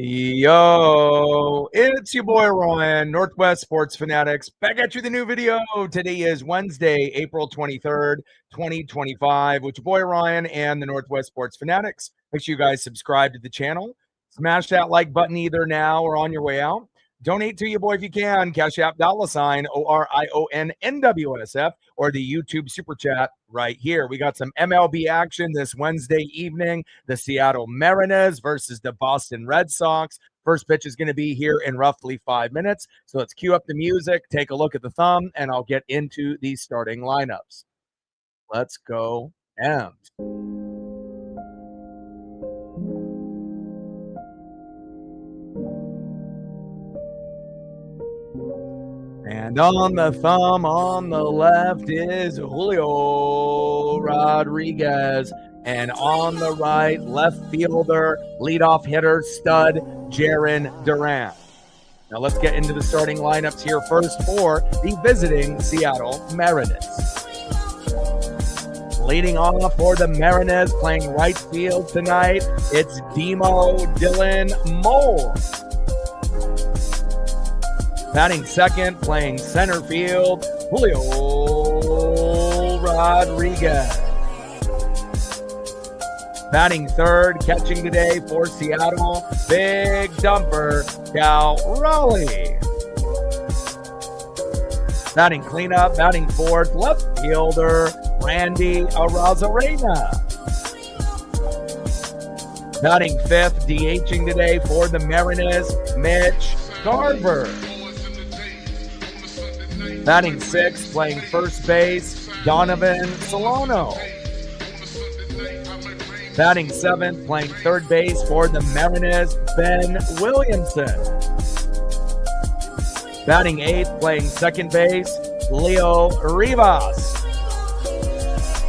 Yo, it's your boy Ryan, Northwest Sports Fanatics, back at you with a new video. Today is Wednesday, April 23rd, 2025, with your boy Ryan and the Northwest Sports Fanatics. Make sure you guys subscribe to the channel. Smash that like button either now or on your way out. Donate to your boy if you can. Cash App $ ORIONNWSF or the YouTube Super Chat right here. We got some MLB action this Wednesday evening. The Seattle Mariners versus the Boston Red Sox. First pitch is going to be here in roughly 5 minutes. So let's cue up the music, take a look at the thumb, and I'll get into the starting lineups. Let's go, M's. And on the thumb on the left is Julio Rodriguez. And on the right, left fielder, leadoff hitter, stud, Jarren Duran. Now let's get into the starting lineups here first for the visiting Seattle Mariners. Leading off for the Mariners, playing right field tonight, it's Demo Dylan Moore. Batting second, playing center field, Julio Rodriguez. Batting third, catching today for Seattle, big dumper, Cal Raleigh. Batting cleanup, batting fourth, left fielder, Randy Arozarena. Batting fifth, DHing today for the Mariners, Mitch Garver. Batting sixth, playing first base, Donovan Solano. Batting seventh, playing third base for the Mariners, Ben Williamson. Batting eighth, playing second base, Leo Rivas.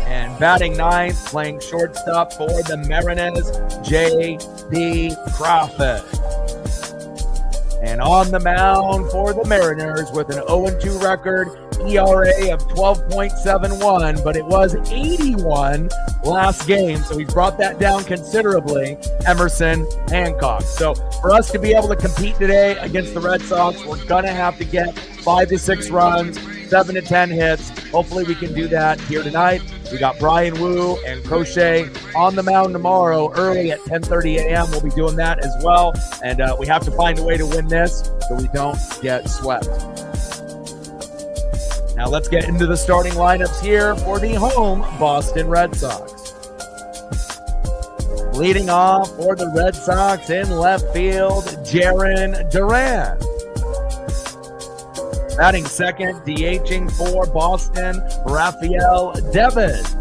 And batting ninth, playing shortstop for the Mariners, J.B. Crawford. And on the mound for the Mariners with an 0-2 record, ERA of 12.71, but it was 81 last game, so he's brought that down considerably, Emerson Hancock. So for us to be able to compete today against the Red Sox, we're going to have to get 5 to 6 runs, 7 to 10 hits. Hopefully we can do that here tonight. We got Brian Wu and Crochet on the mound tomorrow early at 10:30 a.m. We'll be doing that as well. And we have to find a way to win this so we don't get swept. Now let's get into the starting lineups here for the home Boston Red Sox. Leading off for the Red Sox in left field, Jarren Duran. Batting second, DHing for Boston, Rafael Devers.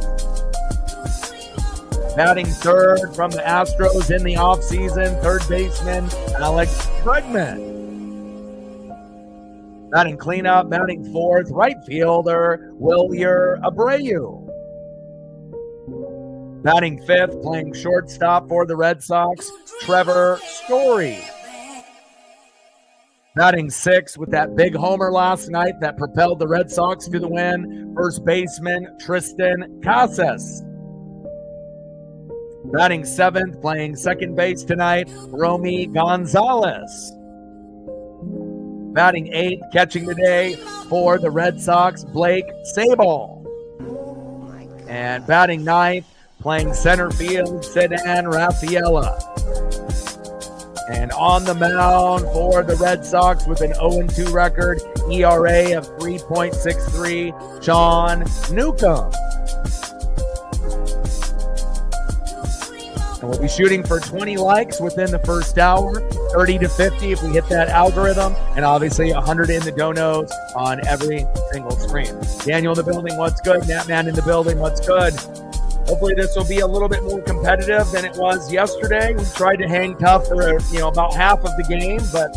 Batting third from the Astros in the offseason, third baseman, Alex Bregman. Batting cleanup, batting fourth, right fielder, Wilyer Abreu. Batting fifth, playing shortstop for the Red Sox, Trevor Story. Batting sixth with that big homer last night that propelled the Red Sox to the win, first baseman Tristan Casas. Batting seventh, playing second base tonight, Romy Gonzalez. Batting eighth, catching today for the Red Sox, Blake Sabol. And batting ninth, playing center field, Sedan Rafaela. And on the mound for the Red Sox with an 0-2 record, ERA of 3.63, Sean Newcomb. And we'll be shooting for 20 likes within the first hour, 30 to 50 if we hit that algorithm, and obviously 100 in the donos on every single screen. Daniel in the building, what's good? Natman in the building, what's good? Hopefully this will be a little bit more competitive than it was yesterday. We tried to hang tough for, about half of the game, but,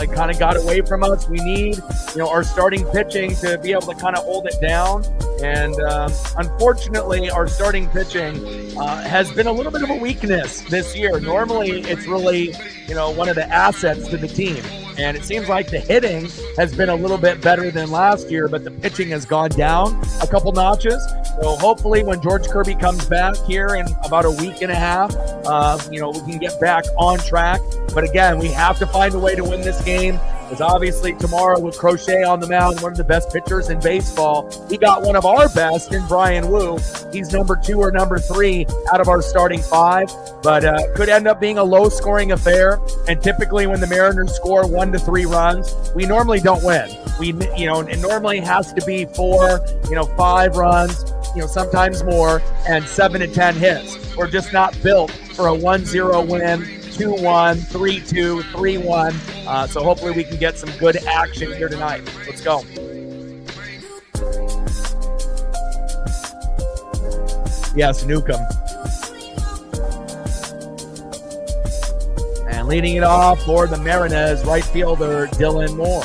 it kind of got away from us. We need, our starting pitching to be able to kind of hold it down. And unfortunately, our starting pitching has been a little bit of a weakness this year. Normally, it's really, one of the assets to the team. And it seems like the hitting has been a little bit better than last year, but the pitching has gone down a couple notches. So hopefully when George Kirby comes back here in about a week and a half, we can get back on track. But again, we have to find a way to win this game. Because obviously tomorrow with Crochet on the mound, one of the best pitchers in baseball, he got one of our best in Brian Wu. He's number 2 or number 3 out of our starting 5, but could end up being a low-scoring affair. And typically when the Mariners score 1 to 3 runs, we normally don't win. It normally has to be 4, 5 runs, sometimes more, and 7 to 10 hits. We're just not built for a 1-0 win. 2-1, 3-2, 3-1. So hopefully we can get some good action here tonight. Let's go. Yes, Newcomb. And leading it off for the Mariners, right fielder Dylan Moore.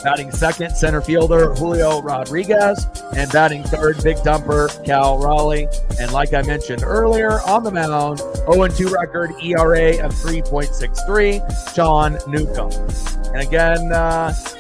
Batting second, center fielder Julio Rodriguez. And batting third, big dumper Cal Raleigh. And like I mentioned earlier, on the mound, 0-2 record, ERA of 3.63, Sean Newcomb. And again,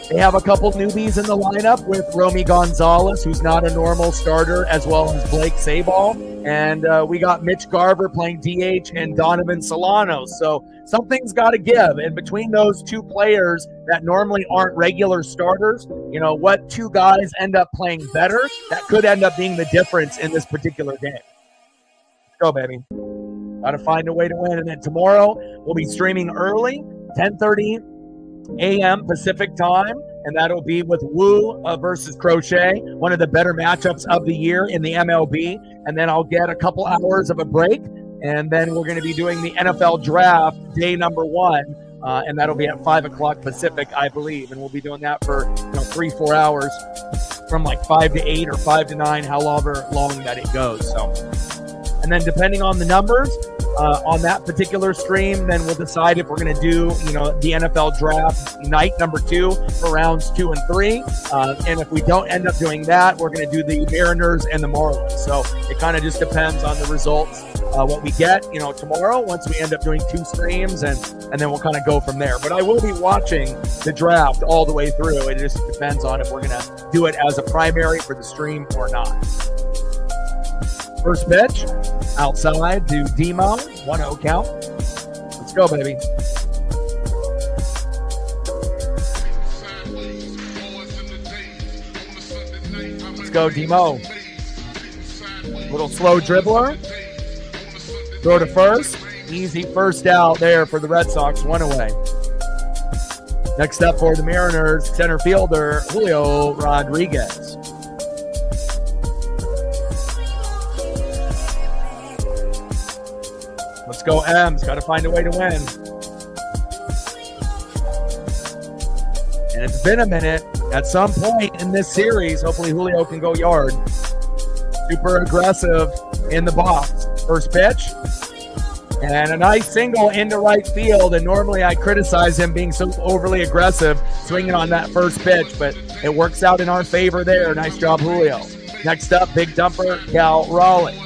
they have a couple newbies in the lineup with Romy Gonzalez, who's not a normal starter, as well as Blake Sabol. And we got Mitch Garver playing DH and Donovan Solano. So something's got to give. And between those two players that normally aren't regular starters, what two guys end up playing better, that could end up being the difference in this particular game. Let's go, baby. Got to find a way to win. And then tomorrow we'll be streaming early, 10:30 a.m. Pacific time, and that'll be with Wu versus Crochet, one of the better matchups of the year in the MLB. And then I'll get a couple hours of a break, and then we're going to be doing the NFL draft day number 1, and that'll be at 5 o'clock Pacific, I believe. And we'll be doing that for 3-4 hours, from like 5 to 8 or 5 to 9, however long that it goes. So, and then depending on the numbers on that particular stream, then we'll decide if we're going to do, the NFL draft night number 2 for rounds 2 and 3. And if we don't end up doing that, we're going to do the Mariners and the Marlins. So it kind of just depends on the results, what we get, tomorrow, once we end up doing 2 streams, and then we'll kind of go from there. But I will be watching the draft all the way through. It just depends on if we're going to do it as a primary for the stream or not. First pitch, outside to Demo, 1-0 count. Let's go, baby. Let's go, Demo. Little slow dribbler. Throw to first. Easy first out there for the Red Sox, 1 away. Next up for the Mariners, center fielder Julio Rodriguez. Let's go, M's. Got to find a way to win. And it's been a minute. At some point in this series, hopefully Julio can go yard. Super aggressive in the box. First pitch. And a nice single into right field. And normally I criticize him being so overly aggressive, swinging on that first pitch. But it works out in our favor there. Nice job, Julio. Next up, big dumper, Cal Raleigh.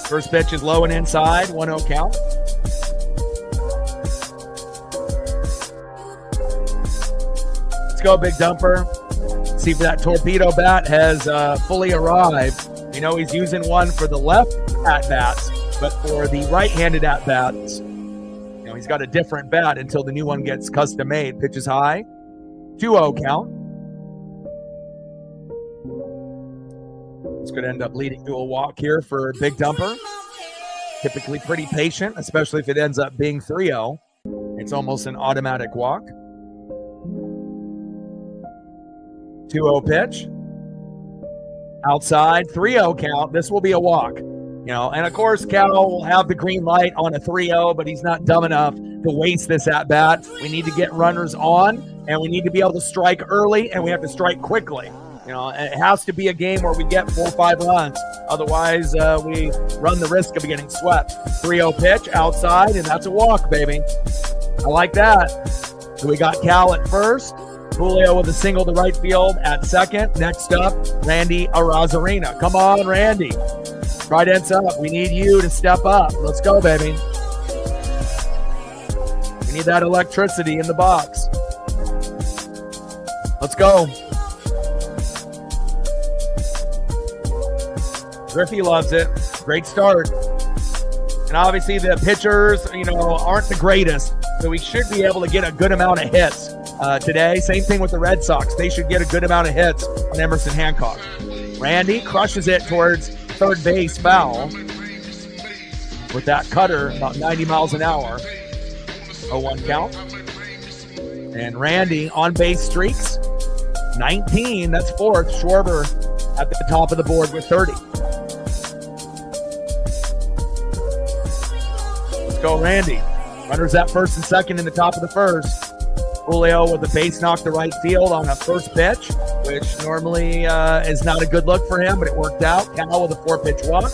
First pitch is low and inside, 1-0 count. Let's go, big dumper. See if that torpedo bat has fully arrived. We know he's using one for the left at-bats, but for the right-handed at-bats, he's got a different bat until the new one gets custom-made. Pitch is high, 2-0 count. It's going to end up leading to a walk here for Big Dumper. Typically pretty patient, especially if it ends up being 3-0. It's almost an automatic walk. 2-0 pitch. Outside, 3-0 count. This will be a walk. And of course, Cal will have the green light on a 3-0, but he's not dumb enough to waste this at-bat. We need to get runners on, and we need to be able to strike early, and we have to strike quickly. it has to be a game where we get 4 or 5 runs. Otherwise, we run the risk of getting swept. 3-0 pitch outside, and that's a walk, baby. I like that. So we got Cal at first. Julio with a single to right field at second. Next up, Randy Arozarena. Come on, Randy. Trident's up. We need you to step up. Let's go, baby. We need that electricity in the box. Let's go. Griffey loves it. Great start. And obviously the pitchers, aren't the greatest. So we should be able to get a good amount of hits today. Same thing with the Red Sox. They should get a good amount of hits on Emerson Hancock. Randy crushes it towards third base foul with that cutter about 90 miles an hour. 0-1 count. And Randy on base streaks. 19, that's fourth. Schwarber at the top of the board with 30. Let's go, Randy. Runners at first and second in the top of the first. Julio with a base knock to right field on a first pitch, which normally is not a good look for him, but it worked out. Cal with a 4-pitch walk.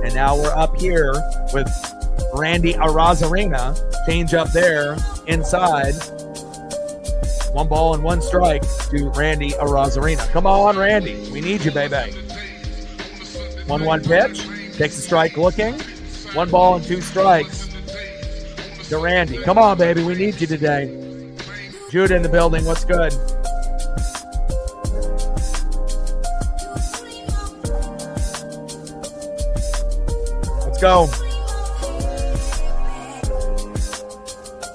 And now we're up here with Randy Arozarena. Change up there inside. 1 ball and 1 strike to Randy Arozarena. Come on, Randy. We need you, baby. 1-1 pitch. Takes a strike looking. 1 ball and 2 strikes to Randy. Come on, baby. We need you today. Judah in the building. What's good? Let's go.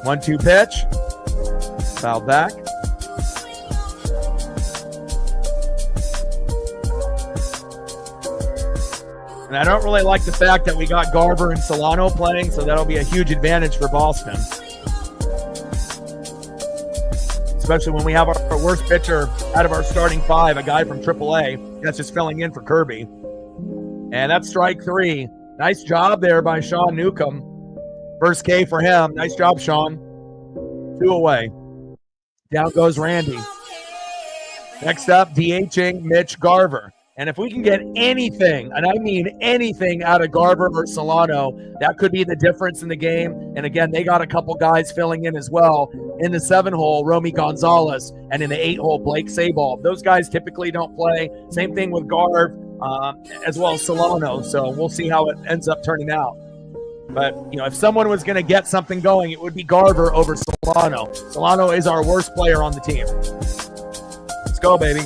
1-2 pitch. Fouled back. And I don't really like the fact that we got Garver and Solano playing, so that'll be a huge advantage for Boston. Especially when we have our worst pitcher out of our starting 5, a guy from AAA that's just filling in for Kirby. And that's strike 3. Nice job there by Sean Newcomb. First K for him. Nice job, Sean. 2 away. Down goes Randy. Next up, DHing Mitch Garver. And if we can get anything, and I mean anything, out of Garver or Solano, that could be the difference in the game. And again, they got a couple guys filling in as well. In the 7-hole, Romy Gonzalez, and in the 8-hole, Blake Sabol. Those guys typically don't play. Same thing with Garv, as well as Solano. So we'll see how it ends up turning out. But, if someone was going to get something going, it would be Garver over Solano. Solano is our worst player on the team. Let's go, baby.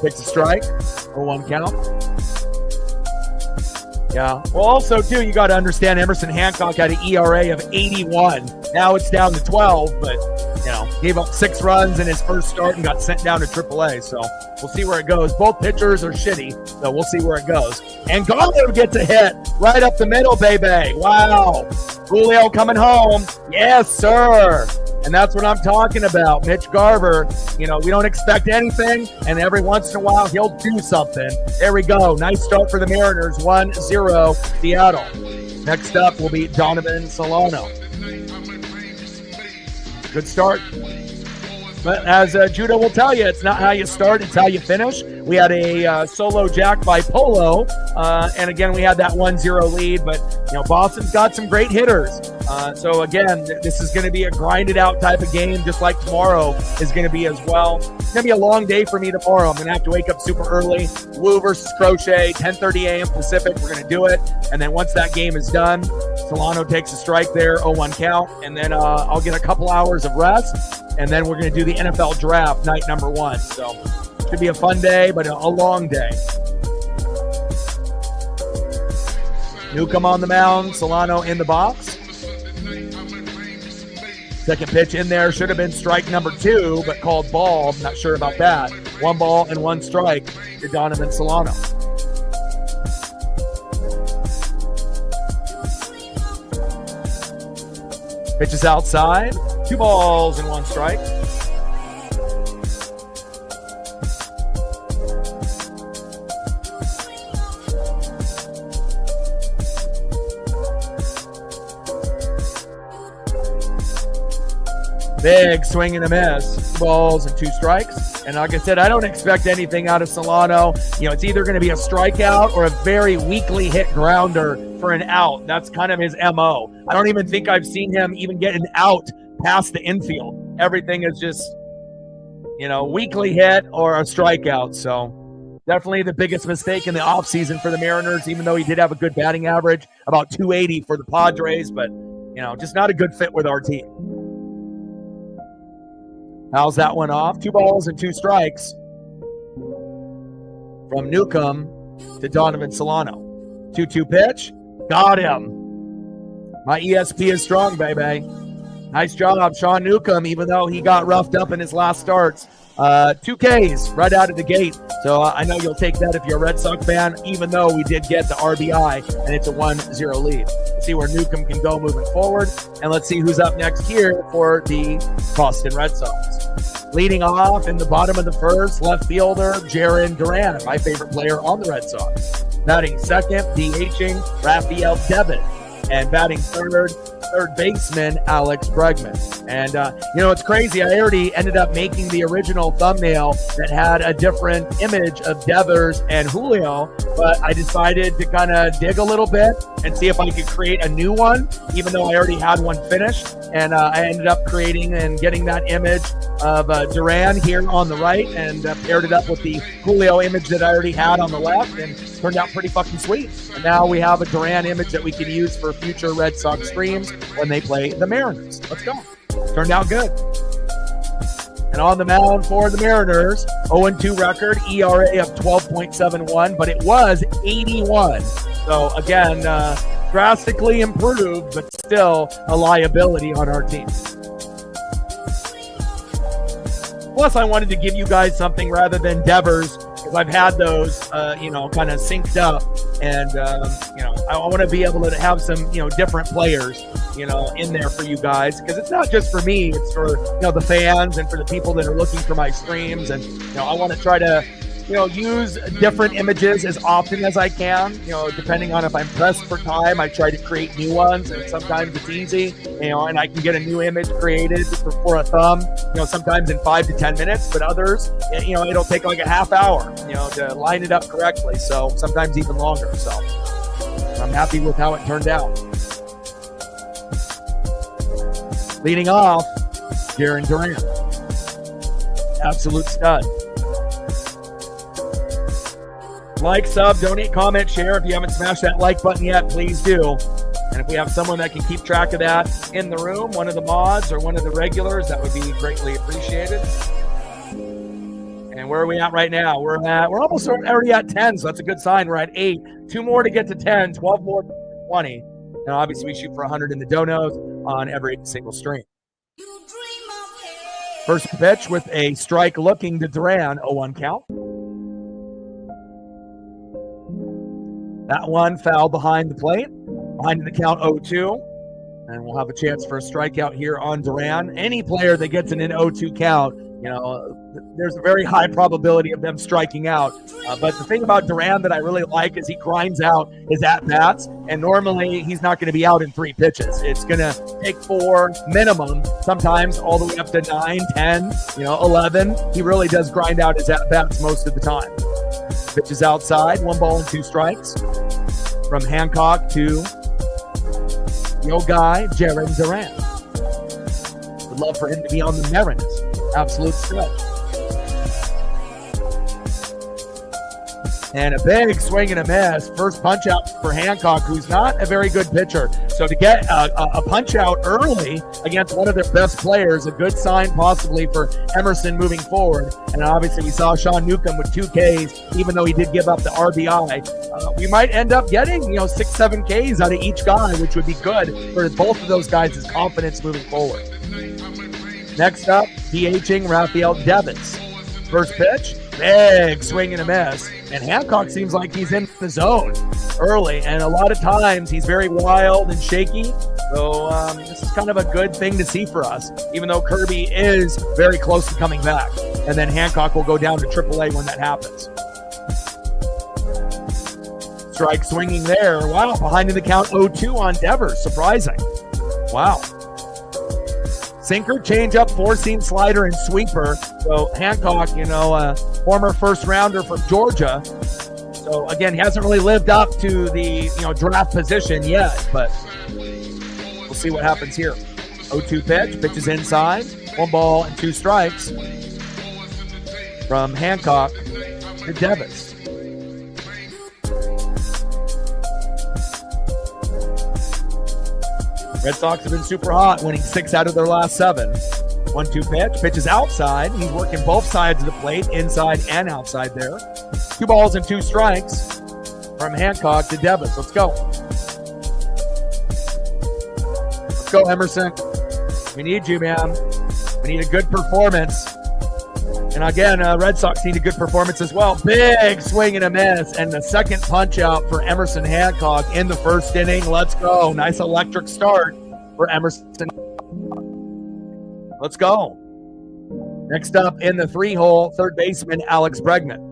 Takes a strike. 0-1 count. Yeah. Well, also, too, you got to understand Emerson Hancock had an ERA of 81. Now it's down to 12, but, gave up 6 runs in his first start and got sent down to AAA. So we'll see where it goes. Both pitchers are shitty, so we'll see where it goes. And Garver gets a hit right up the middle, baby. Wow. Julio coming home. Yes, sir. And that's what I'm talking about. Mitch Garver, we don't expect anything, and every once in a while he'll do something. There we go. Nice start for the Mariners. 1-0 Seattle. Next up will be Donovan Solano. Good start. But as Judah will tell you, it's not how you start, it's how you finish. We had a solo jack by Polo, and again, we had that 1-0 lead, but Boston's got some great hitters. So again, this is going to be a grinded out type of game, just like tomorrow is going to be as well. It's going to be a long day for me tomorrow. I'm going to have to wake up super early. Wu versus Crochet, 10:30 a.m. Pacific. We're going to do it. And then once that game is done, Solano takes a strike there, 0-1 count. And then I'll get a couple hours of rest. And then we're going to do the NFL draft night number 1. So it should be a fun day, but a long day. Newcomb on the mound, Solano in the box. Second pitch in there should have been strike number 2, but called ball. I'm not sure about that. 1 ball and 1 strike to Donovan Solano. Pitches outside. 2 balls and 1 strike. Big swing and a miss. 2 balls and 2 strikes. And like I said, I don't expect anything out of Solano. It's either going to be a strikeout or a very weakly hit grounder for an out. That's kind of his MO. I don't even think I've seen him even get an out past the infield. Everything is just, weakly hit or a strikeout. So definitely the biggest mistake in the offseason for the Mariners, even though he did have a good batting average, about 280 for the Padres, but, just not a good fit with our team. How's that one off? 2 balls and 2 strikes from Newcomb to Donovan Solano. 2-2 pitch. Got him. My ESP is strong, baby. Nice job, Sean Newcomb, even though he got roughed up in his last starts. 2 Ks right out of the gate. So I know you'll take that if you're a Red Sox fan, even though we did get the RBI and it's a 1-0 lead. Let's see where Newcomb can go moving forward. And let's see who's up next here for the Boston Red Sox. Leading off in the bottom of the first, left fielder Jarren Duran, my favorite player on the Red Sox. Batting second, DHing Rafael Devin. And batting third baseman Alex Bregman. And, it's crazy. I already ended up making the original thumbnail that had a different image of Devers and Julio, but I decided to kind of dig a little bit and see if I could create a new one, even though I already had one finished. And I ended up creating and getting that image of Duran here on the right and paired it up with the Julio image that I already had on the left, and turned out pretty fucking sweet. And now we have a Duran image that we can use for future Red Sox streams when they play the Mariners. Let's go. Turned out good. And on the mound for the Mariners, 0-2 record, ERA of 12.71, but it was 81. So again, drastically improved, but still a liability on our team. Plus, I wanted to give you guys something rather than Devers, because I've had those, kind of synced up. And, I want to be able to have some, different players, in there for you guys. Because it's not just for me. It's for, the fans and for the people that are looking for my streams. And, I want to try to, use different images as often as I can. Depending on if I'm pressed for time, I try to create new ones. And sometimes it's easy, and I can get a new image created for a thumb, sometimes in 5 to 10 minutes. But others, it'll take like a half hour, to line it up correctly. So sometimes even longer. So I'm happy with how it turned out. Leading off, Jarren Duran. Absolute stud. Like, sub, donate, comment, share. If you haven't smashed that like button yet, please do. And if we have someone that can keep track of that in the room, one of the mods or one of the regulars, that would be greatly appreciated. And where are we at right now? We're almost already at 10, so that's a good sign. We're at 8. 2 more to get to 10, 12 more to 20. Now, obviously, we shoot for 100 in the donos on every single stream. First pitch with a strike looking to Duran, 0-1 count. That one foul behind the plate, behind the count 0-2. And we'll have a chance for a strikeout here on Duran. Any player that gets in an 0-2 count, there's a very high probability of them striking out. But the thing about Duran that I really like is he grinds out his at-bats, and normally he's not going to be out in 3 pitches. It's going to take 4 minimum, sometimes all the way up to 9, 10, 11. He really does grind out his at-bats most of the time. Pitch is outside, 1 ball and 2 strikes. From Hancock to your guy, Jarren Duran. Would love for him to be on the Mariners. Absolute stud. And a big swing and a miss. First punch out for Hancock, who's not a very good pitcher. So to get a punch out early against one of their best players, a good sign possibly for Emerson moving forward. And obviously we saw Sean Newcomb with 2 Ks, even though he did give up the RBI. We might end up getting, 6-7 Ks out of each guy, which would be good for both of those guys' confidence moving forward. Next up, DHing Rafael Devins. First pitch, big swing and a miss. And Hancock seems like he's in the zone early. And a lot of times he's very wild and shaky. So this is kind of a good thing to see for us, even though Kirby is very close to coming back. And then Hancock will go down to AAA when that happens. Strike swinging there. Wow, behind in the count 0-2 on Devers. Surprising. Wow. Sinker, changeup, four-seam slider, and sweeper. So Hancock, former first-rounder from Georgia. So, again, he hasn't really lived up to the, draft position yet, but we'll see what happens here. 0-2 pitch, pitches inside. 1 ball and 2 strikes from Hancock to Devis. Red Sox have been super hot, winning 6 out of their last 7. 1-2 pitch, pitches outside. He's working both sides of the plate, inside and outside there. 2 balls and 2 strikes from Hancock to Devis. Let's go. Let's go, Emerson. We need you, man. We need a good performance. And again, Red Sox need a good performance as well. Big swing and a miss. And the second punch out for Emerson Hancock in the first inning. Let's go. Nice electric start for Emerson. Let's go. Next up in the 3-hole, third baseman Alex Bregman.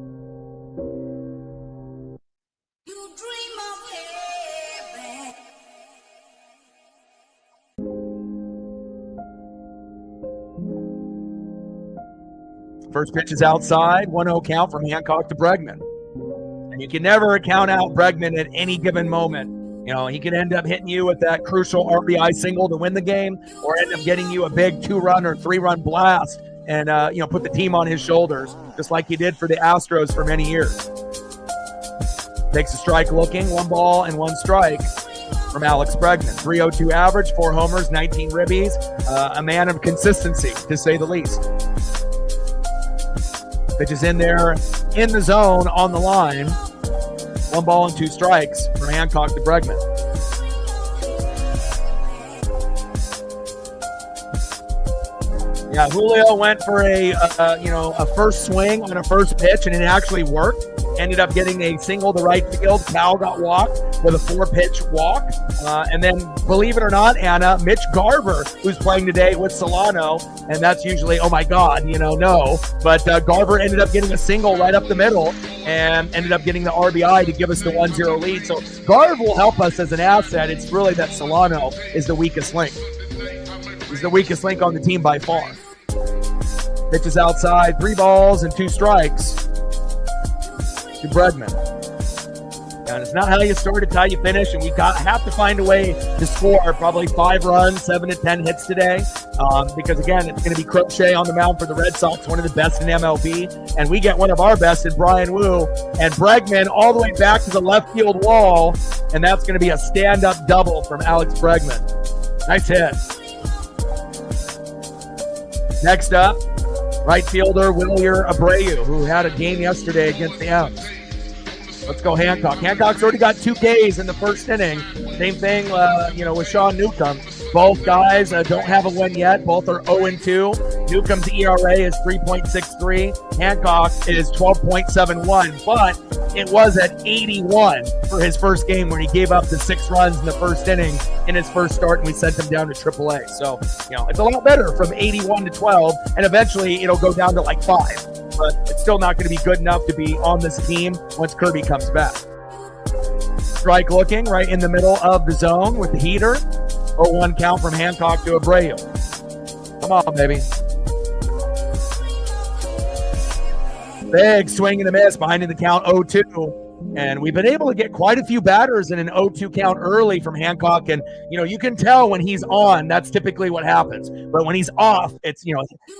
First pitch is outside, 1-0 count from Hancock to Bregman. And you can never count out Bregman at any given moment. He can end up hitting you with that crucial RBI single to win the game, or end up getting you a big 2-run or 3-run blast and, put the team on his shoulders, just like he did for the Astros for many years. Takes a strike looking, 1 ball and 1 strike from Alex Bregman. 3.02 average, 4 homers, 19 ribbies. A man of consistency, to say the least. Pitch is in there, in the zone, on the line. 1 ball and 2 strikes from Hancock to Bregman. Yeah, Julio went for a first swing on a first pitch, and it actually worked. Ended up getting a single to right field. Cal got walked with a 4-pitch walk. And then, believe it or not, Anna, Mitch Garver, who's playing today with Solano, and that's usually, oh my God, no. But Garver ended up getting a single right up the middle and ended up getting the RBI to give us the 1-0 lead. So Garver will help us as an asset. It's really that Solano is the weakest link. He's the weakest link on the team by far. Pitches outside, 3 balls and 2 strikes to Bregman. And it's not how you start, it's how you finish, and we have to find a way to score probably 5 runs, 7 to 10 hits today, because again, it's going to be Crochet on the mound for the Red Sox, one of the best in MLB, and we get one of our best in Brian Wu, and Bregman all the way back to the left field wall, and that's going to be a stand-up double from Alex Bregman. Nice hit. Next up, right fielder Wilyer Abreu, who had a game yesterday against the M's. Let's go Hancock. Hancock's already got 2 Ks in the first inning. Same thing, with Sean Newcomb. Both guys don't have a win yet. Both are 0-2. Newcomb's ERA is 3.63. Hancock is 12.71. But it was at 81 for his first game when he gave up the 6 runs in the first inning in his first start, and we sent him down to AAA. So, it's a lot better from 81 to 12, and eventually it'll go down to like 5. But it's still not going to be good enough to be on this team once Kirby comes back. Strike looking right in the middle of the zone with the heater. 0-1 count from Hancock to Abreu. Come on, baby. Big swing and a miss behind in the count 0-2. And we've been able to get quite a few batters in an 0-2 count early from Hancock. And, you can tell when he's on, that's typically what happens. But when he's off, it's,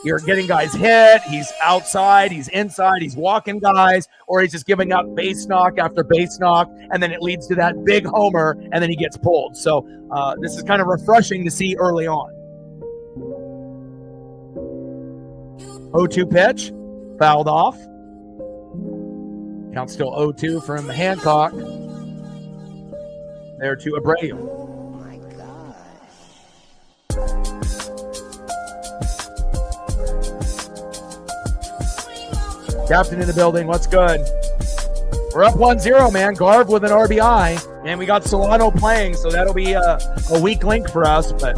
you're getting guys hit. He's outside, he's inside, he's walking guys, or he's just giving up base knock after base knock. And then it leads to that big homer, and then he gets pulled. So this is kind of refreshing to see early on. 0-2 pitch, fouled off. Count still 0-2 from Hancock. There to Abreu. Oh my gosh. Captain in the building. What's good? We're up 1-0, man. Garv with an RBI. And we got Solano playing, so that'll be a weak link for us. But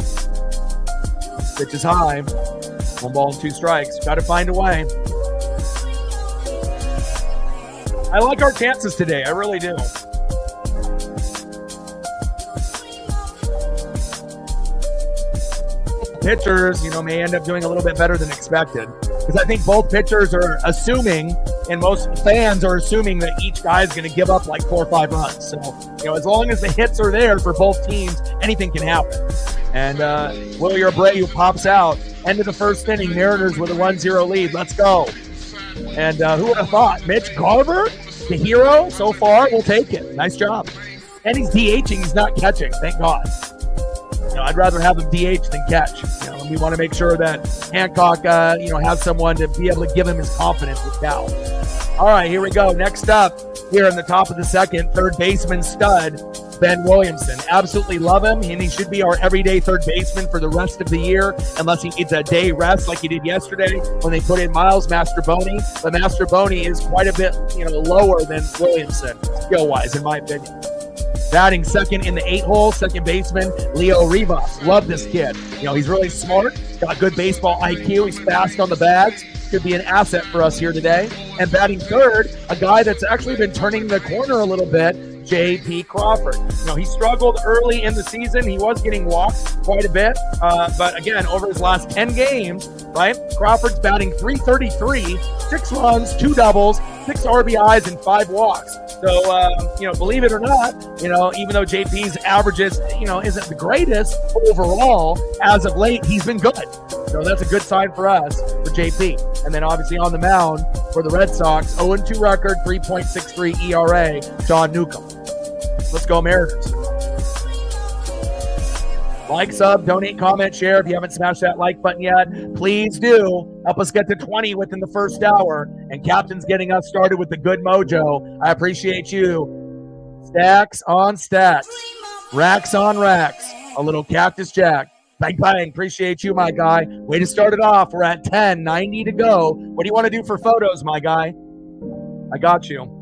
pitch is high. 1 ball and 2 strikes. Got to find a way. I like our chances today. I really do. pitchers, may end up doing a little bit better than expected. Because I think both pitchers are assuming, and most fans are assuming, that each guy is going to give up like 4 or 5 runs. So, as long as the hits are there for both teams, anything can happen. And Willie Abreu pops out. End of the first inning, Mariners with a 1-0 lead. Let's go. And who would have thought? Mitch Garver, the hero so far, will take it. Nice job. And he's DHing. He's not catching. Thank God. I'd rather have him DH than catch. We want to make sure that Hancock, has someone to be able to give him his confidence with Cal. All right, here we go. Next up, here in the top of the second, third baseman stud, Ben Williamson. Absolutely love him, and he should be our everyday third baseman for the rest of the year, unless he needs a day rest like he did yesterday when they put in Miles Mastrobuoni. But Mastrobuoni is quite a bit, lower than Williamson skill-wise, in my opinion. Batting second in the 8-hole, second baseman, Leo Rivas. Love this kid. He's really smart, got good baseball IQ. He's fast on the bags. Could be an asset for us here today. And batting third, a guy that's actually been turning the corner a little bit, J.P. Crawford. He struggled early in the season. He was getting walked quite a bit. But again, over his last 10 games, right, Crawford's batting .333, 6 runs, 2 doubles, 6 RBIs, and 5 walks. So, believe it or not, even though JP's averages, isn't the greatest overall, as of late, he's been good. So that's a good sign for us, for JP. And then obviously on the mound for the Red Sox, 0-2 record, 3.63 ERA, John Newcomb. Let's go Mariners. Like, sub, donate, comment, share. If you haven't smashed that like button yet, please do. Help us get to 20 within the first hour. And Captain's getting us started with the good mojo. I appreciate you. Stacks on stacks. Racks on racks. A little Cactus Jack. Bang, bang. Appreciate you, my guy. Way to start it off. We're at 10, 90 to go. What do you want to do for photos, my guy? I got you.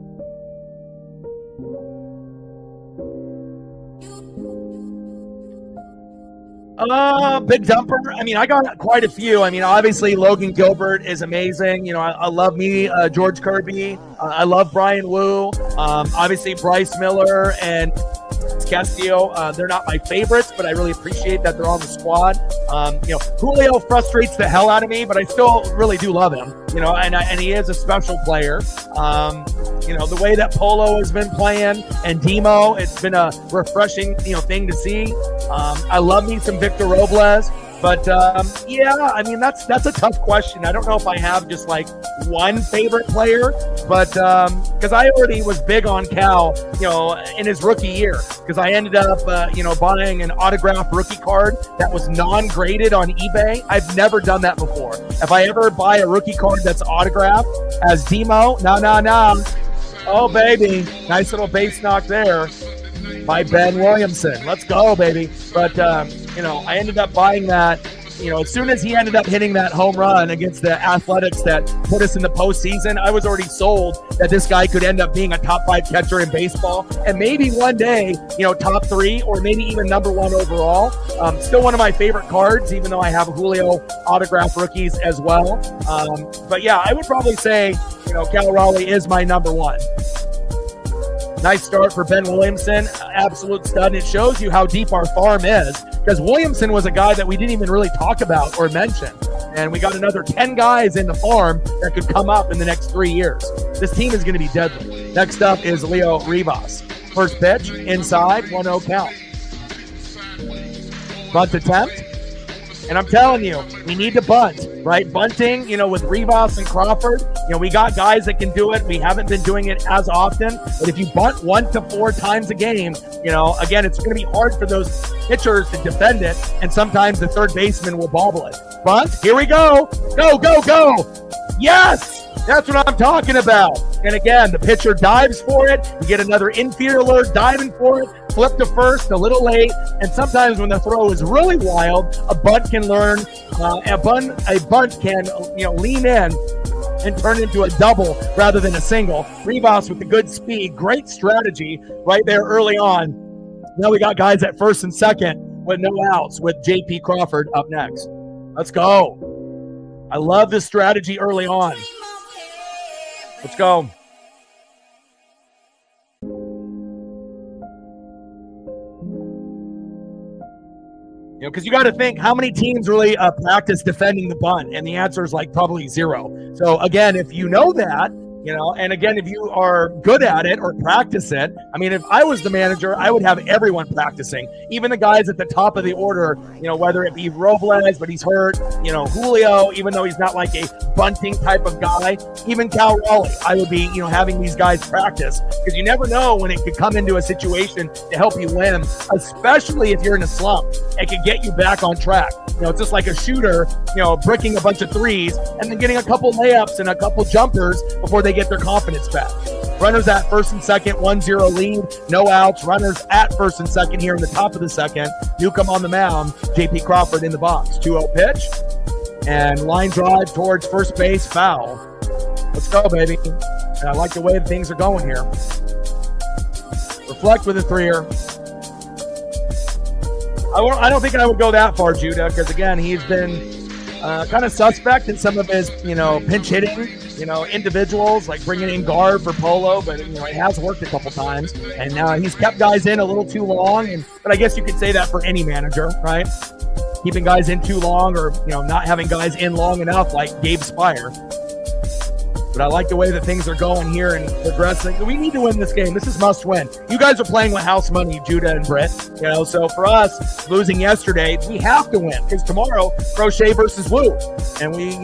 Big dumper. I got quite a few. Obviously Logan Gilbert is amazing. I love me, George Kirby. I love Brian Wu. Obviously Bryce Miller and Castillo. They're not my favorites, but I really appreciate that they're on the squad. Julio frustrates the hell out of me, but I still really do love him. And he is a special player. The way that Polo has been playing and Demo, it's been a refreshing, thing to see. I love me some Victor Robles, but that's a tough question. I don't know if I have just like one favorite player, but because I already was big on Cal, in his rookie year, because I ended up, buying an autographed rookie card that was non-graded on eBay. I've never done that before. If I ever buy a rookie card that's autographed as Demo, no. Oh, baby. Nice little base knock there by Ben Williamson. Let's go, baby. But, I ended up buying that, as soon as he ended up hitting that home run against the Athletics that put us in the postseason, I was already sold that this guy could end up being a top 5 catcher in baseball. And maybe one day, top 3 or maybe even number 1 overall. Still one of my favorite cards, even though I have Julio autograph rookies as well. But yeah, I would probably say, Cal Raleigh is my number 1. Nice start for Ben Williamson. Absolute stud. And it shows you how deep our farm is, because Williamson was a guy that we didn't even really talk about or mention. And we got another 10 guys in the farm that could come up in the next 3 years. This team is going to be deadly. Next up is Leo Rivas. First pitch, inside, 1-0 count. Bunt attempt. And I'm telling you, we need to bunt, right? Bunting, with Rivas and Crawford, we got guys that can do it. We haven't been doing it as often. But if you bunt 1 to 4 times a game, again, it's going to be hard for those pitchers to defend it. And sometimes the third baseman will bobble it. Bunt, here we go. Go, go, go. Yes! That's what I'm talking about. And again, the pitcher dives for it. You get another infielder diving for it. Flip to first, a little late. And sometimes when the throw is really wild, a bunt can learn. A bunt can, lean in and turn into a double rather than a single. Rivas with the good speed, great strategy right there early on. Now we got guys at first and second with no outs with J.P. Crawford up next. Let's go. I love this strategy early on. Let's go. because you got to think how many teams really practice defending the bunt, and the answer is like probably 0. So again, if you know that, and again, if you are good at it or practice it, I mean, if I was the manager, I would have everyone practicing, even the guys at the top of the order, whether it be Robles, but he's hurt, Julio, even though he's not like a bunting type of guy, even Cal Raleigh, I would be, having these guys practice, because you never know when it could come into a situation to help you win, especially if you're in a slump. It could get you back on track. It's just like a shooter, bricking a bunch of threes and then getting a couple layups and a couple jumpers before they get their confidence back. Runners at first and second, 1-0 lead, no outs. Runners at first and second here in the top of the second. Newcomb on the mound, J.P. Crawford in the box. 2-0 pitch, and line drive towards first base, foul. Let's go, baby. And I like the way things are going here. Reflect with a 3-er. I don't think I would go that far, Judah, because again, he's been kind of suspect in some of his, pinch hitting, individuals, like bringing in guard for Polo, but it has worked a couple times, and now he's kept guys in a little too long. But I guess you could say that for any manager, right? Keeping guys in too long, or not having guys in long enough, like Gabe Spire. But I like the way that things are going here and progressing. We need to win this game. This is must win. You guys are playing with house money, Judah and Britt. So for us, losing yesterday, we have to win, because tomorrow, Crochet versus Woo. And we,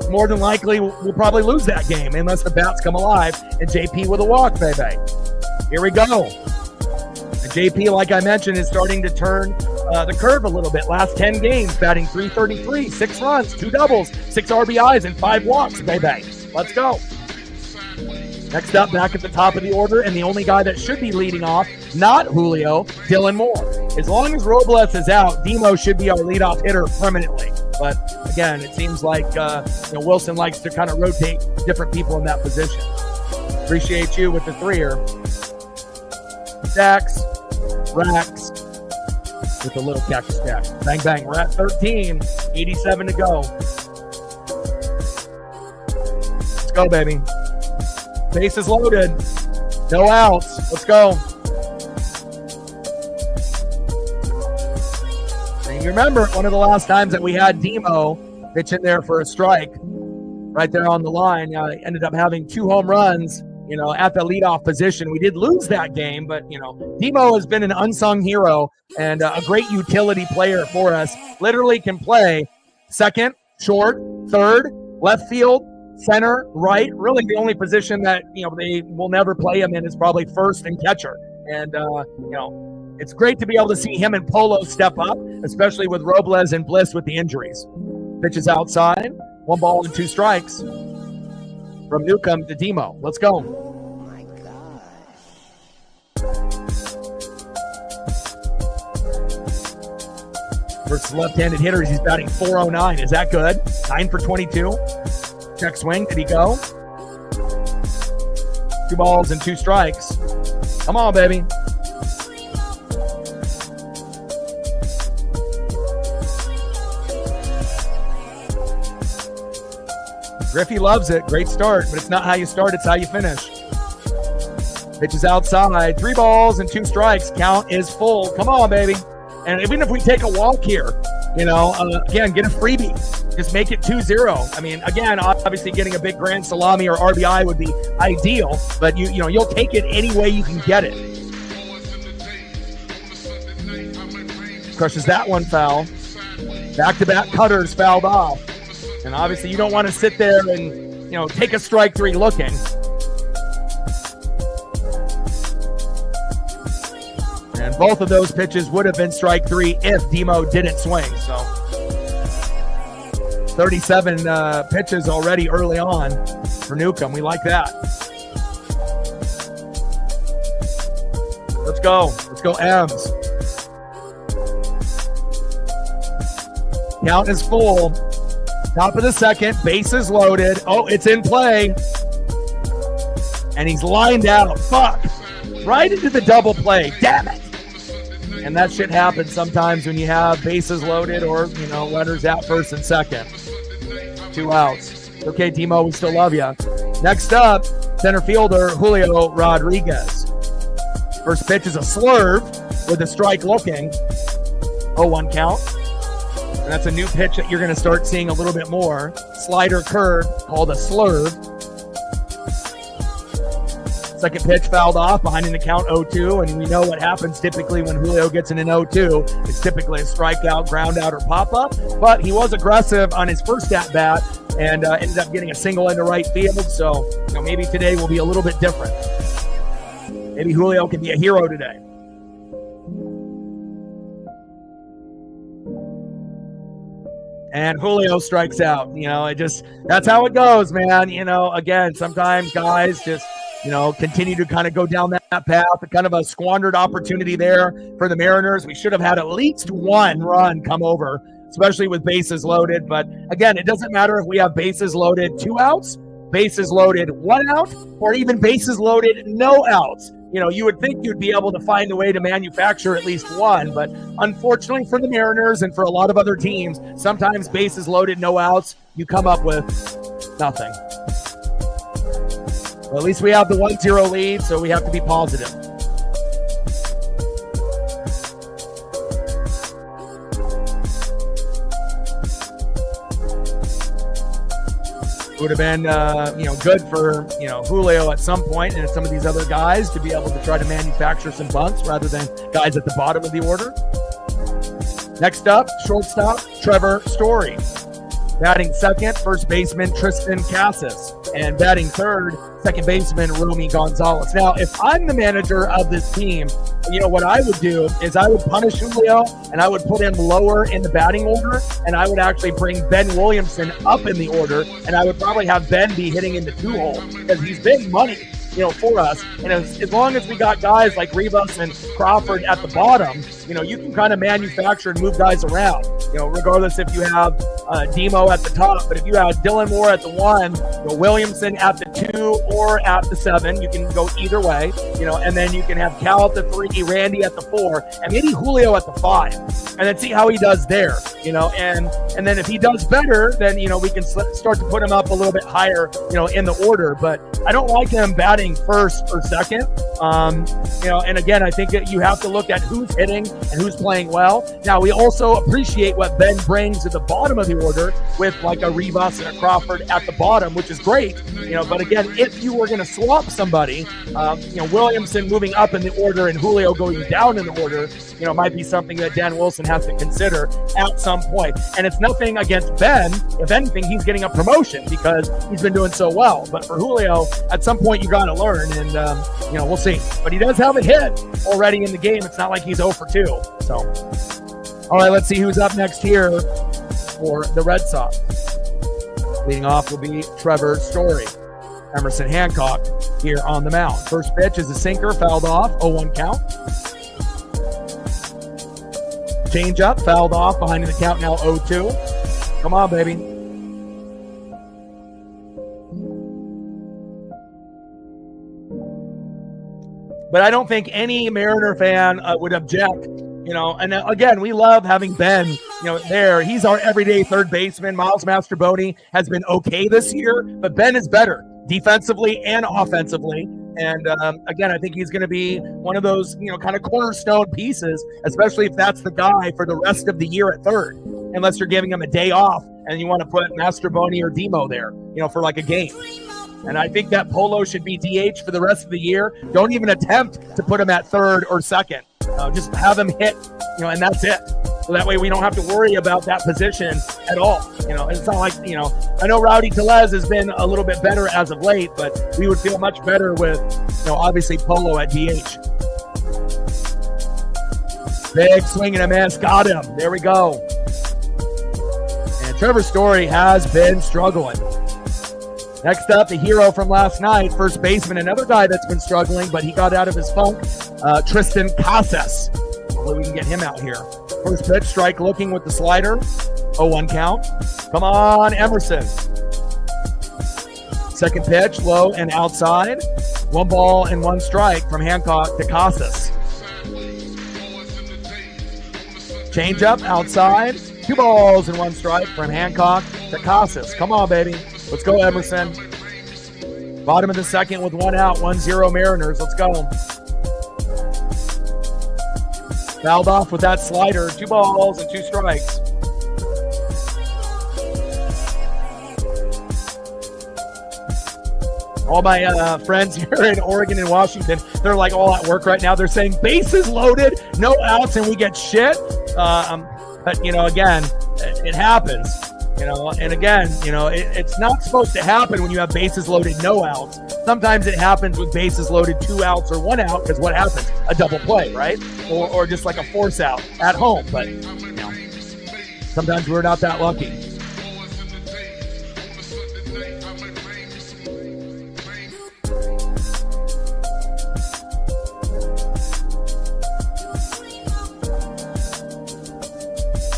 more than likely, we'll probably lose that game unless the bats come alive and JP with a walk, baby. Here we go. And JP, like I mentioned, is starting to turn the curve a little bit. Last 10 games, batting .333, 6 runs, 2 doubles, 6 RBIs, and 5 walks, baby. Let's go. Next up, back at the top of the order, and the only guy that should be leading off, not Julio, Dylan Moore. As long as Robles is out, Demo should be our leadoff hitter permanently. But again, it seems like Wilson likes to kind of rotate different people in that position. Appreciate you with the 3-er. Stacks, racks, with a little cactus stack. Bang, bang. We're at 13, 87 to go. Go, baby. Bases loaded. No outs. Let's go. And you remember one of the last times that we had Demo pitch in there for a strike right there on the line. Ended up having 2 home runs, at the leadoff position. We did lose that game, but, Demo has been an unsung hero and a great utility player for us. Literally can play second, short, third, left field, center, right. Really the only position that they will never play him in is probably first and catcher. And it's great to be able to see him and Polo step up, especially with Robles and Bliss with the injuries. Pitches outside, 1 ball and 2 strikes from Newcomb to Demo. Let's go. Oh my gosh. Versus left-handed hitters, he's batting .409. Is that good? 9 for 22. Check swing. Did he go? 2 balls and 2 strikes. Come on, baby. Griffey loves it. Great start, but it's not how you start, it's how you finish. Pitches outside. 3 balls and 2 strikes. Count is full. Come on, baby. And even if we take a walk here, again, get a freebie. Just make it 2-0. I mean, again, obviously getting a big grand salami or RBI would be ideal, but you'll take it any way you can get it. Crushes that one foul. Back-to-back cutters fouled off. And obviously you don't want to sit there and, take a strike 3 looking. And both of those pitches would have been strike 3 if Demo didn't swing. So 37 pitches already early on for Newcomb. We like that. Let's go. Let's go, M's. Count is full. Top of the second. Bases loaded. Oh, it's in play. And he's lined out. Fuck. Right into the double play. Damn it. And that shit happens sometimes when you have bases loaded or, runners at first and second. 2 outs. Okay, Demo, we still love you. Next up, center fielder Julio Rodriguez. First pitch is a slurve with a strike looking. 0-1 count. And that's a new pitch that you're going to start seeing a little bit more. Slider curve called a slurve. Second pitch fouled off behind an count 0-2, and we know what happens typically when Julio gets in an 0-2. It's typically a strikeout, ground out, or pop-up, but he was aggressive on his first at-bat and ended up getting a single into right field, so maybe today will be a little bit different. Maybe Julio can be a hero today. And Julio strikes out. That's how it goes, man. Again, sometimes guys just continue to kind of go down that path. Kind of a squandered opportunity there for the Mariners. We should have had at least one run come over, especially with bases loaded. But again, it doesn't matter if we have bases loaded 2 outs, bases loaded 1 out, or even bases loaded no outs. You would think you'd be able to find a way to manufacture at least one, but unfortunately for the Mariners and for a lot of other teams, sometimes bases loaded no outs, you come up with nothing. Well, at least we have the 1-0 lead, so we have to be positive. It would have been, good for, Julio at some point and some of these other guys to be able to try to manufacture some bunts rather than guys at the bottom of the order. Next up, shortstop, Trevor Story. Batting second, first baseman Tristan Casas. And batting third, second baseman Romy Gonzalez. Now, if I'm the manager of this team, what I would do is I would punish Julio and I would put him lower in the batting order, and I would actually bring Ben Williamson up in the order, and I would probably have Ben be hitting in the 2-hole because he's big money, for us. And as long as we got guys like Rivas and Crawford at the bottom, you can kind of manufacture and move guys around, regardless if you have Demo at the top. But if you have Dylan Moore at the 1, Williamson at the 2 or at the 7, you can go either way, and then you can have Cal at the 3, Randy at the 4, and maybe Julio at the 5, and then see how he does there, and then if he does better, then, we can start to put him up a little bit higher, in the order. But I don't like him batting first or second. And again, I think that you have to look at who's hitting and who's playing well. Now, we also appreciate what Ben brings at the bottom of the order with like a Rivas and a Crawford at the bottom, which is great. But again, if you were going to swap somebody, Williamson moving up in the order and Julio going down in the order, might be something that Dan Wilson has to consider at some point. And it's nothing against Ben. If anything, he's getting a promotion because he's been doing so well. But for Julio, at some point, you got to learn, and we'll see. But he does have a hit already in the game. It's not like he's 0 for 2. So, all right, let's see who's up next here for the Red Sox. Leading off will be Trevor Story. Emerson Hancock here on the mound. First pitch is a sinker, fouled off, 0-1 count. Change up, fouled off, behind the count now 0-2. Come on, baby. But I don't think any Mariner fan would object, and again, we love having Ben, there. He's our everyday third baseman. Miles Mastroboni has been okay this year, but Ben is better defensively and offensively. And again, I think he's going to be one of those, kind of cornerstone pieces, especially if that's the guy for the rest of the year at third, unless you're giving him a day off and you want to put Mastroboni or Demo there, for like a game. And I think that Polo should be DH for the rest of the year. Don't even attempt to put him at third or second. Just have him hit, and that's it. So that way we don't have to worry about that position at all. It's not like, I know Rowdy Tellez has been a little bit better as of late, but we would feel much better with, obviously Polo at DH. Big swing and a miss. Got him. There we go. And Trevor Story has been struggling. Next up, the hero from last night, first baseman, another guy that's been struggling, but he got out of his funk, Tristan Casas. Hopefully we can get him out here. First pitch, strike looking with the slider, 0-1 count. Come on, Emerson. Second pitch, low and outside. 1 ball and 1 strike from Hancock to Casas. Change up outside. 2 balls and 1 strike from Hancock to Casas. Come on, baby. Let's go, Emerson. Bottom of the second with 1 out, 1-0 Mariners. Let's go. Fouled off with that slider. 2 balls and 2 strikes. All my friends here in Oregon and Washington, they're like all at work right now. They're saying bases loaded, no outs, and we get shit. But, you know, again, it happens, you know, and again, you know, it's not supposed to happen when you have bases loaded, no outs. Sometimes it happens with bases loaded, 2 outs or 1 out, because what happens? A double play, right? Or just like a force out at home. But, you know, sometimes we're not that lucky.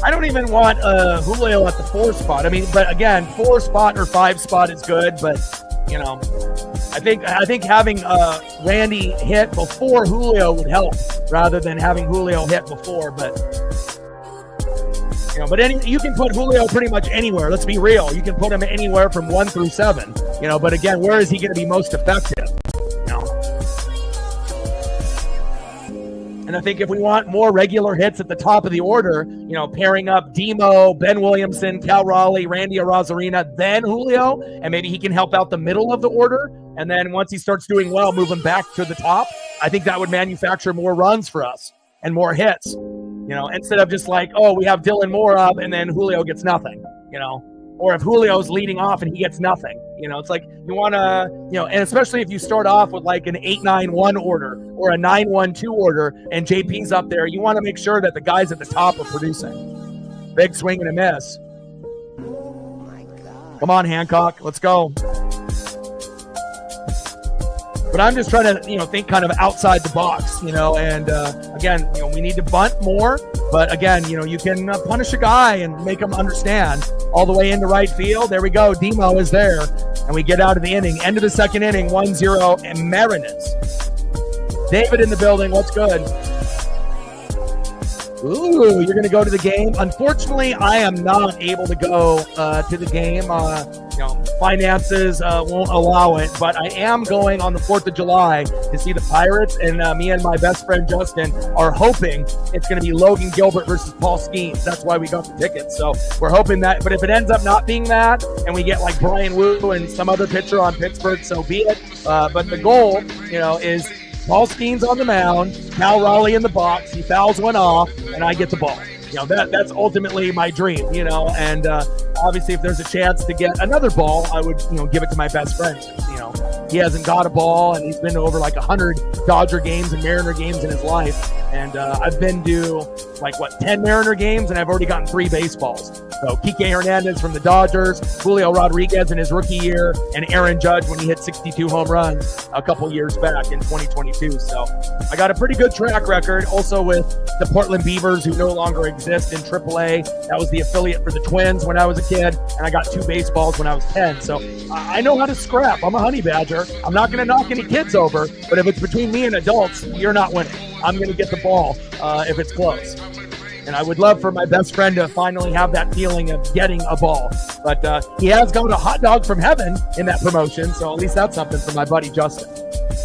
I don't even want Julio at the 4 spot. I mean, but again, 4 spot or 5 spot is good, but you know, I think having Randy hit before Julio would help rather than having Julio hit before. But you know, but you can put Julio pretty much anywhere. Let's be real. You can put him anywhere from 1 through 7. You know, but again, where is he going to be most effective? And I think if we want more regular hits at the top of the order, you know, pairing up Demo, Ben Williamson, Cal Raleigh, Randy Arozarena, then Julio, and maybe he can help out the middle of the order. And then once he starts doing well, move him back to the top. I think that would manufacture more runs for us and more hits, you know, instead of just like, oh, we have Dylan Moore up and then Julio gets nothing, you know. Or if Julio's leading off and he gets nothing, you know, it's like you want to, you know, and especially if you start off with like an 8-9-1 order or a 9-1-2 order and JP's up there, you want to make sure that the guys at the top are producing. Big swing and a miss. Oh my God. Come on, Hancock, let's go. But I'm just trying to, you know, think kind of outside the box, you know, and again, you know, we need to bunt more. But again, you know, you can punish a guy and make him understand all the way into right field. There we go. Demo is there. And we get out of the inning. End of the second inning, 1-0, and Mariners. David in the building. What's good? Ooh, you're going to go to the game. Unfortunately, I am not able to go to the game. You know, finances won't allow it, but I am going on the 4th of July to see the Pirates, and me and my best friend Justin are hoping it's going to be Logan Gilbert versus Paul Skeens. That's why we got the tickets. So we're hoping that, but if it ends up not being that, and we get like Brian Wu and some other pitcher on Pittsburgh, so be it. But the goal, you know, is Paul Skeens on the mound, Cal Raleigh in the box, he fouls one off, and I get the ball. You know, that's ultimately my dream, you know, and obviously if there's a chance to get another ball, I would, you know, give it to my best friend. You know, he hasn't got a ball, and he's been to over like 100 Dodger games and Mariner games in his life. And I've been to like, 10 Mariner games, and I've already gotten 3 baseballs. So Kike Hernandez from the Dodgers, Julio Rodriguez in his rookie year, and Aaron Judge when he hit 62 home runs a couple years back in 2022. So I got a pretty good track record. Also with the Portland Beavers, who no longer exist in AAA. That was the affiliate for the Twins when I was a kid, and I got 2 baseballs when I was 10. So I know how to scrap. I'm a honey badger. I'm not going to knock any kids over, but if it's between me and adults, you're not winning. I'm going to get the ball if it's close. And I would love for my best friend to finally have that feeling of getting a ball. But he has got a hot dog from heaven in that promotion, so at least that's something for my buddy Justin.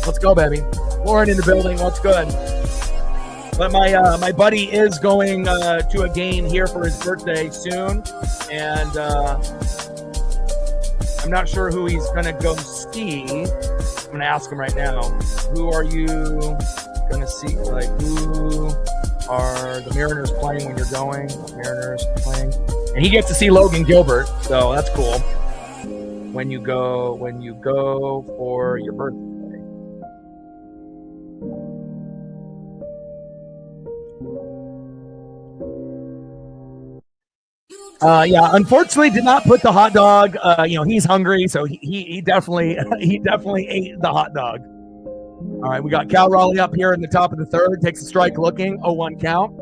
Let's go, baby. Lauren in the building. What's good? But my buddy is going to a game here for his birthday soon. And I'm not sure who he's going to go see. I'm going to ask him right now. Who are you going to see? Like, who are the Mariners playing when you're going? Mariners playing. And he gets to see Logan Gilbert, so that's cool. When you go for your birthday. Yeah, unfortunately did not put the hot dog. You know, he's hungry, so he definitely ate the hot dog. All right, we got Cal Raleigh up here in the top of the third, takes a strike looking, 0-1 count.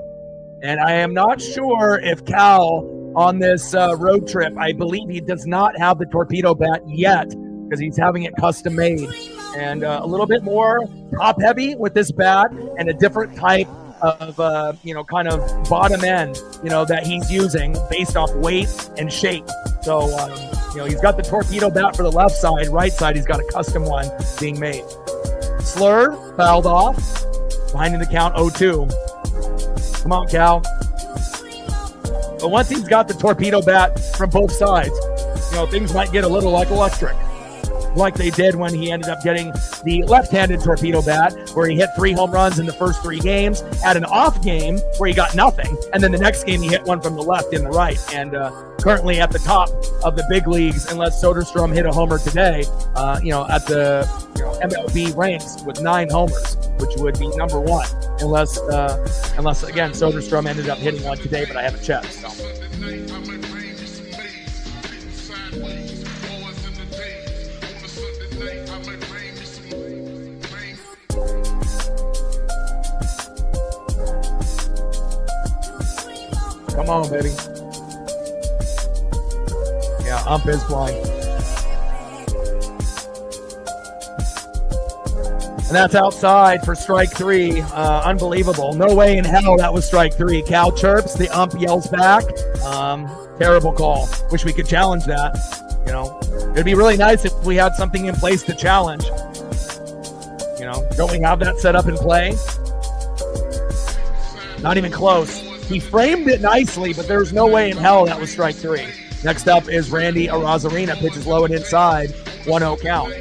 And I am not sure if Cal on this road trip, I believe he does not have the torpedo bat yet because he's having it custom made. And a little bit more top heavy with this bat and a different type of, you know, kind of bottom end, you know, that he's using based off weight and shape. So, you know, he's got the torpedo bat for the left side, right side, he's got a custom one being made. Slur, fouled off, behind in the count 0-2. Come on, Cal. But once he's got the torpedo bat from both sides, you know, things might get a little like electric. like they did when he ended up getting the left-handed torpedo bat, where he hit 3 home runs in the first 3 games, had an off game where he got nothing, and then the next game he hit one from the left in the right, and currently at the top of the big leagues, unless Soderstrom hit a homer today, at the MLB ranks with 9 homers, which would be number 1, unless again, Soderstrom ended up hitting one today, but I haven't checked, so. Come on, baby. Yeah, ump is blind. And that's outside for strike 3. Unbelievable. No way in hell that was strike 3. Cal chirps. The ump yells back. Terrible call. Wish we could challenge that. It'd be really nice if we had something in place to challenge. Don't we have that set up in play? Not even close. He framed it nicely, but there's no way in hell that was strike 3. Next up is Randy Arozarena, pitches low and inside, 1-0 count.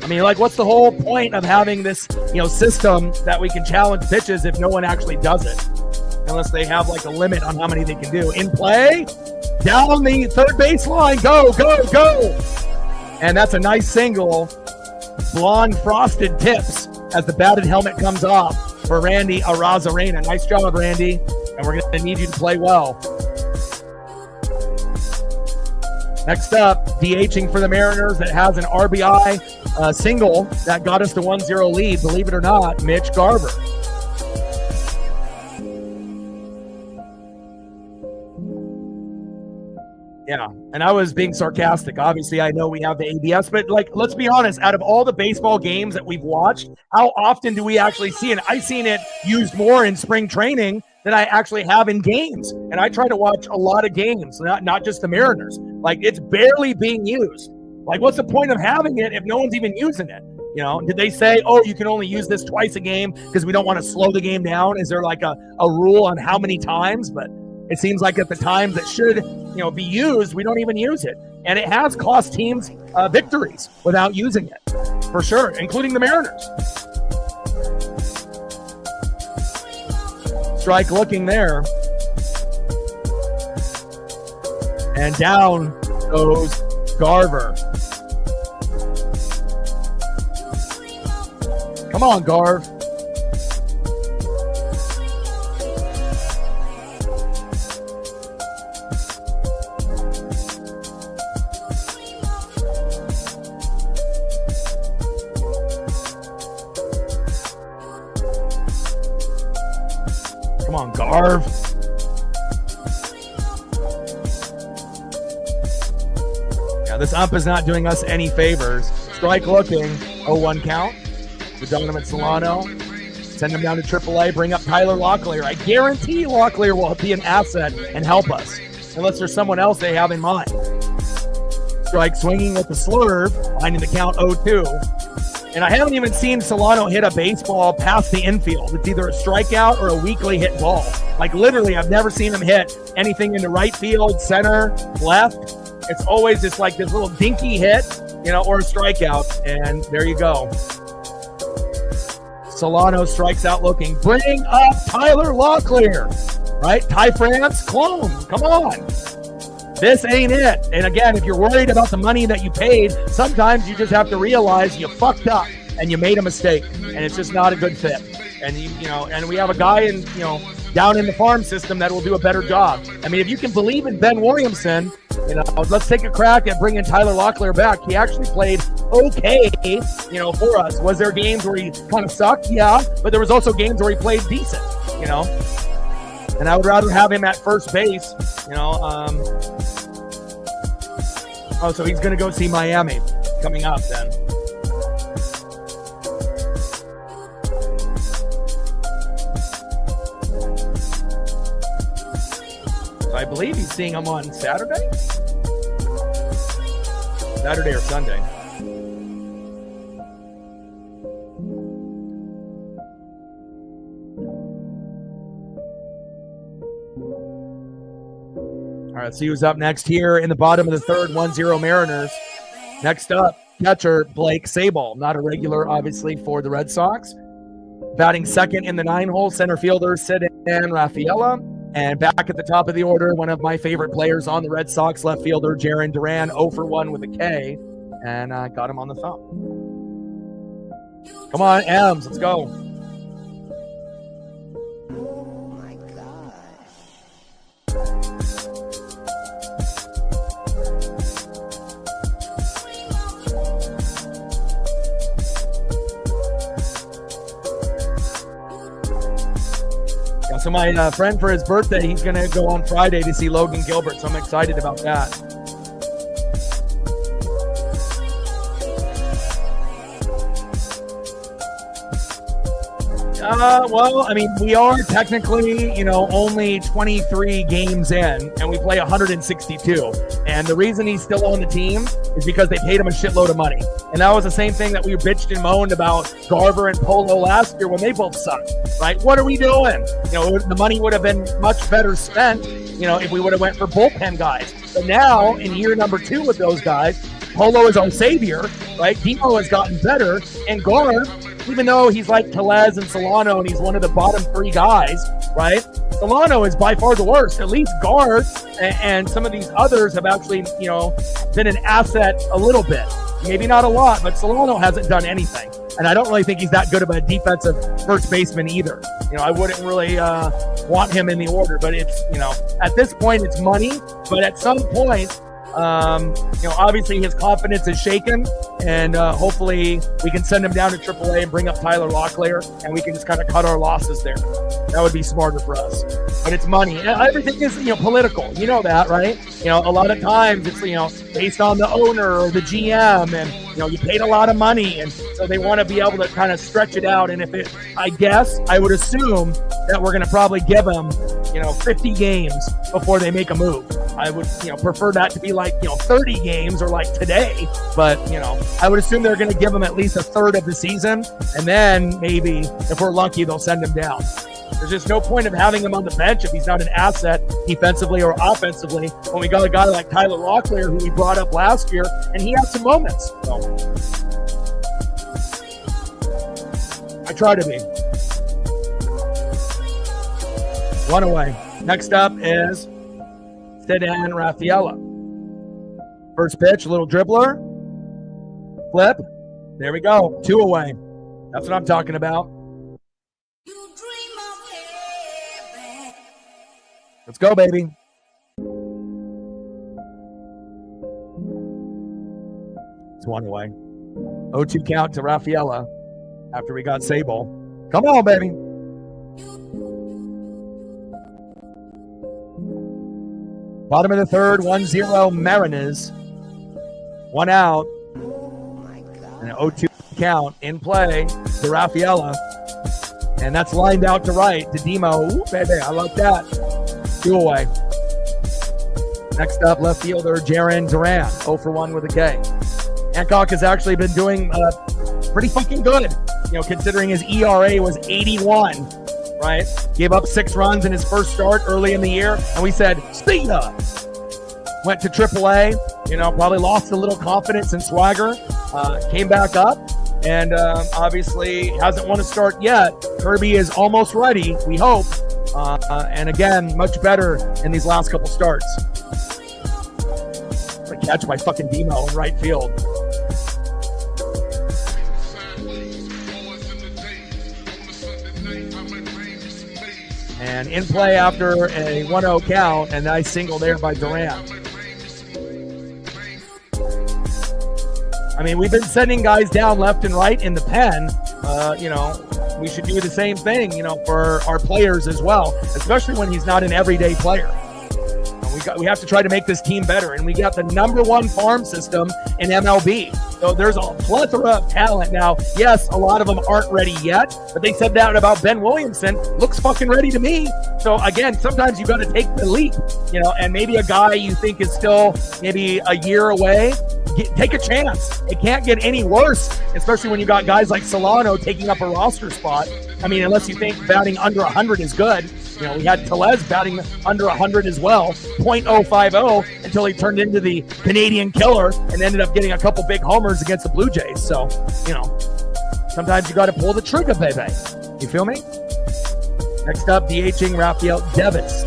I mean, what's the whole point of having this, system that we can challenge pitches if no one actually does it? Unless they have, a limit on how many they can do. In play, down the third baseline, go, go, go! And that's a nice single. Blonde frosted tips as the batted helmet comes off for Randy Arozarena. Nice job, Randy. And we're going to need you to play well. Next up, DHing for the Mariners that has an RBI single that got us the 1-0 lead, believe it or not, Mitch Garver. Yeah, and I was being sarcastic. Obviously, I know we have the ABS, but let's be honest, out of all the baseball games that we've watched, how often do we actually see it? I've seen it used more in spring training than I actually have in games. And I try to watch a lot of games, not just the Mariners. It's barely being used. What's the point of having it if no one's even using it? Did they say, you can only use this twice a game because we don't want to slow the game down? Is there a rule on how many times? But it seems like at the times that should, be used, we don't even use it. And it has cost teams victories without using it, for sure, including the Mariners. Strike looking there. And down goes Garver. Come on, Garv. Come on, Garv. Yeah, this ump is not doing us any favors. Strike looking. 0-1 count. With Donovan Solano. Send him down to AAA. Bring up Tyler Locklear. I guarantee Locklear will be an asset and help us. Unless there's someone else they have in mind. Strike swinging with the slurve. Finding the count 0-2. And I haven't even seen Solano hit a baseball past the infield. It's either a strikeout or a weakly hit ball. Literally, I've never seen him hit anything into right field, center, left. It's always just this little dinky hit, or a strikeout. And there you go. Solano strikes out looking. Bring up Tyler Locklear. Right? Ty France clone. Come on. This ain't it. And again, if you're worried about the money that you paid, sometimes you just have to realize you fucked up and you made a mistake, and it's just not a good fit. And and we have a guy down in the farm system that will do a better job. I mean, if you can believe in Ben Williamson, let's take a crack at bringing Tyler Locklear back. He actually played okay, for us. Was there games where he kind of sucked? Yeah, but there was also games where he played decent, And I would rather have him at first base, so he's going to go see Miami coming up then. So I believe he's seeing him on Saturday? Saturday or Sunday. All right, let's see who's up next here in the bottom of the third, 1-0 Mariners. Next up, catcher Blake Sabol, not a regular, obviously, for the Red Sox. Batting second in the 9-hole, center fielder Cedric Rafaela. And back at the top of the order, one of my favorite players on the Red Sox, left fielder Jarren Duran, 0 for 1 with a K. And I got him on the thumb. Come on, Ems, let's go. Oh my God. Yeah, so my friend, for his birthday, he's going to go on Friday to see Logan Gilbert, so I'm excited about that. Well, I mean, we are technically, only 23 games in, and we play 162. And the reason he's still on the team is because they paid him a shitload of money. And that was the same thing that we bitched and moaned about Garver and Polo last year when they both sucked, right? What are we doing? The money would have been much better spent, if we would have went for bullpen guys. But now, in year number 2 with those guys, Polo is our savior, right? Demo has gotten better, and Garver, even though he's like Tellez and Solano and he's one of the bottom 3 guys, right? Solano is by far the worst. At least Guard and some of these others have actually, been an asset a little bit. Maybe not a lot, but Solano hasn't done anything. And I don't really think he's that good of a defensive first baseman either. I wouldn't really want him in the order, but it's, at this point it's money. But at some point, obviously his confidence is shaken, and hopefully we can send him down to AAA and bring up Tyler Locklear, and we can just kind of cut our losses there. That would be smarter for us. But it's money. Everything is, political. You know that, right? A lot of times it's, based on the owner or the GM, and, you paid a lot of money, and so they want to be able to kind of stretch it out. And I would assume that we're going to probably give them, 50 games before they make a move. I would, prefer that to be like, 30 games or like today. But, I would assume they're going to give them at least a third of the season. And then maybe if we're lucky, they'll send him down. There's just no point of having him on the bench if he's not an asset defensively or offensively when we got a guy like Tyler Locklear, who we brought up last year, and he had some moments. So I try to be. One away. Next up is Cedric Rafaela. First pitch, a little dribbler. Flip. There we go. 2 away. That's what I'm talking about. Let's go, baby. It's 1 away. 0-2 count to Rafaela after we got Sabol. Come on, baby. Bottom of the third, 1-0 Mariners. 1 out. Oh my God. And an 0-2 count in play to Rafaela. And that's lined out to right to Demo. Ooh, baby, I like that. 2 away. Next up, left fielder Jarren Duran, 0 for 1 with a K. Hancock has actually been doing pretty fucking good, considering his ERA was 81, right? Gave up 6 runs in his first start early in the year, and we said, see ya! Went to AAA, probably lost a little confidence and swagger, came back up, and obviously hasn't won a start yet. Kirby is almost ready, we hope. And again, much better in these last couple starts. What a catch by fucking Demo in right field. And in play after a 1-0 count, a nice single there by Duran. I mean, we've been sending guys down left and right in the pen. We should do the same thing, for our players as well, especially when he's not an everyday player. We have to try to make this team better, and we got the #1 farm system in MLB. So there's a plethora of talent now. Yes, a lot of them aren't ready yet, but they said that about Ben Williamson. Looks fucking ready to me. So again, sometimes you got to take the leap, and maybe a guy you think is still maybe a year away, take a chance. It can't get any worse, especially when you got guys like Solano taking up a roster spot. I mean, unless you think batting under 100 is good. We had Tellez batting under 100 as well, .050, until he turned into the Canadian killer and ended up getting a couple big homers against the Blue Jays. So, sometimes you got to pull the trigger, baby. You feel me? Next up, DHing Rafael Devers.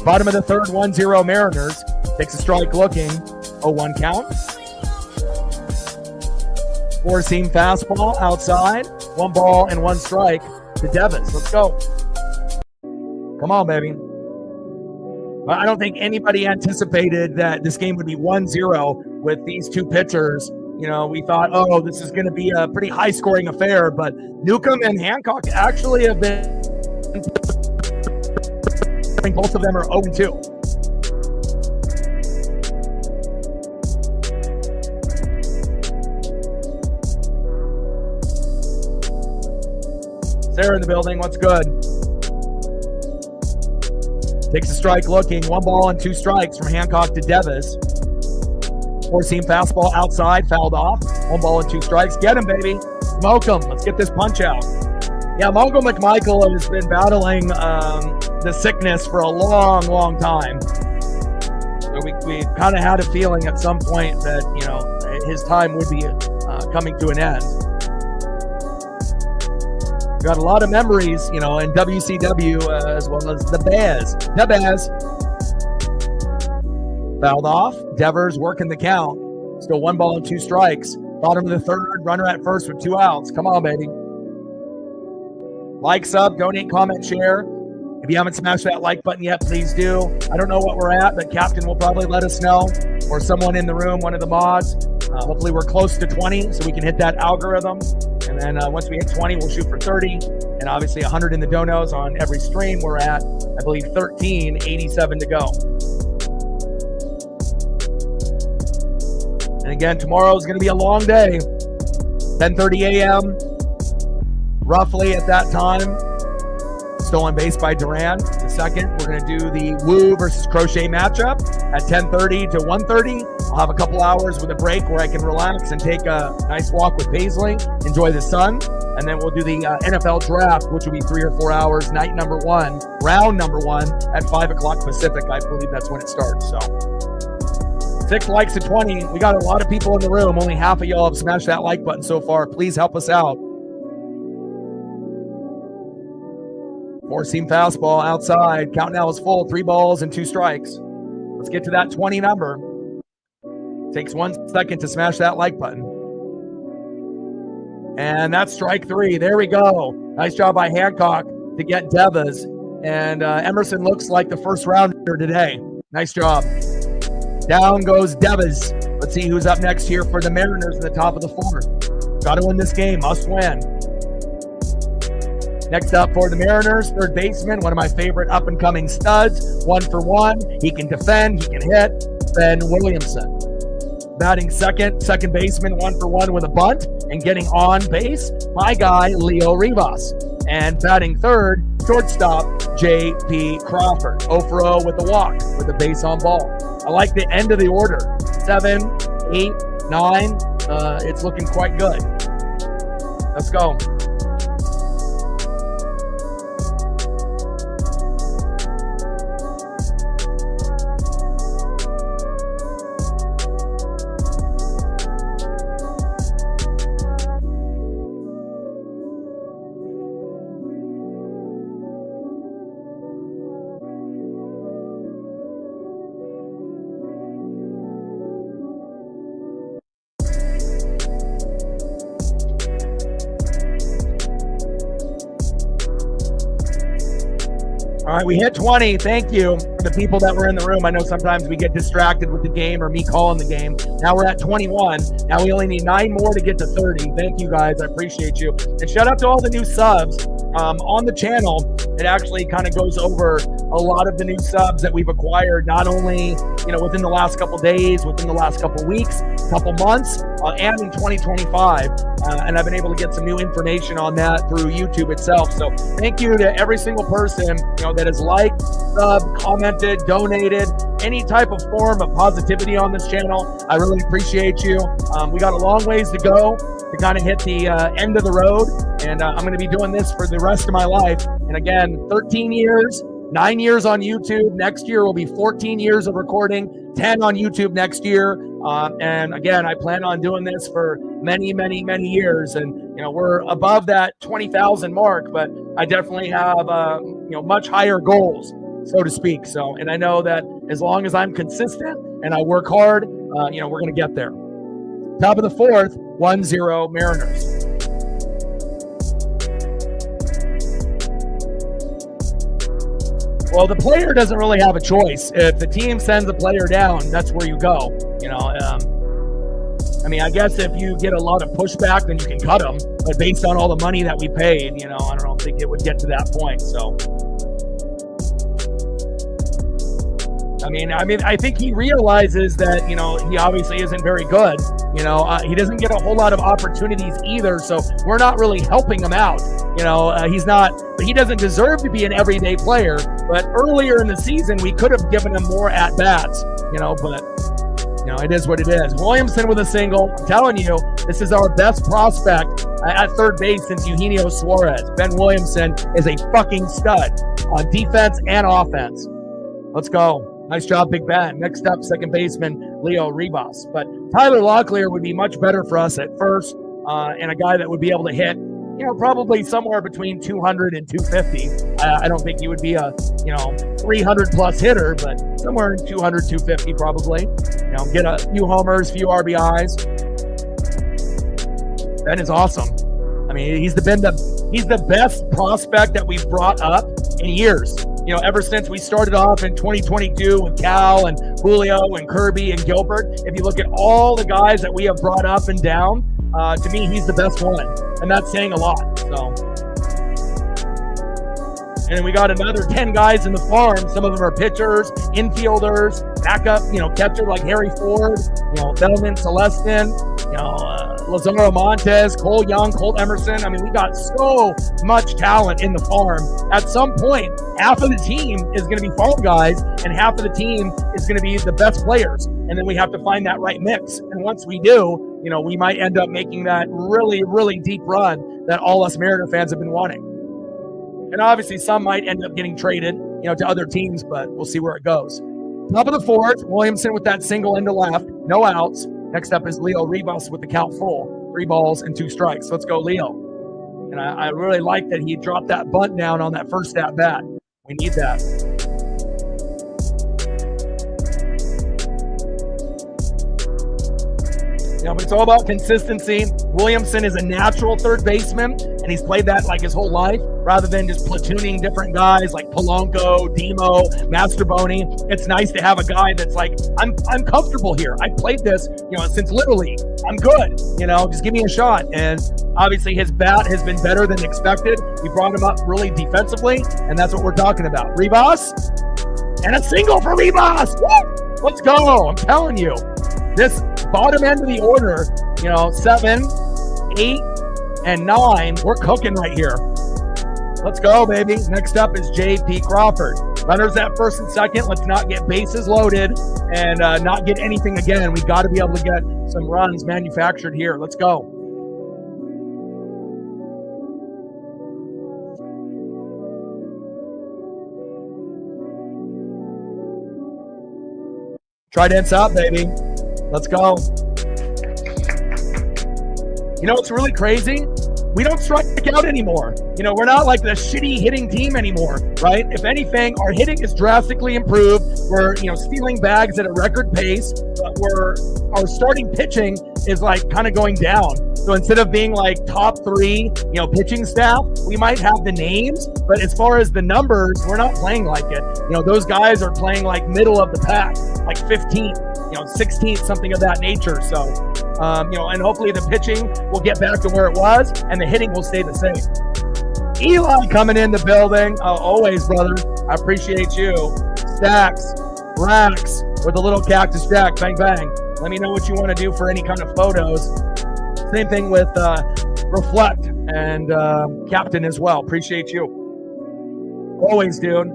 Bottom of the third, 1-0 Mariners. Takes a strike looking, 0-1 count. Four-seam fastball outside. 1 ball and 1 strike to Devers. Let's go. Come on, baby. I don't think anybody anticipated that this game would be 1-0 with these two pitchers. We thought, this is going to be a pretty high-scoring affair, but Newcomb and Hancock actually have been. I think both of them are 0-2. Sarah in the building. What's good? Takes a strike looking. 1 ball and 2 strikes from Hancock to Devers. Four-seam fastball outside, fouled off. 1 ball and 2 strikes. Get him, baby. Smoke him. Let's get this punch out. Yeah, Mongo McMichael has been battling the sickness for a long, long time. So we kind of had a feeling at some point that, his time would be coming to an end. Got a lot of memories, in WCW as well as the Bears. The Bears. Fouled off. Devers working the count. Still 1 ball and 2 strikes. Bottom of the third, runner at first with 2 outs. Come on, baby. Like, sub, donate, comment, share. If you haven't smashed that like button yet, please do. I don't know what we're at, but Captain will probably let us know, or someone in the room, one of the mods. Hopefully we're close to 20 so we can hit that algorithm. And then once we hit 20, we'll shoot for 30. And obviously 100 in the donos on every stream. We're at, I believe, 1387 to go. And again, tomorrow is going to be a long day. 10:30 a.m. Roughly at that time. Stolen base by Duran. The second, we're going to do the Woo versus Crochet matchup at 10:30 to 1:30. I'll have a couple hours with a break where I can relax and take a nice walk with Paisley, enjoy the sun, and then we'll do the NFL draft, which will be 3 or 4 hours, night number 1, round number 1 at 5 o'clock Pacific. I believe that's when it starts. So 6 likes to 20. We got a lot of people in the room. Only half of y'all have smashed that like button so far. Please help us out. Four-seam fastball outside. Count now is full. 3 balls and 2 strikes. Let's get to that 20 number. Takes 1 second to smash that like button. And that's strike 3. There we go. Nice job by Hancock to get Devers. And Emerson looks like the first rounder today. Nice job. Down goes Devers. Let's see who's up next here for the Mariners in the top of the 4th. Got to win this game. Must win. Next up for the Mariners, third baseman, one of my favorite up-and-coming studs. 1 for 1. He can defend. He can hit. Ben Williamson. Batting second baseman, 1 for 1 with a bunt. And getting on base, my guy, Leo Rivas. And batting third, shortstop, J.P. Crawford. 0 for 0 with the walk, with the base on ball. I like the end of the order. 7, 8, 9. It's looking quite good. Let's go. All right, we hit 20. Thank you for the people that were in the room. I know sometimes we get distracted with the game or me calling the game. Now we're at 21. Now we only need 9 more to get to 30. Thank you, guys. I appreciate you. And shout out to all the new subs on the channel. It actually kind of goes over a lot of the new subs that we've acquired, not only within the last couple days, within the last couple weeks, couple months, and in 2025. And I've been able to get some new information on that through YouTube itself. So thank you to every single person that has liked, subbed, commented, donated, any type of form of positivity on this channel. I really appreciate you. We got a long ways to go. to kind of hit the end of the road, and I'm going to be doing this for the rest of my life. And again, 13 years, 9 years on YouTube. Next year will be 14 years of recording, 10 on YouTube next year. And again, I plan on doing this for many, many, many years. And, you know, we're above that 20,000 mark, but I definitely have, you know, much higher goals, so to speak. So, and I know that as long as I'm consistent and I work hard, you know, we're going to get there. Top of the fourth, 1-0 Mariners. Well, the player doesn't really have a choice. If the team sends a player down, that's where you go. You know, I mean, I guess if you get a lot of pushback, then you can cut them. But based on all the money that we paid, you know, I don't think it would get to that point. So, I think he realizes that, you know, he obviously isn't very good. You know, he doesn't get a whole lot of opportunities either. So we're not really helping him out. You know, he doesn't deserve to be an everyday player. But earlier in the season, we could have given him more at bats, you know, but, you know, it is what it is. Williamson with a single. I'm telling you, this is our best prospect at third base since Eugenio Suarez. Ben Williamson is a fucking stud on defense and offense. Let's go. Nice job, Big Ben. Next up, second baseman Leo Rivas. But Tyler Locklear would be much better for us at first, and a guy that would be able to hit, you know, probably somewhere between 200 and 250. I don't think he would be a, you know, 300-plus hitter, but somewhere in 200, 250 probably. You know, get a few homers, few RBIs. Ben is awesome. I mean, he's the best prospect that we've brought up in years. You know, ever since we started off in 2022 with Cal and Julio and Kirby and Gilbert, if you look at all the guys that we have brought up and down, to me, he's the best one. And that's saying a lot. So, and then we got another 10 guys in the farm. Some of them are pitchers, infielders, backup, you know, catcher like Harry Ford, you know, Bellman Celestin, you know, Lazaro Montes, Cole Young, Colt Emerson. I mean, we got so much talent in the farm. At some point, half of the team is going to be farm guys, and half of the team is going to be the best players. And then we have to find that right mix. And once we do, you know, we might end up making that really, really deep run that all us Mariner fans have been wanting. And obviously, some might end up getting traded, you know, to other teams, but we'll see where it goes. Top of the fourth, Williamson with that single into left, no outs. Next up is Leo Rivas with the count full, 3 balls and 2 strikes. Let's go, Leo. And I really like that he dropped that bunt down on that first at bat. We need that. You know, but it's all about consistency. Williamson is a natural third baseman, and he's played that like his whole life, rather than just platooning different guys like Polanco, Demo, Masterboni. It's nice to have a guy that's like, I'm comfortable here. I played this, you know, since Little League. I'm good. You know, just give me a shot. And obviously his bat has been better than expected. We brought him up really defensively, and that's what we're talking about. Rivas, and a single for Rivas. Woo! Let's go. I'm telling you. This bottom end of the order, you know, 7, 8, and 9, we're cooking right here. Let's go, baby. Next up is J.P. Crawford. Runners at first and second. Let's not get bases loaded and not get anything again. We got to be able to get some runs manufactured here. Let's go. Try dance out, baby. Let's go. You know, it's really crazy. We don't strike out anymore. You know, we're not like the shitty hitting team anymore, right? If anything, our hitting is drastically improved. We're, you know, stealing bags at a record pace, but our starting pitching is like kind of going down. So instead of being like top 3, you know, pitching staff, we might have the names, but as far as the numbers, we're not playing like it. You know, those guys are playing like middle of the pack, like 15th, you know, 16th, something of that nature. So, you know, and hopefully the pitching will get back to where it was and the hitting will stay the same. Eli coming in the building. Always, brother. I appreciate you. Stacks, Racks with a little cactus jack. Bang, bang. Let me know what you want to do for any kind of photos. Same thing with Reflect and Captain as well. Appreciate you. Always, dude.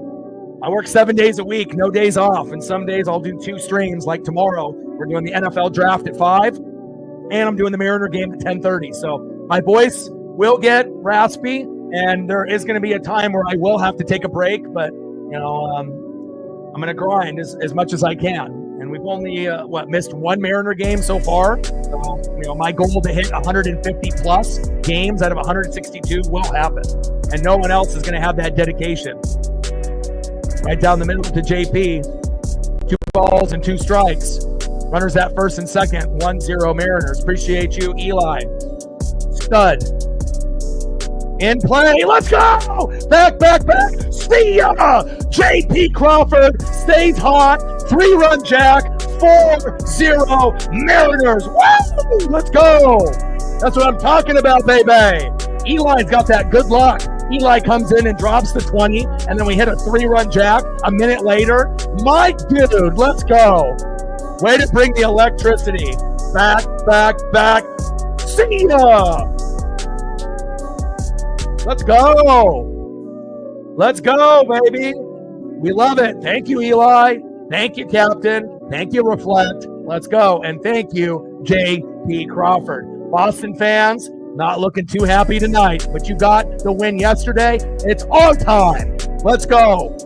I work 7 days a week, no days off. And some days I'll do 2 streams like tomorrow. We're doing the NFL draft at 5. and I'm doing the Mariner game at 10:30. So my voice will get raspy, and there is going to be a time where I will have to take a break. But I'm going to grind as much as I can. And we've only missed one Mariner game so far. So my goal to hit 150 plus games out of 162 will happen, and no one else is going to have that dedication. Right down the middle to JP. 2 balls and 2 strikes. Runners at first and second. 1-0 Mariners. Appreciate you, Eli. Stud. In play. Let's go! Back. See ya! JP Crawford stays hot. 3-run jack. 4-0 Mariners. Woo! Let's go! That's what I'm talking about, baby. Eli's got that good luck. Eli comes in and drops the 20, and then we hit a 3-run jack a minute later. My dude, let's go. Way to bring the electricity. Back. See ya! Let's go, baby. We love it. Thank you, Eli. Thank you, Captain. Thank you, Reflect. Let's go. And thank you, J.P. Crawford. Boston fans, not looking too happy tonight, but you got the win yesterday. It's our time. Let's go.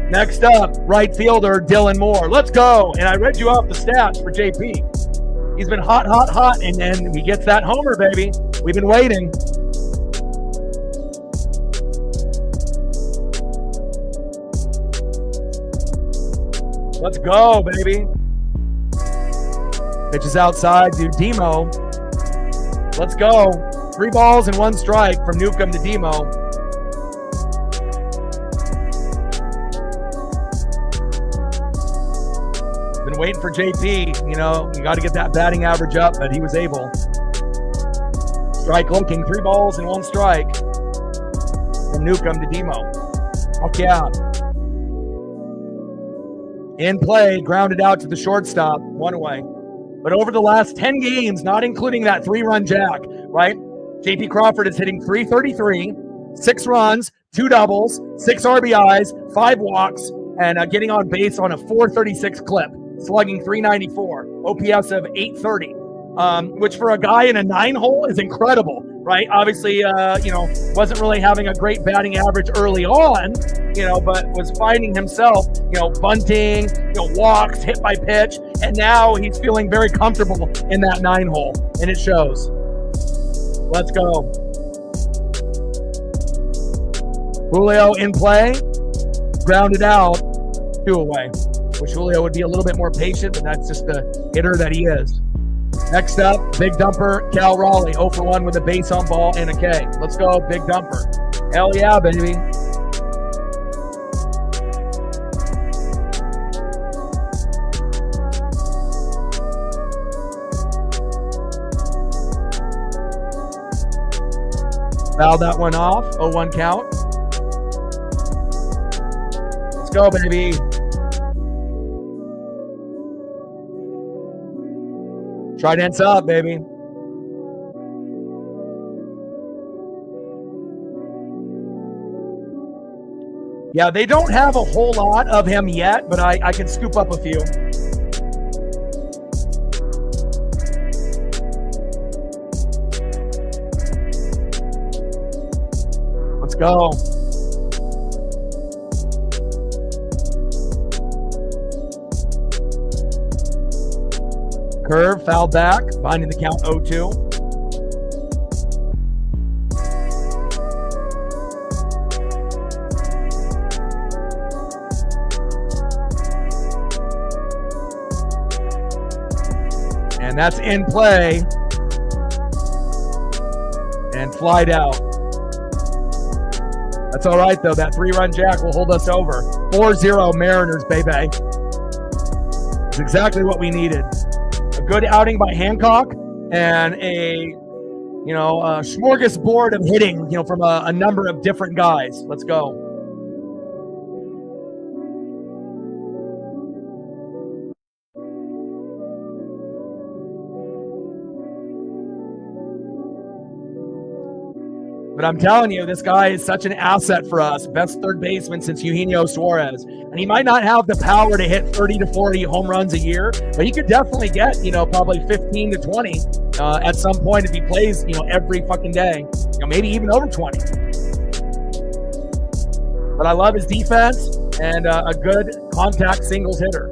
Next up, right fielder Dylan Moore. Let's go. And I read you off the stats for JP. He's been hot, and then he gets that homer, baby. We've been waiting. Let's go, baby. Pitches outside to Demo. Let's go. 3 balls and 1 strike from Newcomb to Demo. Been waiting for JP. You got to get that batting average up, but he was able. Strike looking. 3 balls and 1 strike from Newcomb to Demo. Okay, out. In play, grounded out to the shortstop, 1 away. But over the last 10 games, not including that 3-run jack, right? JP Crawford is hitting .333, 6 runs, 2 doubles, 6 RBIs, 5 walks, and getting on base on a .436 clip, slugging .394, OPS of .830, which for a guy in a 9-hole is incredible, right? Obviously, wasn't really having a great batting average early on, but was finding himself, bunting, walks, hit by pitch, and now he's feeling very comfortable in that 9-hole, and it shows. Let's go. Julio in play, grounded out, 2 away. Wish Julio would be a little bit more patient, but that's just the hitter that he is. Next up, big dumper, Cal Raleigh, 0 for 1 with a base on ball and a K. Let's go, big dumper. Hell yeah, baby. Fouled that one off, 0-1 count. Let's go, baby. Trident's up, baby. Yeah, they don't have a whole lot of him yet, but I can scoop up a few. Let's go. Curve, foul back, finding the count 0-2. And that's in play. And flied out. That's all right, though. That 3-run jack will hold us over. 4-0 Mariners, baby. It's exactly what we needed. Good outing by Hancock and a smorgasbord of hitting, from a number of different guys. Let's go. But I'm telling you, this guy is such an asset for us. Best third baseman since Eugenio Suarez. And he might not have the power to hit 30 to 40 home runs a year, but he could definitely get, probably 15 to 20 at some point if he plays, every fucking day. Maybe even over 20. But I love his defense and a good contact singles hitter.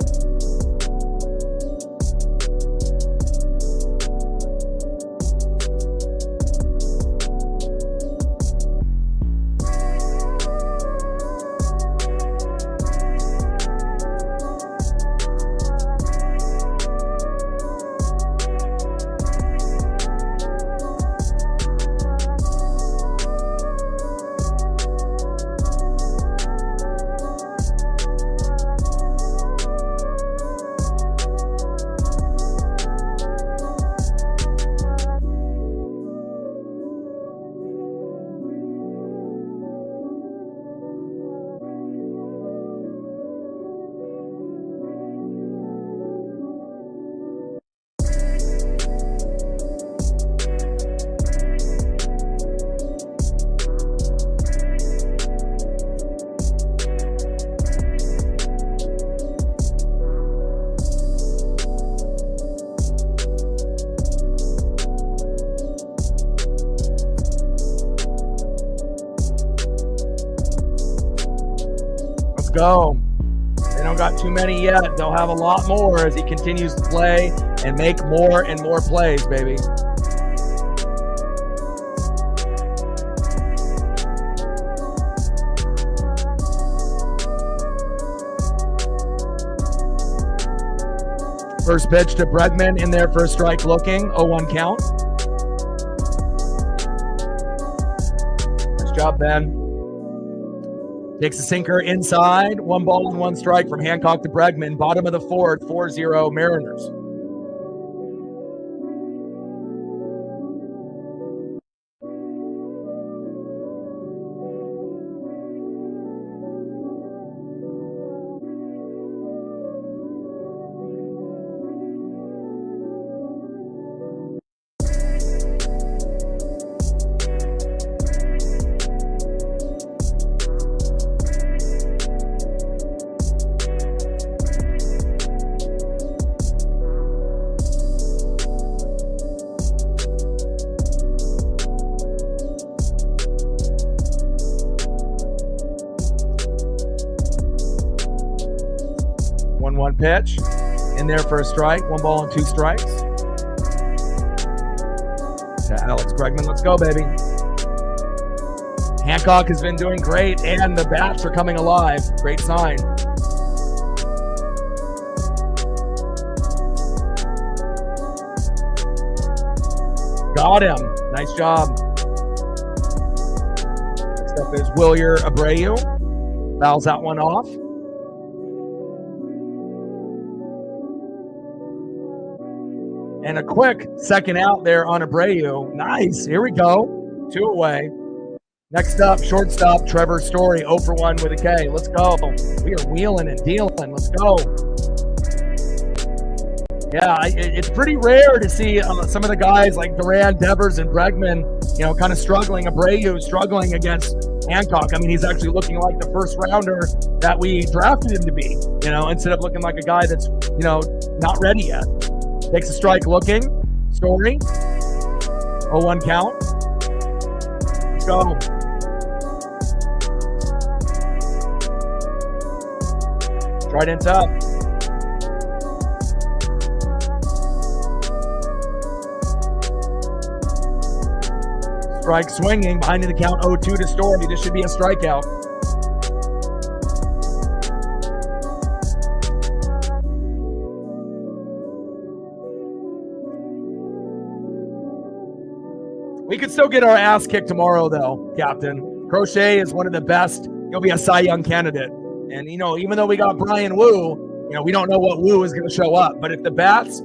Go. They don't got too many yet. They'll have a lot more as he continues to play and make more and more plays, baby. First pitch to Bregman in there for a strike looking. 0-1 count. Nice job, Ben. Takes a sinker inside. 1 ball and 1 strike from Hancock to Bregman. Bottom of the fourth, 4-0 Mariners. Pitch in there for a strike. 1 ball and 2 strikes. To Alex Bregman. Let's go, baby. Hancock has been doing great, and the bats are coming alive. Great sign. Got him. Nice job. Next up is Wilyer Abreu. Fouls that one off. And a quick second out there on Abreu. Nice. Here we go. 2 away. Next up, shortstop, Trevor Story, 0 for 1 with a K. Let's go. We are wheeling and dealing. Let's go. Yeah, it's pretty rare to see some of the guys like Duran, Devers, and Bregman, kind of struggling. Abreu struggling against Hancock. I mean, he's actually looking like the first rounder that we drafted him to be, instead of looking like a guy that's, not ready yet. Takes a strike looking. Story. 0-1 count. Let's go. Trident's up. Strike swinging. Behind in the count. 0-2 to Story. This should be a strikeout. We could still get our ass kicked tomorrow, though, Captain. Crochet is one of the best. He'll be a Cy Young candidate. And, even though we got Brian Wu, we don't know what Wu is going to show up. But if the bats,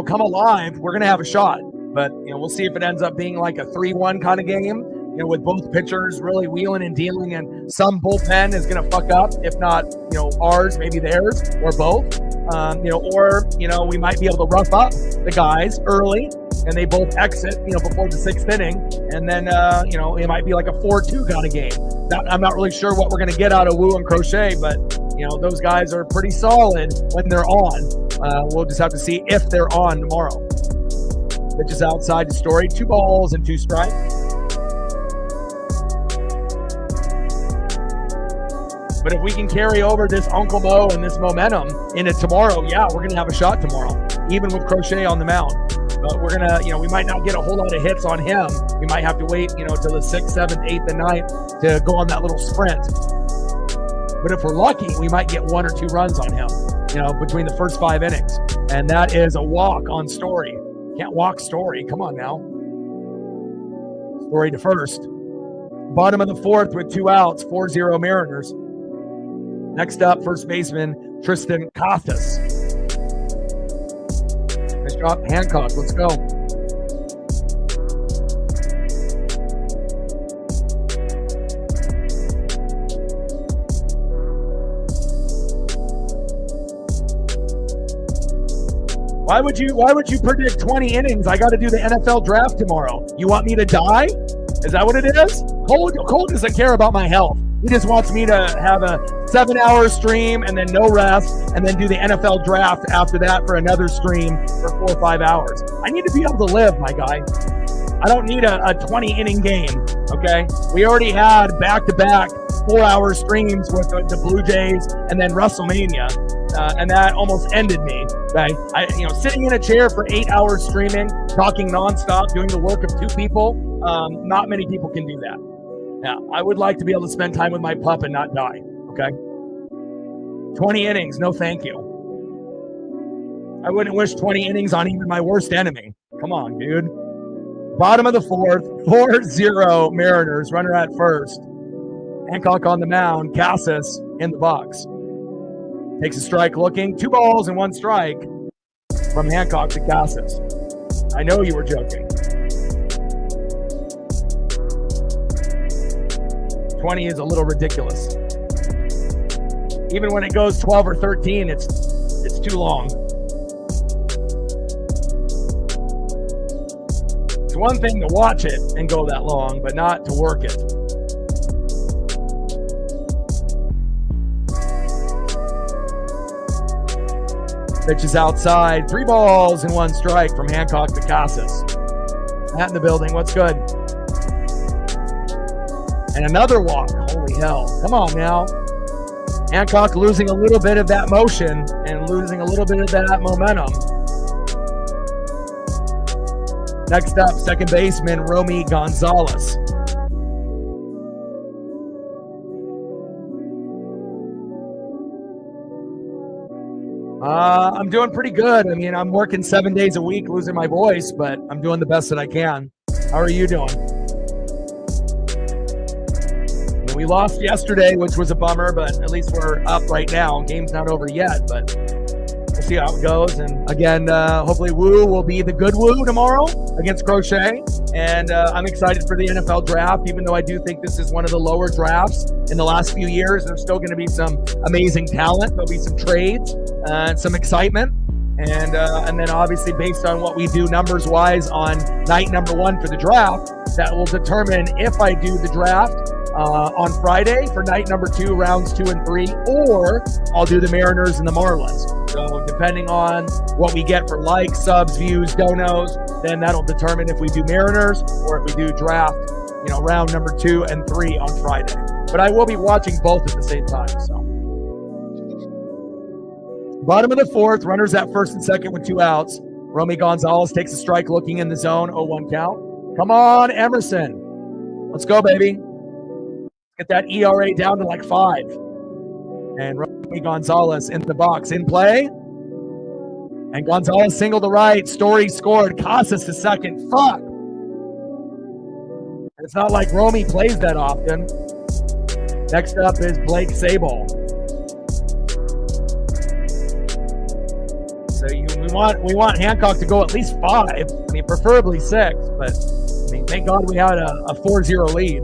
come alive, we're going to have a shot. But, we'll see if it ends up being like a 3-1 kind of game, with both pitchers really wheeling and dealing. And some bullpen is going to fuck up. If not, ours, maybe theirs, or both. Or we might be able to rough up the guys early, and they both exit, before the 6th inning, and then it might be like a 4-2 kind of game. I'm not really sure what we're going to get out of Wu and Crochet, but those guys are pretty solid when they're on. We'll just have to see if they're on tomorrow. Pitch is outside to Story. 2 balls and 2 strikes. But if we can carry over this Uncle Mo and this momentum into tomorrow, yeah, we're going to have a shot tomorrow, even with Crochet on the mound. But we're going to, we might not get a whole lot of hits on him. We might have to wait, till the 6th, 7th, 8th, and 9th to go on that little sprint. But if we're lucky, we might get 1 or 2 runs on him, between the first 5 innings. And that is a walk on Story. Can't walk Story. Come on now. Story to first. Bottom of the 4th with 2 outs, 4-0 Mariners. Next up, first baseman Tristan Casas. Nice drop, Hancock. Let's go. Why would you predict 20 innings? I got to do the NFL draft tomorrow. You want me to die? Is that what it is? Cole doesn't care about my health. He just wants me to have a 7-hour stream and then no rest, and then do the NFL draft after that for another stream for 4 or 5 hours. I need to be able to live, my guy. I don't need a 20-inning game, okay? We already had back-to-back 4-hour streams with the Blue Jays and then WrestleMania, and that almost ended me, okay? Sitting in a chair for 8 hours streaming, talking nonstop, doing the work of 2 people, not many people can do that. Now, I would like to be able to spend time with my pup and not die, okay? 20 innings, no thank you. I wouldn't wish 20 innings on even my worst enemy. Come on, dude. Bottom of the 4th, 4-0 Mariners, runner at first. Hancock on the mound, Casas in the box. Takes a strike looking, 2 balls and 1 strike from Hancock to Casas. I know you were joking. 20 is a little ridiculous. Even when it goes 12 or 13, it's too long. It's one thing to watch it and go that long, but not to work it. Pitch is outside. 3 balls and 1 strike from Hancock to Casas. Matt in the building. What's good? And another walk. Holy hell. Come on now. Hancock losing a little bit of that motion and losing a little bit of that momentum. Next up, second baseman Romy Gonzalez. I'm doing pretty good. I mean, I'm working 7 days a week, losing my voice, but I'm doing the best that I can. How are you doing? We lost yesterday, which was a bummer, but at least we're up right now. Game's not over yet, but we'll see how it goes. And again, hopefully Wu will be the good Wu tomorrow against Crochet. And I'm excited for the NFL draft, even though I do think this is one of the lower drafts in the last few years. There's still going to be some amazing talent. There'll be some trades and some excitement. And then obviously based on what we do numbers-wise on night number 1 for the draft, that will determine if I do the draft on Friday for night number 2, rounds 2 and 3, or I'll do the Mariners and the Marlins. So depending on what we get for likes, subs, views, donos, then that'll determine if we do Mariners or if we do draft, round number 2 and 3 on Friday. But I will be watching both at the same time. So bottom of the 4th, runners at first and second with 2 outs. Romy Gonzalez takes a strike looking in the zone, 0-1 count. Come on, Emerson. Let's go, baby. Get that ERA down to like 5. And Romy Gonzalez in the box, in play. And Gonzalez single to right. Story scored. Casas to second. Fuck. It's not like Romy plays that often. Next up is Blake Sabol. So we want Hancock to go at least 5. I mean, preferably 6. But I mean, thank God we had a 4-0 lead.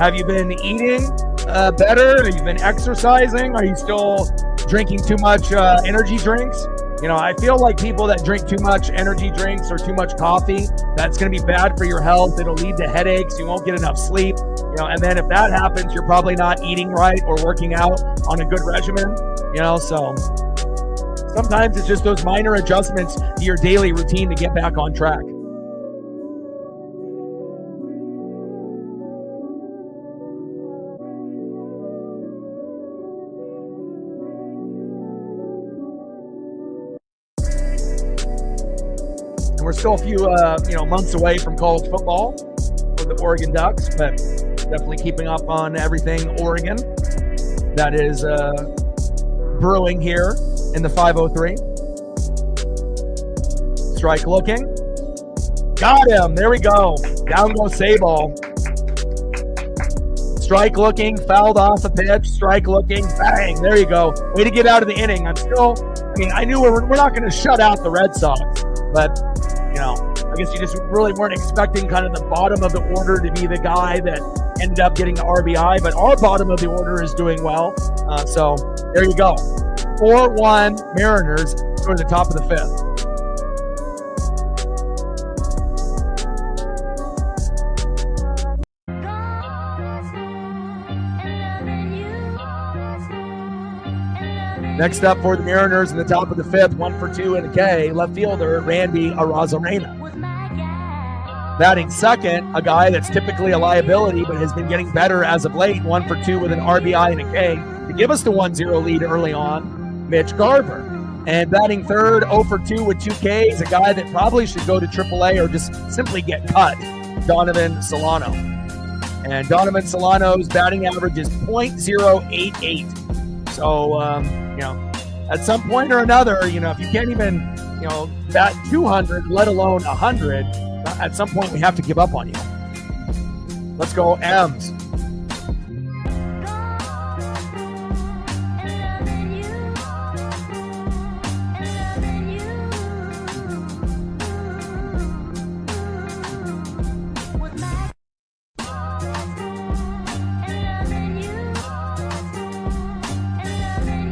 Have you been eating better? Have you been exercising? Are you still drinking too much energy drinks? You know, I feel like people that drink too much energy drinks or too much coffee, that's going to be bad for your health. It'll lead to headaches. You won't get enough sleep. You know, and then if that happens, you're probably not eating right or working out on a good regimen. You know, so sometimes it's just those minor adjustments to your daily routine to get back on track. And we're still a few, months away from college football for the Oregon Ducks, but definitely keeping up on everything Oregon that is brewing here in the 503. Strike looking. Got him. There we go. Down goes Sable. Strike looking. Fouled off the pitch. Strike looking. Bang. There you go. Way to get out of the inning. I knew we're not going to shut out the Red Sox, but, you know, I guess you just really weren't expecting kind of the bottom of the order to be the guy that ended up getting the RBI, but our bottom of the order is doing well. So there you go. 4-1 Mariners toward the top of the fifth. Next up for the Mariners in the top of the fifth, 1 for 2 in a K, left fielder Randy Arozarena. Batting second, a guy that's typically a liability but has been getting better as of late, 1 for 2 with an RBI and a K to give us the 1-0 lead early on, Mitch Garver. And batting third, 0 for 2 with 2 Ks, a guy that probably should go to AAA or just simply get cut, Donovan Solano. And Donovan Solano's batting average is .088. So, at some point or another, if you can't even, bat 200, let alone 100, at some point we have to give up on you. Let's go, M's.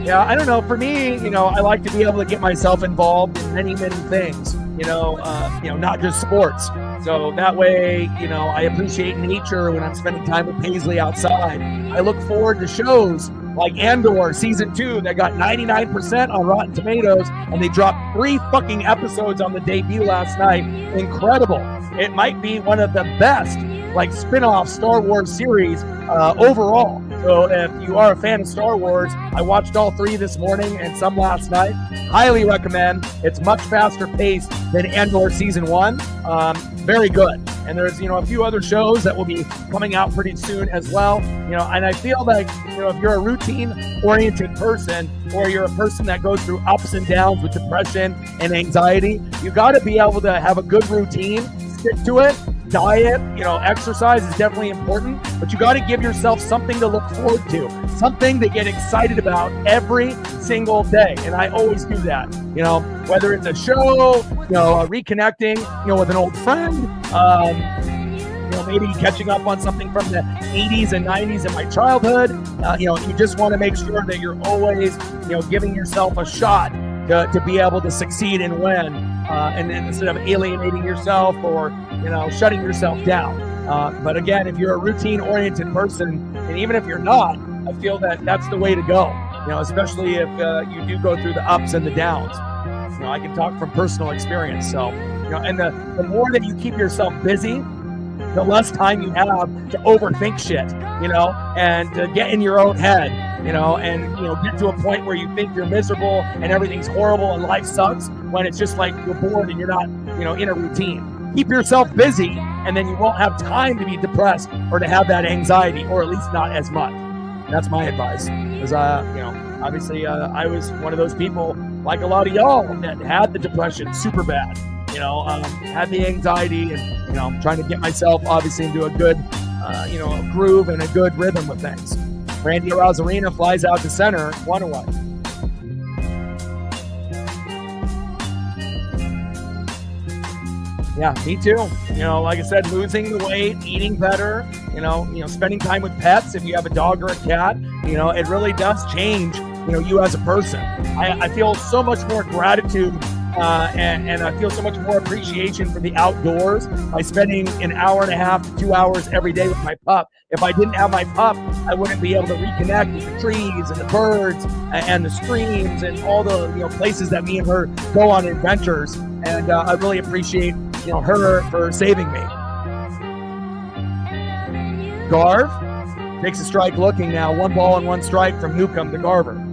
Yeah, I don't know. For me, I like to be able to get myself involved in many, many things, not just sports. So that way, I appreciate nature when I'm spending time with Paisley outside. I look forward to shows like Andor Season 2 that got 99% on Rotten Tomatoes, and they dropped 3 fucking episodes on the debut last night. Incredible. It might be one of the best, spin-off Star Wars series overall. So if you are a fan of Star Wars, I watched all 3 this morning and some last night. Highly recommend. It's much faster paced than Andor Season 1. Very good. And there's, a few other shows that will be coming out pretty soon as well. And I feel like, if you're a routine-oriented person or you're a person that goes through ups and downs with depression and anxiety, you got to be able to have a good routine, stick to it. Diet, exercise is definitely important, but you got to give yourself something to look forward to, something to get excited about every single day. And I always do that, whether it's a show, reconnecting, with an old friend, maybe catching up on something from the 80s and 90s in my childhood. You just want to make sure that you're always, giving yourself a shot to be able to succeed and win. And instead of alienating yourself or, shutting yourself down. But again, if you're a routine-oriented person, and even if you're not, I feel that that's the way to go, especially if you do go through the ups and the downs. I can talk from personal experience. So, and the more that you keep yourself busy, the less time you have to overthink shit, and to get in your own head, and, get to a point where you think you're miserable and everything's horrible and life sucks when it's just like you're bored and you're not, in a routine. Keep yourself busy, and then you won't have time to be depressed or to have that anxiety, or at least not as much. That's my advice. Because, obviously I was one of those people, like a lot of y'all, that had the depression super bad, had the anxiety, and, trying to get myself obviously into a good, a groove and a good rhythm with things. Randy Arozarena flies out to center, 1-1. Yeah, me too. Like I said, losing the weight, eating better, spending time with pets, if you have a dog or a cat, it really does change, you as a person. I feel so much more gratitude and I feel so much more appreciation for the outdoors by spending an hour and a half to 2 hours every day with my pup. If I didn't have my pup, I wouldn't be able to reconnect with the trees and the birds and the streams and all the places that me and her go on adventures. And I really appreciate her for saving me. Garv takes a strike looking now. 1 ball and 1 strike from Newcomb to Garver.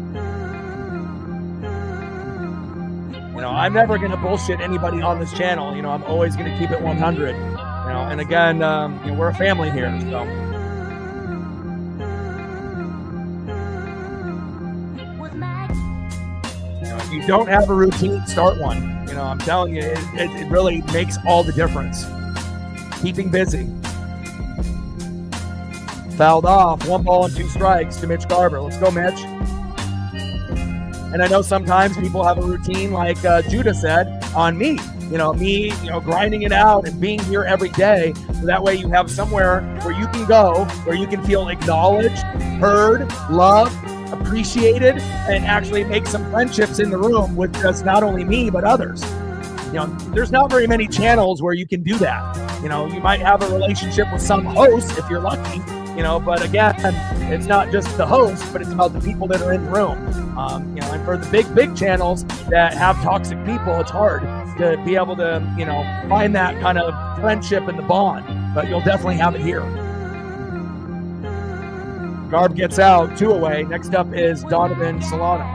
I'm never going to bullshit anybody on this channel. I'm always going to keep it 100. And again, we're a family here, so. If you don't have a routine, start one. I'm telling you, it really makes all the difference. Keeping busy. Fouled off. 1 ball and 2 strikes to Mitch Garver. Let's go, Mitch. And I know sometimes people have a routine, like Judah said, on me. Me, grinding it out and being here every day. So that way you have somewhere where you can go, where you can feel acknowledged, heard, loved, appreciated, and actually make some friendships in the room with just not only me, but others. There's not very many channels where you can do that. You might have a relationship with some host if you're lucky, but again, it's not just the host, but it's about the people that are in the room. And for the big channels that have toxic people, it's hard to be able to, find that kind of friendship and the bond, but you'll definitely have it here. Garb gets out, 2 away. Next up is Donovan Solano.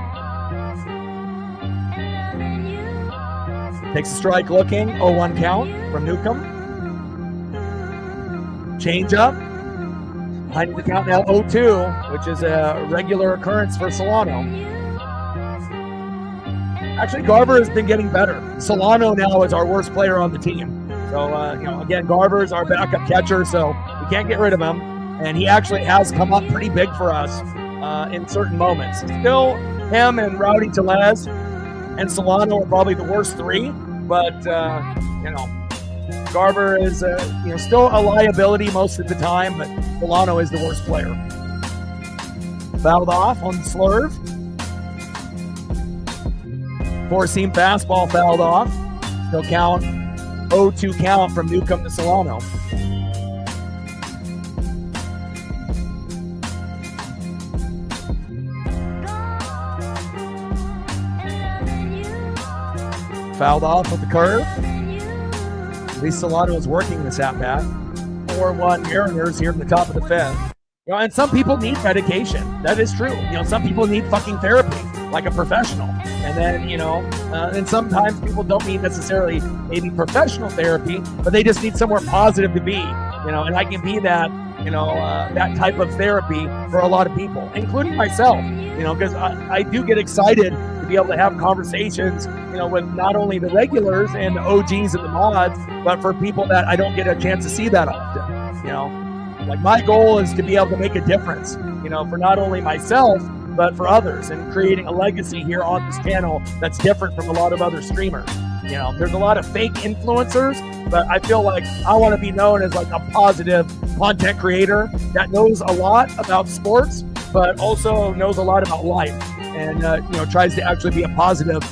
Takes a strike looking, 0-1 count from Newcomb. Change up. Behind the count now 0-2, which is a regular occurrence for Solano. Actually, Garver has been getting better. Solano now is our worst player on the team. So, again, Garver is our backup catcher, so we can't get rid of him. And he actually has come up pretty big for us in certain moments. Still, him and Rowdy Telez and Solano are probably the worst 3, but, Garver is, still a liability most of the time, but Solano is the worst player. Fouled off on the slurve. 4-seam fastball fouled off. Still count, 0-2 count from Newcomb to Solano. Fouled off with the curve. At least Solano is working this at-bat. 4-1 Mariners here at the top of the 5th. And some people need medication. That is true. Some people need fucking therapy, like a professional. And then, and sometimes people don't need necessarily maybe professional therapy, but they just need somewhere positive to be, and I can be that, that type of therapy for a lot of people, including myself, because I do get excited to be able to have conversations, with not only the regulars and the OGs and the mods, but for people that I don't get a chance to see that often, Like my goal is to be able to make a difference, for not only myself, but for others, and creating a legacy here on this channel that's different from a lot of other streamers. There's a lot of fake influencers, but I feel like I want to be known as like a positive content creator that knows a lot about sports, but also knows a lot about life, and tries to actually be a positive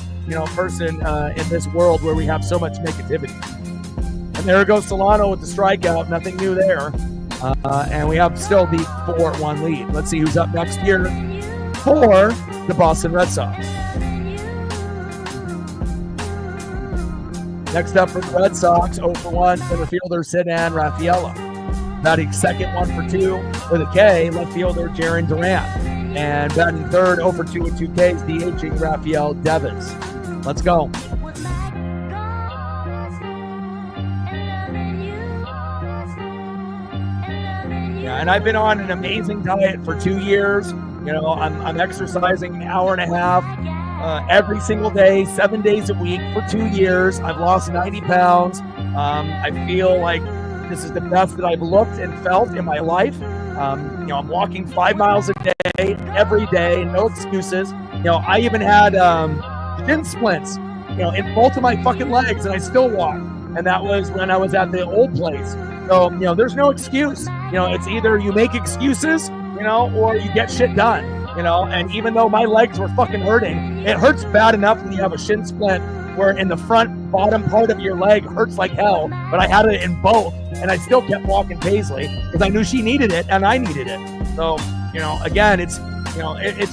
person in this world where we have so much negativity. And there goes Solano with the strikeout. Nothing new there. And we have still the 4-1 lead. Let's see who's up next here for the Boston Red Sox. Next up for the Red Sox, 0-1 center fielder Ceddanne Rafaela. Batting second, 1-for-2 with a K, left fielder Jaron Durant. And batting third, 0-for-2 with 2 Ks, DHing Rafael Devers. Let's go. Yeah, and I've been on an amazing diet for 2 years. I'm exercising an hour and a half every single day, 7 days a week for 2 years. I've lost 90 pounds. I feel like this is the best that I've looked and felt in my life. I'm walking 5 miles a day, every day, no excuses. I even had shin splints, in both of my fucking legs, and I still walked. And that was when I was at the old place. So, there's no excuse. It's either you make excuses, or you get shit done, and even though my legs were fucking hurting, it hurts bad enough when you have a shin splint where in the front bottom part of your leg hurts like hell, but I had it in both, and I still kept walking Paisley because I knew she needed it and I needed it. So, again, it's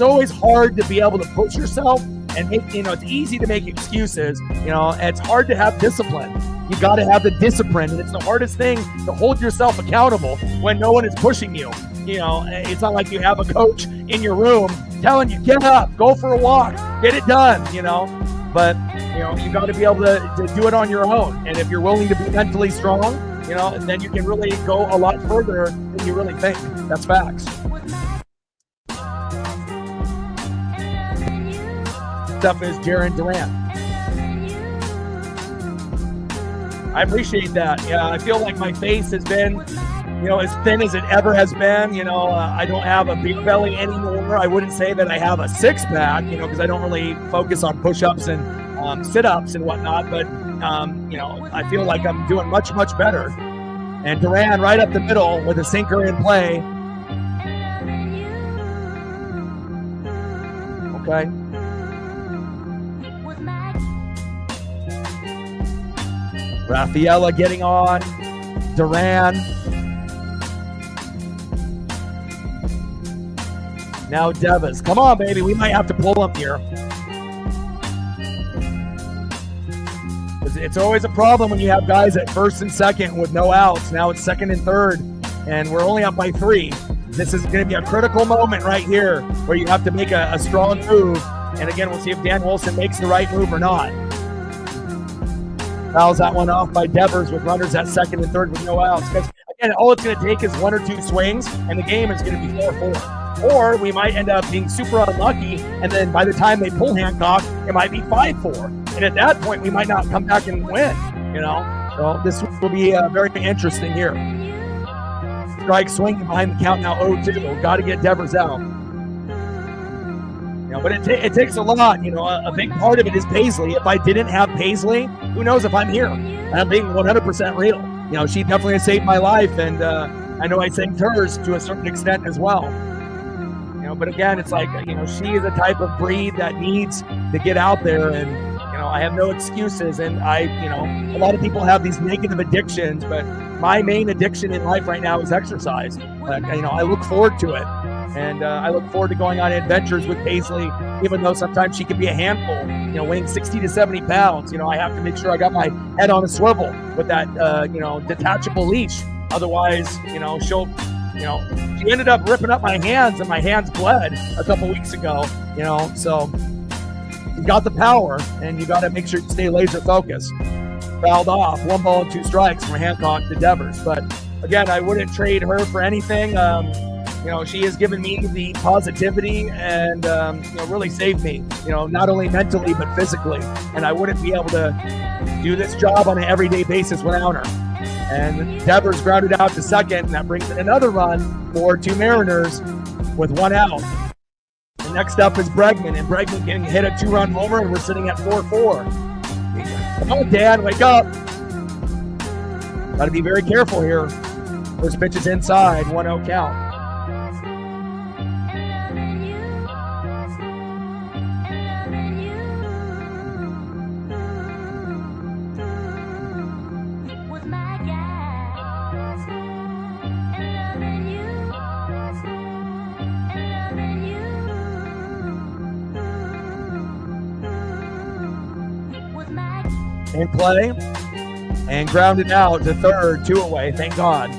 always hard to be able to push yourself and make, it's easy to make excuses, it's hard to have discipline. You got to have the discipline, and it's the hardest thing to hold yourself accountable when no one is pushing you. It's not like you have a coach in your room telling you, get up, go for a walk, get it done, but you got to be able to do it on your own. And if you're willing to be mentally strong, then you can really go a lot further than you really think. That's facts. Stuff is Jaron Durant. I appreciate that. Yeah, I feel like my face has been, as thin as it ever has been. I don't have a big belly anymore. I wouldn't say that I have a six-pack, because I don't really focus on push-ups and sit-ups and whatnot. But, I feel like I'm doing much, much better. And Duran right up the middle with a sinker in play. Okay. Rafaela getting on. Duran. Now Devas. Come on, baby. We might have to pull him here. It's always a problem when you have guys at first and second with no outs. Now it's second and third, and we're only up by 3. This is going to be a critical moment right here where you have to make a strong move. And again, we'll see if Dan Wilson makes the right move or not. Fouls that one off by Devers with runners at second and third with no outs. Because, again, all it's going to take is 1 or 2 swings, and the game is going to be 4-4. Or we might end up being super unlucky, and then by the time they pull Hancock, it might be 5-4. And at that point, we might not come back and win, So this will be very interesting here. Strike swinging behind the count now 0-2. Got to get Devers out. But it takes a lot. A big part of it is Paisley. If I didn't have Paisley, who knows if I'm here? I'm being 100% real. She definitely saved my life, and I know I saved hers to a certain extent as well. But again, it's like, she is a type of breed that needs to get out there, and I have no excuses. And a lot of people have these negative addictions, but my main addiction in life right now is exercise. I look forward to it. And I look forward to going on adventures with Paisley, even though sometimes she can be a handful, weighing 60 to 70 pounds. I have to make sure I got my head on a swivel with that, detachable leash. Otherwise, she ended up ripping up my hands, and my hands bled a couple weeks ago, so you got the power, and you got to make sure you stay laser focused. Fouled off, 1 ball and 2 strikes from Hancock to Devers. But again, I wouldn't trade her for anything. She has given me the positivity and, really saved me, not only mentally, but physically. And I wouldn't be able to do this job on an everyday basis without her. And Devers grounded out to second, and that brings in another run for 2 Mariners with 1 out. And next up is Bregman, and Bregman can hit a 2-run homer, and we're sitting at 4-4. Come on, Dan, wake up. Got to be very careful here. First pitch is inside, 1-0 count. In play and grounded out to third, 2 away. Thank God.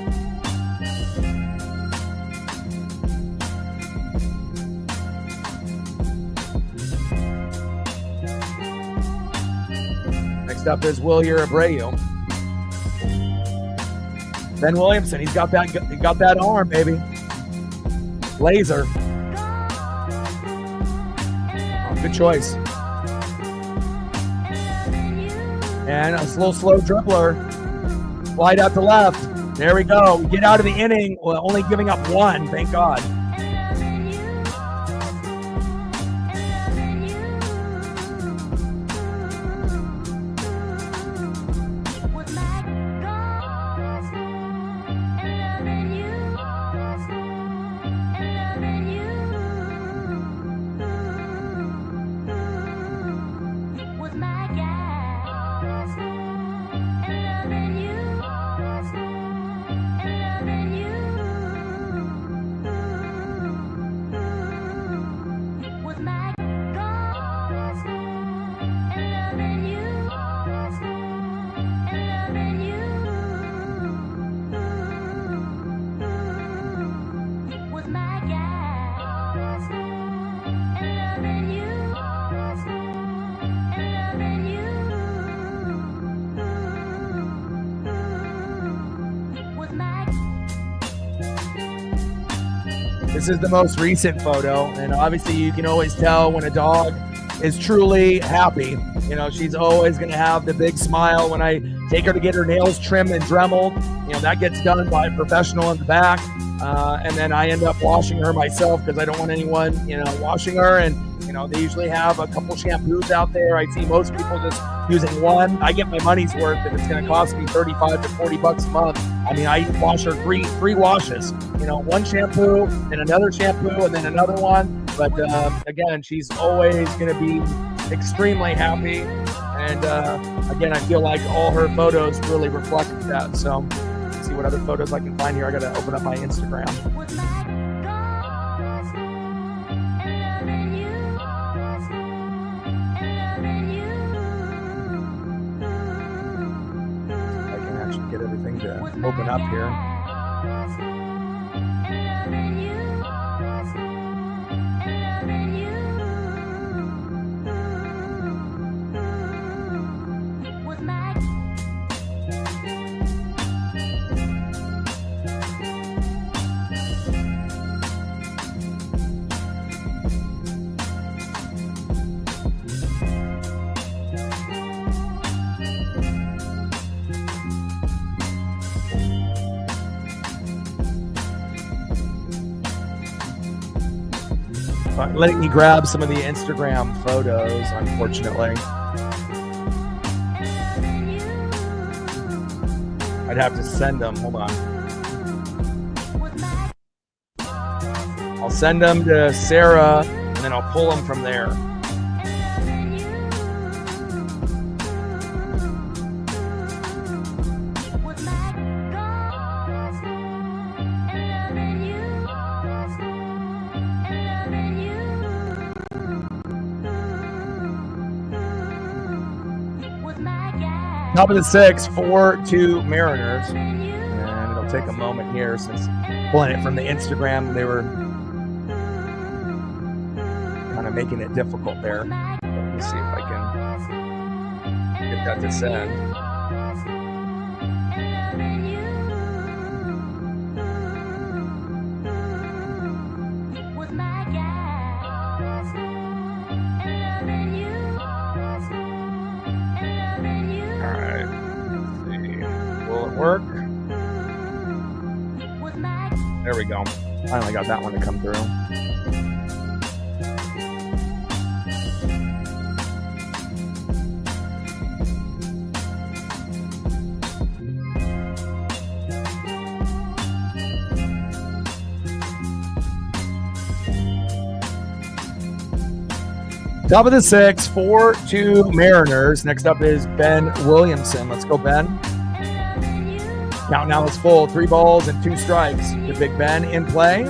Next up is Wilyer Abreu. Ben Williamson, he got that arm, baby. Laser. Oh, good choice. And a slow dribbler. Slide out to left. There we go. We get out of the inning, only giving up 1. Thank God. This is the most recent photo, and obviously you can always tell when a dog is truly happy. You know, she's always going to have the big smile when I take her to get her nails trimmed and dremeled. You know, that gets done by a professional in the back. And then I end up washing her myself because I don't want anyone, you know, washing her. And, you know, they usually have a couple shampoos out there. I see most people just using one. I get my money's worth if it's going to cost me 35 to 40 bucks a month. I mean, I wash her three washes, you know, one shampoo and another shampoo and then another one. But again, she's always going to be extremely happy. And again, I feel like all her photos really reflect that. So let's see what other photos I can find here. I got to open up my Instagram. I can actually get everything to open up here. Letting me grab some of the Instagram photos, unfortunately. I'd have to send them. Hold on. I'll send them to Sarah, and then I'll pull them from there. Top of the 6, 4-2 Mariners. And it'll take a moment here since pulling it from the Instagram. They were kind of making it difficult there. Let me see if I can get that to send. Work. There we go. Finally got that one to come through. Top of the 6, 4-2 Mariners. Next up is Ben Williamson. Let's go, Ben. Count now is full. 3 balls and 2 strikes. The Big Ben in play.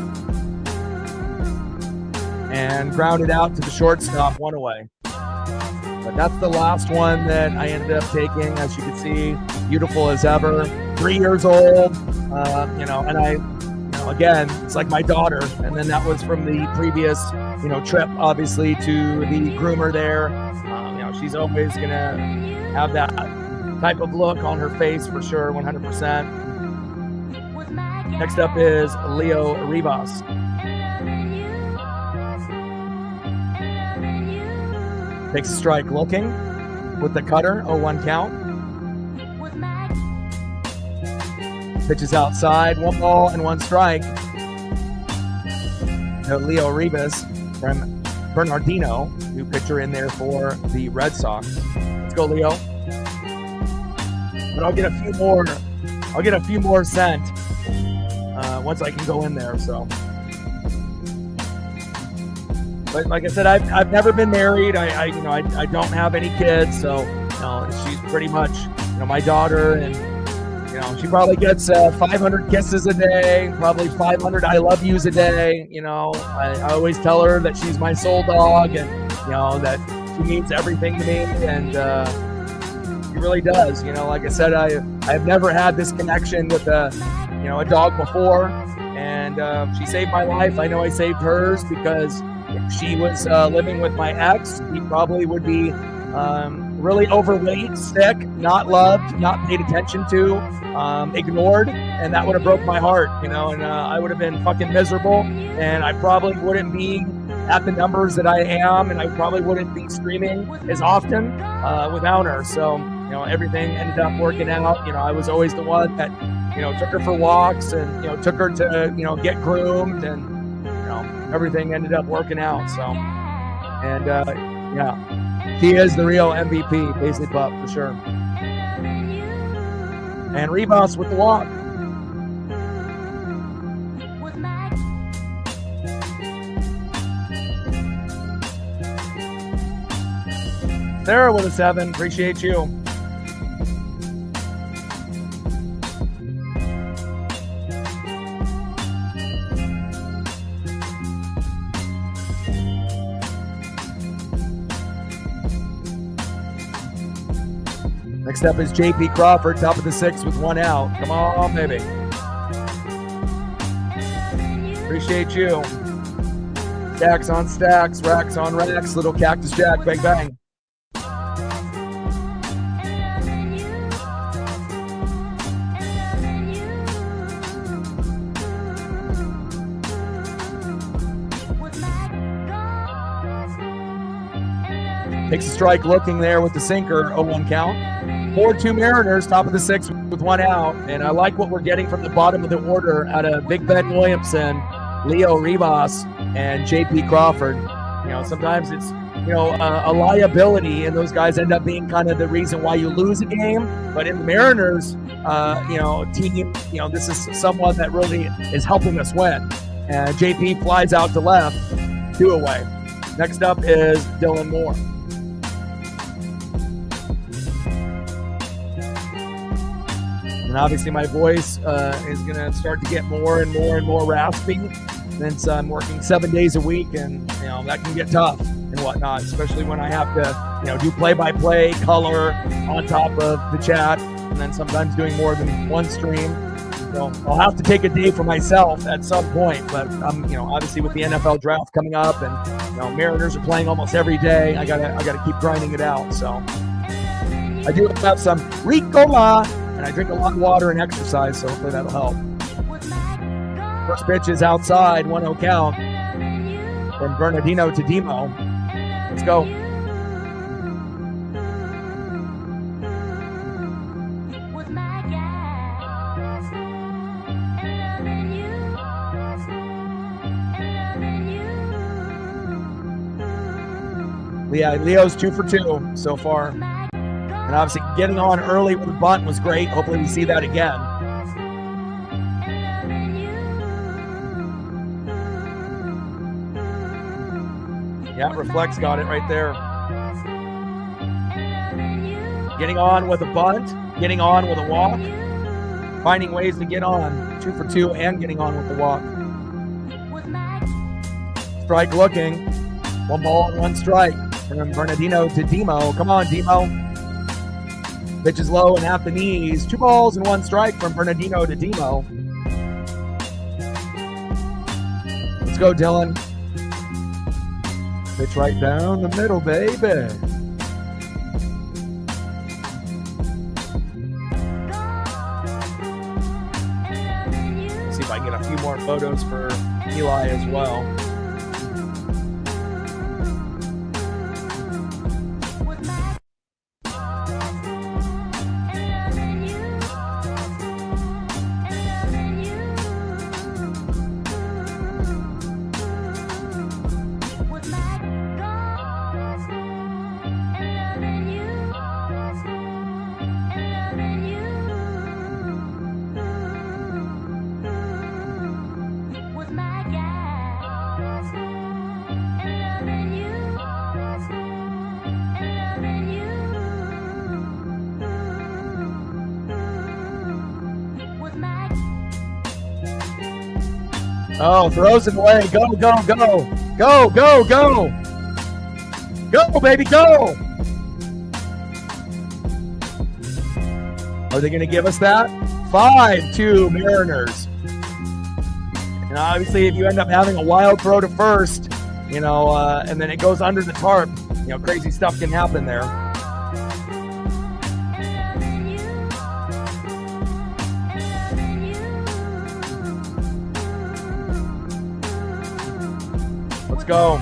And grounded out to the shortstop, 1 away. But that's the last one that I ended up taking. As you can see, beautiful as ever. 3 years old. You know, and I, you know, again, it's like my daughter. And then that was from the previous, you know, trip, obviously, to the groomer there. You know, she's always going to have that type of look on her face for sure, 100%. Next up is Leo Rivas. Takes a strike looking with the cutter, 0-1 count. Pitches outside, 1 ball and 1 strike. To Leo Rivas from Bernardino, new pitcher in there for the Red Sox. Let's go, Leo. But I'll get a few more. I'll get a few more sent once I can go in there. So, but like I said, I've never been married. I don't have any kids. So, you know, she's pretty much, you know, my daughter, and you know, she probably gets 500 kisses a day, probably 500 I love yous a day. You know, I always tell her that she's my soul dog, and you know that she means everything to me, and she really does. You know, like I said, I've never had this connection with a dog before, and she saved my life. I know I saved hers, because if she was living with my ex, he probably would be really overweight, sick, not loved, not paid attention to, ignored, and that would have broke my heart, and I would have been fucking miserable, and I probably wouldn't be at the numbers that I am, and I probably wouldn't be streaming as often without her. So, everything ended up working out. I was always the one that, took her for walks and, took her to, get groomed, and, everything ended up working out. So, and yeah, she is the real MVP, Paisley Pup, for sure. And Rivas with the walk. Sarah with a 7. Appreciate you. Next up is JP Crawford, top of the 6 with 1 out. Come on, baby. Appreciate you. Stacks on stacks, racks on racks, little cactus jack, bang, bang. Takes a strike looking there with the sinker, 0-1 count. 4-2 Mariners, top of the 6 with 1 out. And I like what we're getting from the bottom of the order out of Big Ben Williamson, Leo Rivas, and JP Crawford. Sometimes it's, a liability, and those guys end up being kind of the reason why you lose a game. But in the Mariners, team, this is someone that really is helping us win. And JP flies out to left, 2 away. Next up is Dylan Moore. And obviously my voice is going to start to get more and more and more raspy since I'm working 7 days a week, and that can get tough and whatnot, especially when I have to do play-by-play, color on top of the chat, and then sometimes doing more than one stream. So I'll have to take a day for myself at some point, but I'm obviously with the NFL draft coming up, and Mariners are playing almost every day. I gotta keep grinding it out. So I do have some Ricola, and I drink a lot of water and exercise, so hopefully that'll help. First pitch is outside, 1-0 count from Bernardino to Demo. Let's go. Yeah, Leo's 2 for 2 so far. And obviously getting on early with the bunt was great. Hopefully we see that again. Yeah, Reflex got it right there. Getting on with a bunt, getting on with a walk, finding ways to get on. 2 for 2 and getting on with the walk. Strike looking. 1 ball and 1 strike from Bernardino to Demo. Come on, Demo. Pitch is low and at the knees. 2 balls and 1 strike from Bernardino to Demo. Let's go, Dylan. Pitch right down the middle, baby. Let's see if I can get a few more photos for Eli as well. Oh, throws it away. Go, go, go. Go, go, go. Go, baby, go. Are they going to give us that? 5-2 Mariners. And obviously, if you end up having a wild throw to first, and then it goes under the tarp, crazy stuff can happen there. Let's go.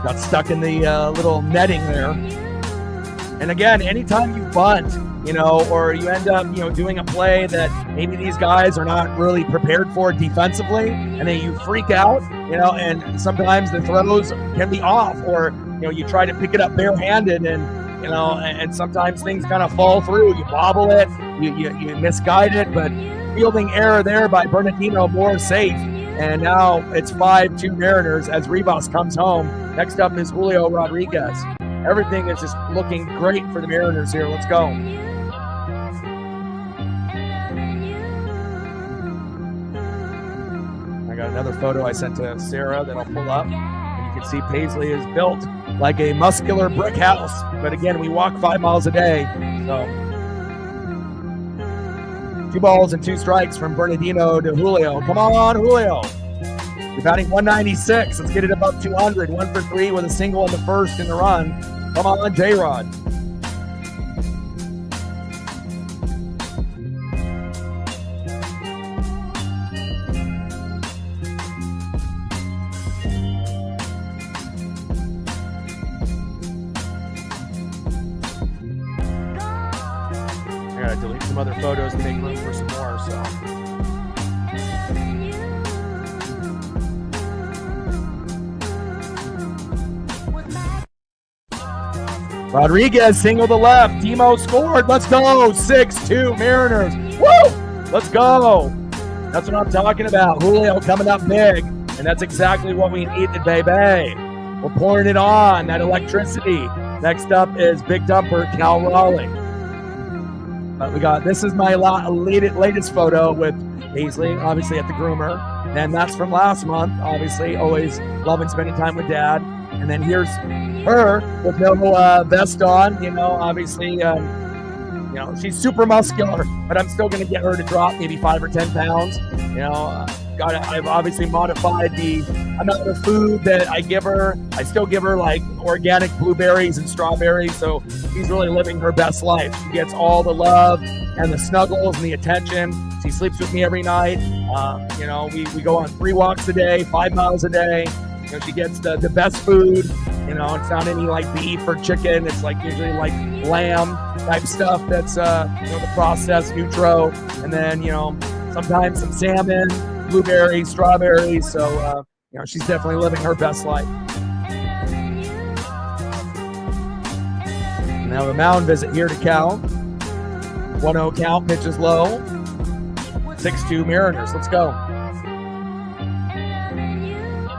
Got stuck in the little netting there. And again, anytime you bunt, or you end up, doing a play that maybe these guys are not really prepared for defensively, and then you freak out, and sometimes the throws can be off, or, you try to pick it up barehanded and sometimes things kind of fall through. You bobble it, you misguide it, but fielding error there by Bernardino, more safe. And now it's 5-2 Mariners as Rivas comes home. Next up is Julio Rodriguez. Everything is just looking great for the Mariners here. Let's go. I got another photo I sent to Sarah that I'll pull up. And you can see Paisley is built like a muscular brick house. But again, we walk 5 miles a day. So 2 balls and 2 strikes from Bernardino to Julio. Come on, Julio. You're batting 196. Let's get it above 200. 1 for 3 with a single in the first in the run. Come on, J-Rod. I gotta delete some other photos to make room for some more, so. Rodriguez single to left. Timo scored. Let's go. 6-2 Mariners. Woo! Let's go. That's what I'm talking about. Julio coming up big. And that's exactly what we needed, baby. We're pouring it on. That electricity. Next up is Big Dumper, Cal Raleigh. This is my latest photo with Paisley, obviously at the groomer. And that's from last month, obviously. Always loving spending time with Dad. And then here's her with no vest on, obviously, she's super muscular, but I'm still going to get her to drop maybe 5 or 10 pounds. I've obviously modified the amount of food that I give her. I still give her like organic blueberries and strawberries. So she's really living her best life. She gets all the love and the snuggles and the attention. She sleeps with me every night. We go on 3 walks a day, 5 miles a day. She gets the best food. It's not any like beef or chicken. It's like usually like lamb type stuff that's the processed nutro, and then sometimes some salmon, blueberries, strawberries. So she's definitely living her best life. Now the mound visit here to Cal. 1-0 count, pitches low. 6-2 Mariners. Let's go.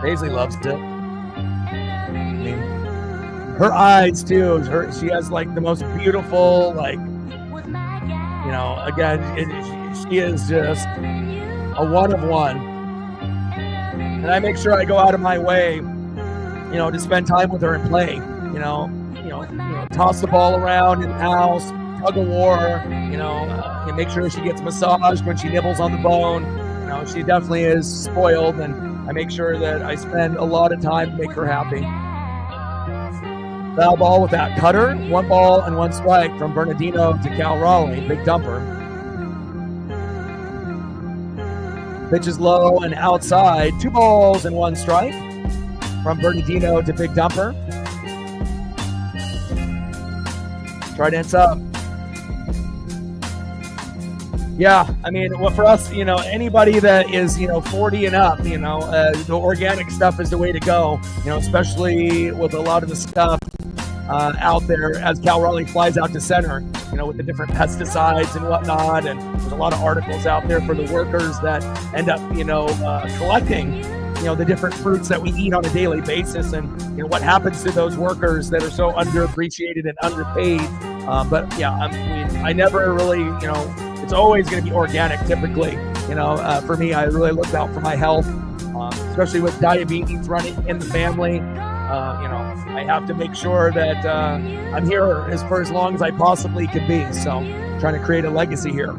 Paisley loves it. I mean, her eyes too. She has like the most beautiful, she is just a one of one. And I make sure I go out of my way, to spend time with her and play. Toss the ball around in the house, tug of war. And make sure she gets massaged when she nibbles on the bone. She definitely is spoiled, and I make sure that I spend a lot of time to make her happy. Foul ball with that cutter. 1 ball and 1 strike from Bernardino to Cal Raleigh. Big Dumper. Pitches low and outside. 2 balls and 1 strike from Bernardino to Big Dumper. Trident's up. Yeah, I mean, for us, anybody that is, 40 and up, the organic stuff is the way to go, especially with a lot of the stuff out there as Cal Raleigh flies out to center, with the different pesticides and whatnot. And there's a lot of articles out there for the workers that end up, collecting, the different fruits that we eat on a daily basis, and, what happens to those workers that are so underappreciated and underpaid. But yeah, I never really, it's always going to be organic typically. For me, I really look out for my health, especially with diabetes running in the family. I have to make sure that I'm here for as long as I possibly can be. So I'm trying to create a legacy here.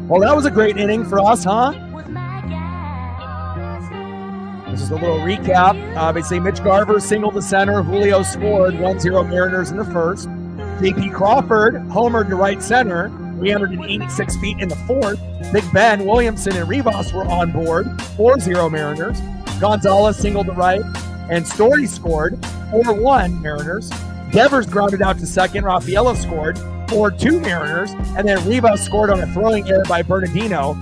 Well, that was a great inning for us, huh? This is a little recap. Obviously, Mitch Garver singled to center. Julio scored. 1-0 Mariners in the first. J.P. Crawford homered to right center. 386 feet in the fourth. Big Ben, Williamson, and Rivas were on board, 4-0 Mariners. Gonzalez singled to right, and Story scored, 4-1 Mariners. Devers grounded out to second. Raffaello scored, 4-2 Mariners. And then Rivas scored on a throwing error by Bernardino.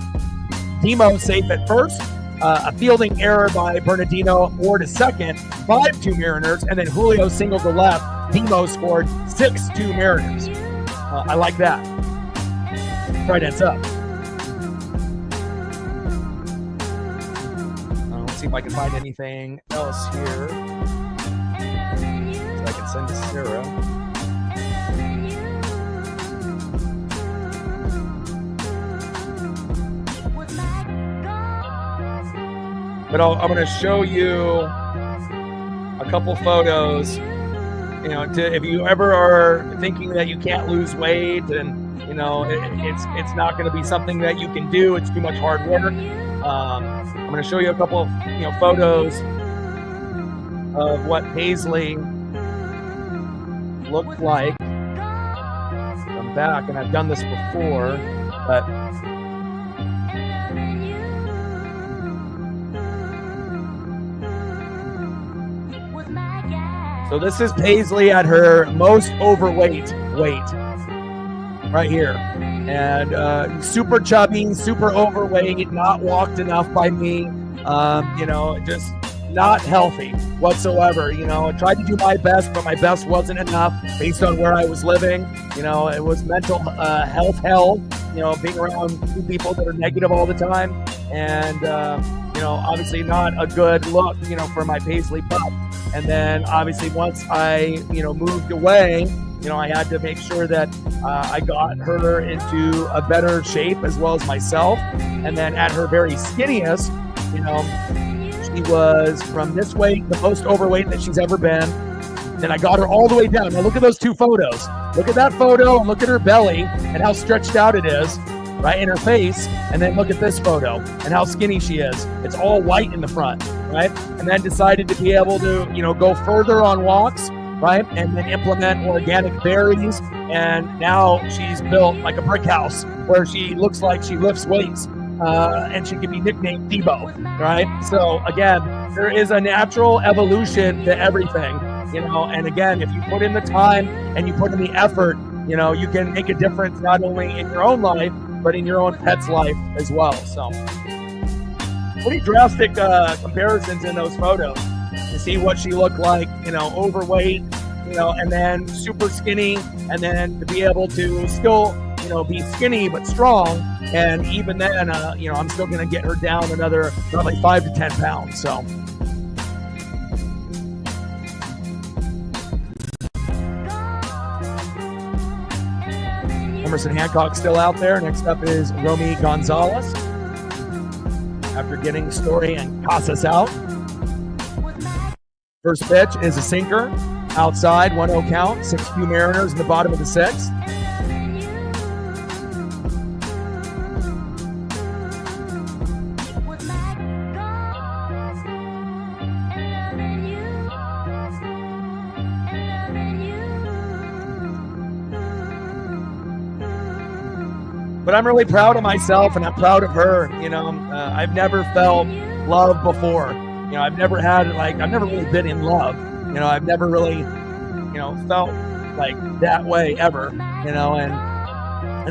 Demo safe at first. A fielding error by Bernardino, 4 to second, 5-2 Mariners. And then Julio singled to left. Demo scored, 6-2 Mariners. I like that. Right ends up. Let's see if I can find anything else here. So I can send to Sarah. But I'm going to show you a couple photos. You know, if you ever are thinking that you can't lose weight and, you know, it's not going to be something that you can do, it's too much hard work. I'm going to show you a couple of, you know, photos of what Paisley looked like from back. And I've done this before, but so this is Paisley at her most overweight weight, right here. And super chubby, super overweight, not walked enough by me, you know, just not healthy whatsoever. You know, I tried to do my best, but my best wasn't enough based on where I was living. You know, it was mental health hell, you know, being around two people that are negative all the time. And, you know, obviously not a good look, you know, for my Paisley pup. And then obviously once I, you know, moved away, you know, I had to make sure that I got her into a better shape as well as myself. And then at her very skinniest, you know, she was from this weight, the most overweight that she's ever been. Then I got her all the way down. Now look at those two photos. Look at that photo and look at her belly and how stretched out it is, right, in her face. And then look at this photo and how skinny she is. It's all white in the front, right? And then decided to be able to, you know, go further on walks, right? And then implement organic berries. And now she's built like a brick house where she looks like she lifts weights. And she can be nicknamed Debo, right? So again, there is a natural evolution to everything, you know, and again, if you put in the time and you put in the effort, you know, you can make a difference not only in your own life, but in your own pet's life as well. So pretty drastic comparisons in those photos to see what she looked like, you know, overweight, you know, and then super skinny, and then to be able to still, you know, be skinny but strong. And even then, you know, I'm still going to get her down another probably 5 to 10 pounds. So Emerson Hancock still out there. Next up is Romy Gonzalez. After getting Story and Casas out. First pitch is a sinker. Outside, 1-0 count. 6-2 Mariners in the bottom of the sixth. But I'm really proud of myself, and I'm proud of her. You know, I've never felt love before. You know, I've never really been in love. You know, I've never really, you know, felt like that way ever. You know, and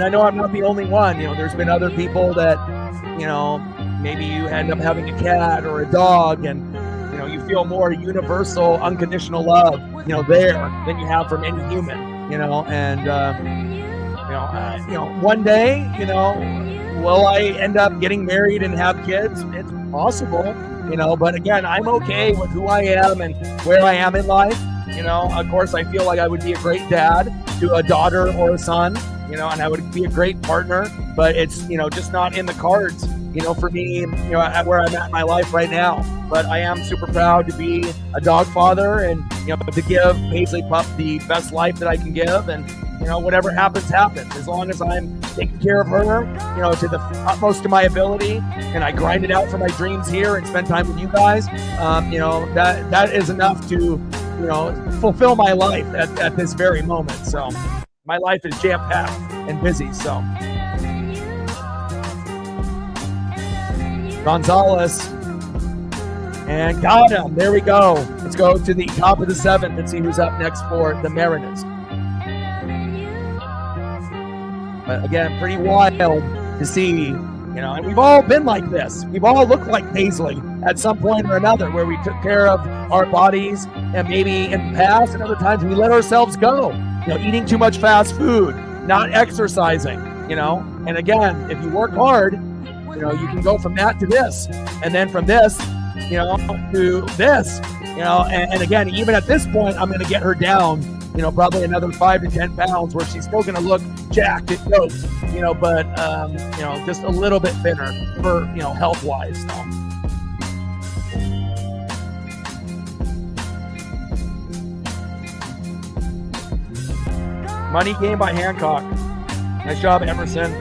I know I'm not the only one. You know, there's been other people that, you know, maybe you end up having a cat or a dog, and, you know, you feel more universal, unconditional love, you know, there than you have from any human. You know, and you know, one day, you know, will I end up getting married and have kids? It's possible, you know, but again, I'm okay with who I am and where I am in life. You know, of course, I feel like I would be a great dad to a daughter or a son, you know, and I would be a great partner, but it's, you know, just not in the cards, you know, for me, you know, at where I'm at in my life right now. But I am super proud to be a dog father and, you know, to give Paisley Pup the best life that I can give. And, you know, whatever happens, happens. As long as I'm taking care of her, you know, to the utmost of my ability, and I grind it out for my dreams here and spend time with you guys, you know, that is enough to, you know, fulfill my life at this very moment. So my life is jam-packed. and busy. So Gonzalez, and got him. There we go. Let's go to the top of the 7th and see who's up next for the Mariners. But again, pretty wild to see, and we've all been like this. We've all looked like Paisley at some point or another, where we took care of our bodies, and maybe in the past and other times we let ourselves go, eating too much fast food, not exercising, and again, if you work hard, you can go from that to this, and then from this, to this, and again, even at this point, I'm going to get her down, probably another 5 to 10 pounds, where she's still going to look jacked and yoked, but, just a little bit thinner for, health-wise. So. Money game by Hancock. Nice job, Emerson.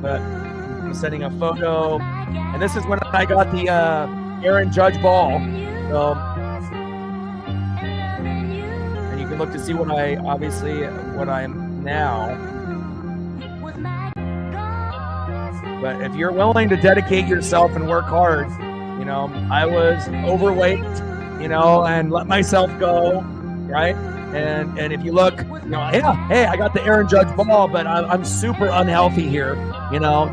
But I'm sending a photo, and this is when I got the Aaron Judge ball. So, and you can look to see what I'm now. But if you're willing to dedicate yourself and work hard, I was overweight, and let myself go, right? And if you look, hey, I got the Aaron Judge ball, but I'm super unhealthy here.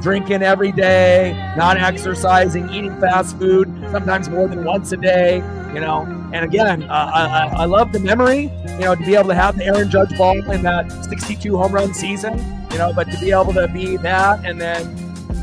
Drinking every day, not exercising, eating fast food, sometimes more than once a day, And again, I love the memory, to be able to have the Aaron Judge ball in that 62 home run season, but to be able to be that, and then,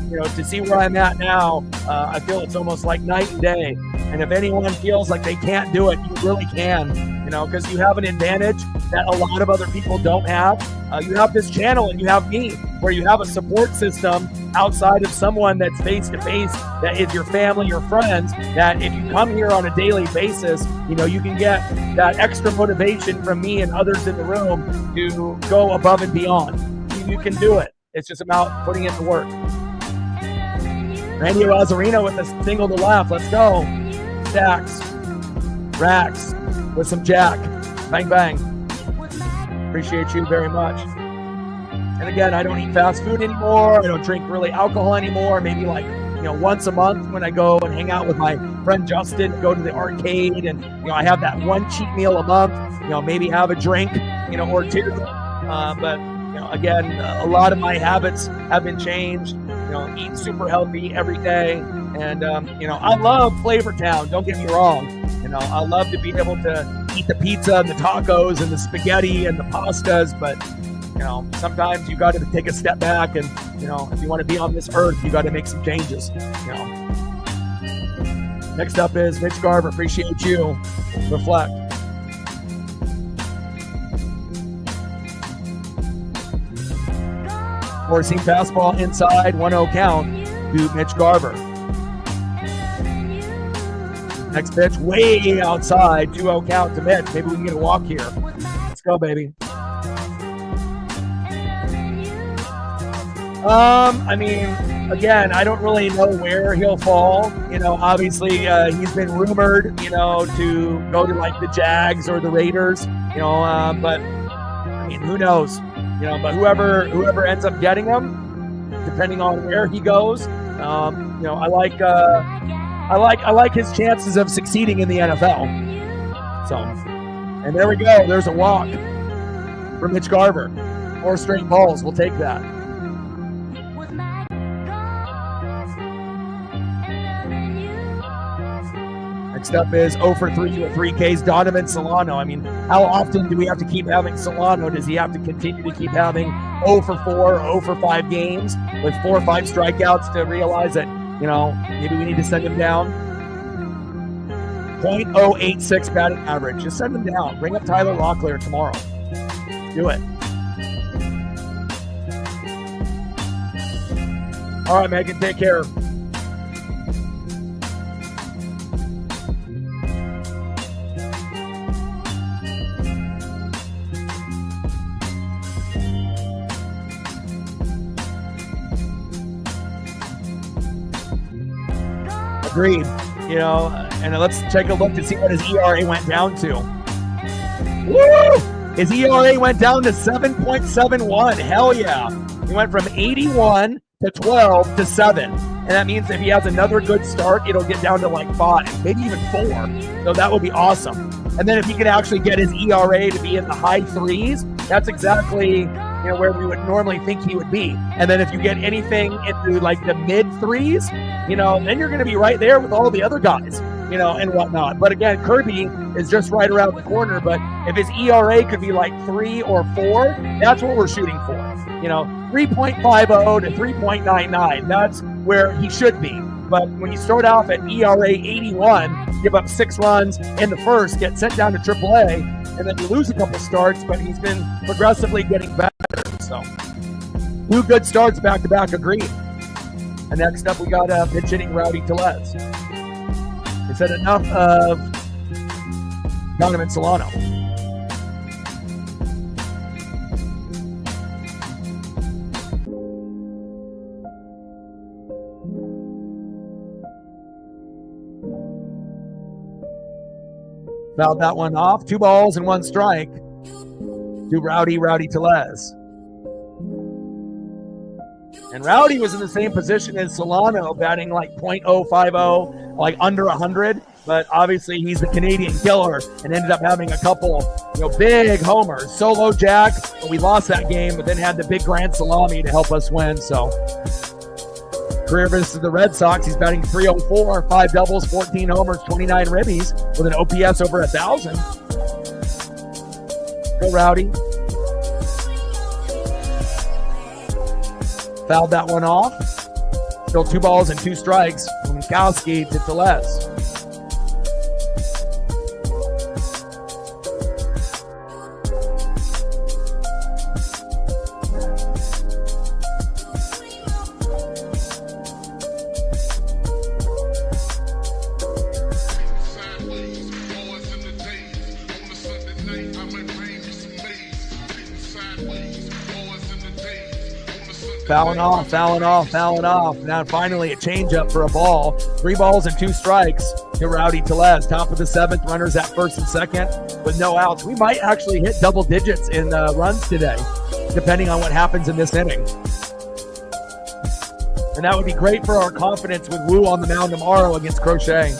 to see where I'm at now, I feel it's almost like night and day. And if anyone feels like they can't do it, you really can. Because you have an advantage that a lot of other people don't have. You have this channel and you have me, where you have a support system outside of someone that's face-to-face, that is your family, your friends, that if you come here on a daily basis, you can get that extra motivation from me and others in the room to go above and beyond. You can do it. It's just about putting it to work. Randy Rosarino with a single to left. Let's go. Stacks. Racks. With some jack. Bang, bang. Appreciate you very much. And again, I don't eat fast food anymore. I don't drink really alcohol anymore. Maybe once a month when I go and hang out with my friend Justin, go to the arcade, and, I have that one cheat meal a month, maybe have a drink, or two. But, again, a lot of my habits have been changed. Eat super healthy every day. And, I love Flavor Town. Don't get me wrong. I love to be able to eat the pizza and the tacos and the spaghetti and the pastas, but, sometimes you got to take a step back and, if you want to be on this earth, you got to make some changes, Next up is Mitch Garver. Appreciate you. Reflect. Four-seam fastball inside, 1-0 count to Mitch Garver. Next pitch, way outside, 2-0 count to Mitch. Maybe we can get a walk here. Let's go, baby. Again, I don't really know where he'll fall. Obviously, he's been rumored, to go to the Jags or the Raiders, but who knows? But whoever ends up getting him, depending on where he goes, I like his chances of succeeding in the NFL. So, and there we go. There's a walk for Mitch Garver. 4 straight balls. We'll take that. Next up is 0 for 3 with 3 Ks, Donovan Solano. How often do we have to keep having Solano? Does he have to continue to keep having 0 for 4, 0 for 5 games with 4 or 5 strikeouts to realize that, maybe we need to send him down? 0.086 batting average. Just send him down. Bring up Tyler Locklear tomorrow. Do it. All right, Megan, take care. Agreed. You know, and let's take a look to see what his ERA went down to. Woo! His ERA went down to 7.71. Hell yeah. He went from 81 to 12 to 7. And that means if he has another good start, it'll get down to like 5, maybe even 4. So that would be awesome. And then if he could actually get his ERA to be in the high 3s, that's exactly where we would normally think he would be. And then if you get anything into like the mid 3s, then you're going to be right there with all the other guys, and whatnot. But again, Kirby is just right around the corner. But if his ERA could be like 3 or 4, that's what we're shooting for. 3.50 to 3.99. That's where he should be. But when you start off at ERA 81, give up 6 runs in the first, get sent down to AAA, and then you lose a couple starts, but he's been progressively getting better. So 2 good starts back-to-back, agreed. And next up, we got pitch hitting Rowdy Tellez. He said enough of Donovan Solano. Fouled that one off. 2 balls and 1 strike to Rowdy Tellez. And Rowdy was in the same position as Solano, batting like .050, like under 100. But obviously he's the Canadian killer and ended up having a couple, big homers. Solo jack, but we lost that game, but then had the big grand salami to help us win. So career versus the Red Sox, he's batting .304, 5 doubles, 14 homers, 29 ribbies with an OPS over 1,000. Go Rowdy. Fouled that one off. Still 2 balls and 2 strikes from Mikowski to Tellez. Fouling off. Now finally a changeup for a ball. 3 balls and 2 strikes to Rowdy Tellez. Top of the 7th, runners at first and second with no outs. We might actually hit double digits in runs today, depending on what happens in this inning. And that would be great for our confidence with Wu on the mound tomorrow against Crochet.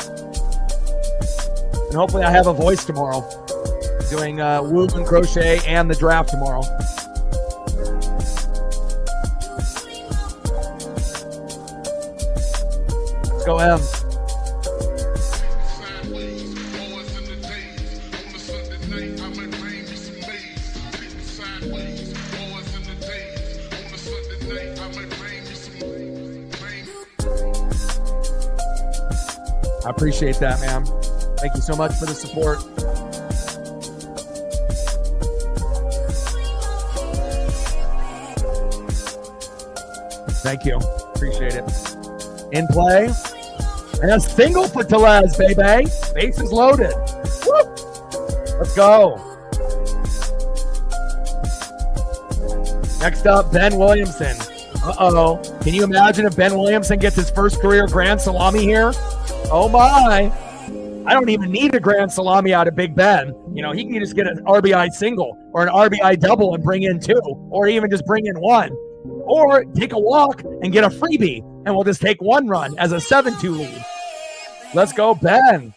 And hopefully I have a voice tomorrow doing Wu and Crochet and the draft tomorrow. Go M. I appreciate that, man. Thank you so much for the support. Thank you. Appreciate it. In play. And a single for Tellez, baby. Bases loaded. Woo! Let's go. Next up, Ben Williamson. Uh-oh. Can you imagine if Ben Williamson gets his first career grand salami here? Oh, my. I don't even need a grand salami out of Big Ben. He can just get an RBI single or an RBI double and bring in 2, or even just bring in 1. Or take a walk and get a freebie, and we'll just take 1 run as a 7-2 lead. Let's go, Ben.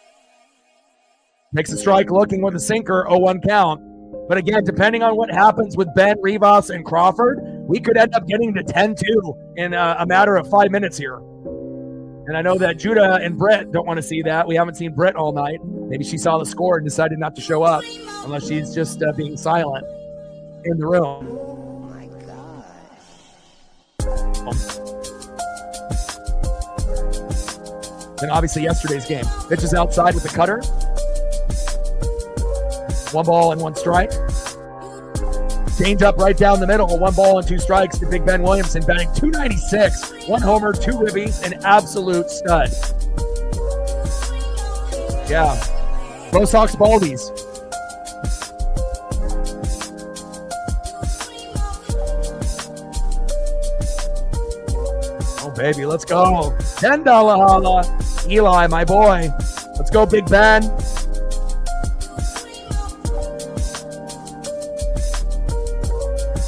Takes a strike looking with a sinker, 0-1 count. But again, depending on what happens with Ben, Rivas, and Crawford, we could end up getting to 10-2 in a matter of 5 minutes here. And I know that Judah and Britt don't want to see that. We haven't seen Britt all night. Maybe she saw the score and decided not to show up, unless she's just being silent in the room. Oh my God. And obviously yesterday's game. Pitches outside with the cutter. 1 ball and 1 strike. Change up right down the middle. 1 ball and 2 strikes to Big Ben Williamson, batting .296. 1 homer, 2 ribbies, an absolute stud. Yeah. Low Sox Baldies. Oh, baby, let's go. $10 holla. Eli, my boy. Let's go, Big Ben.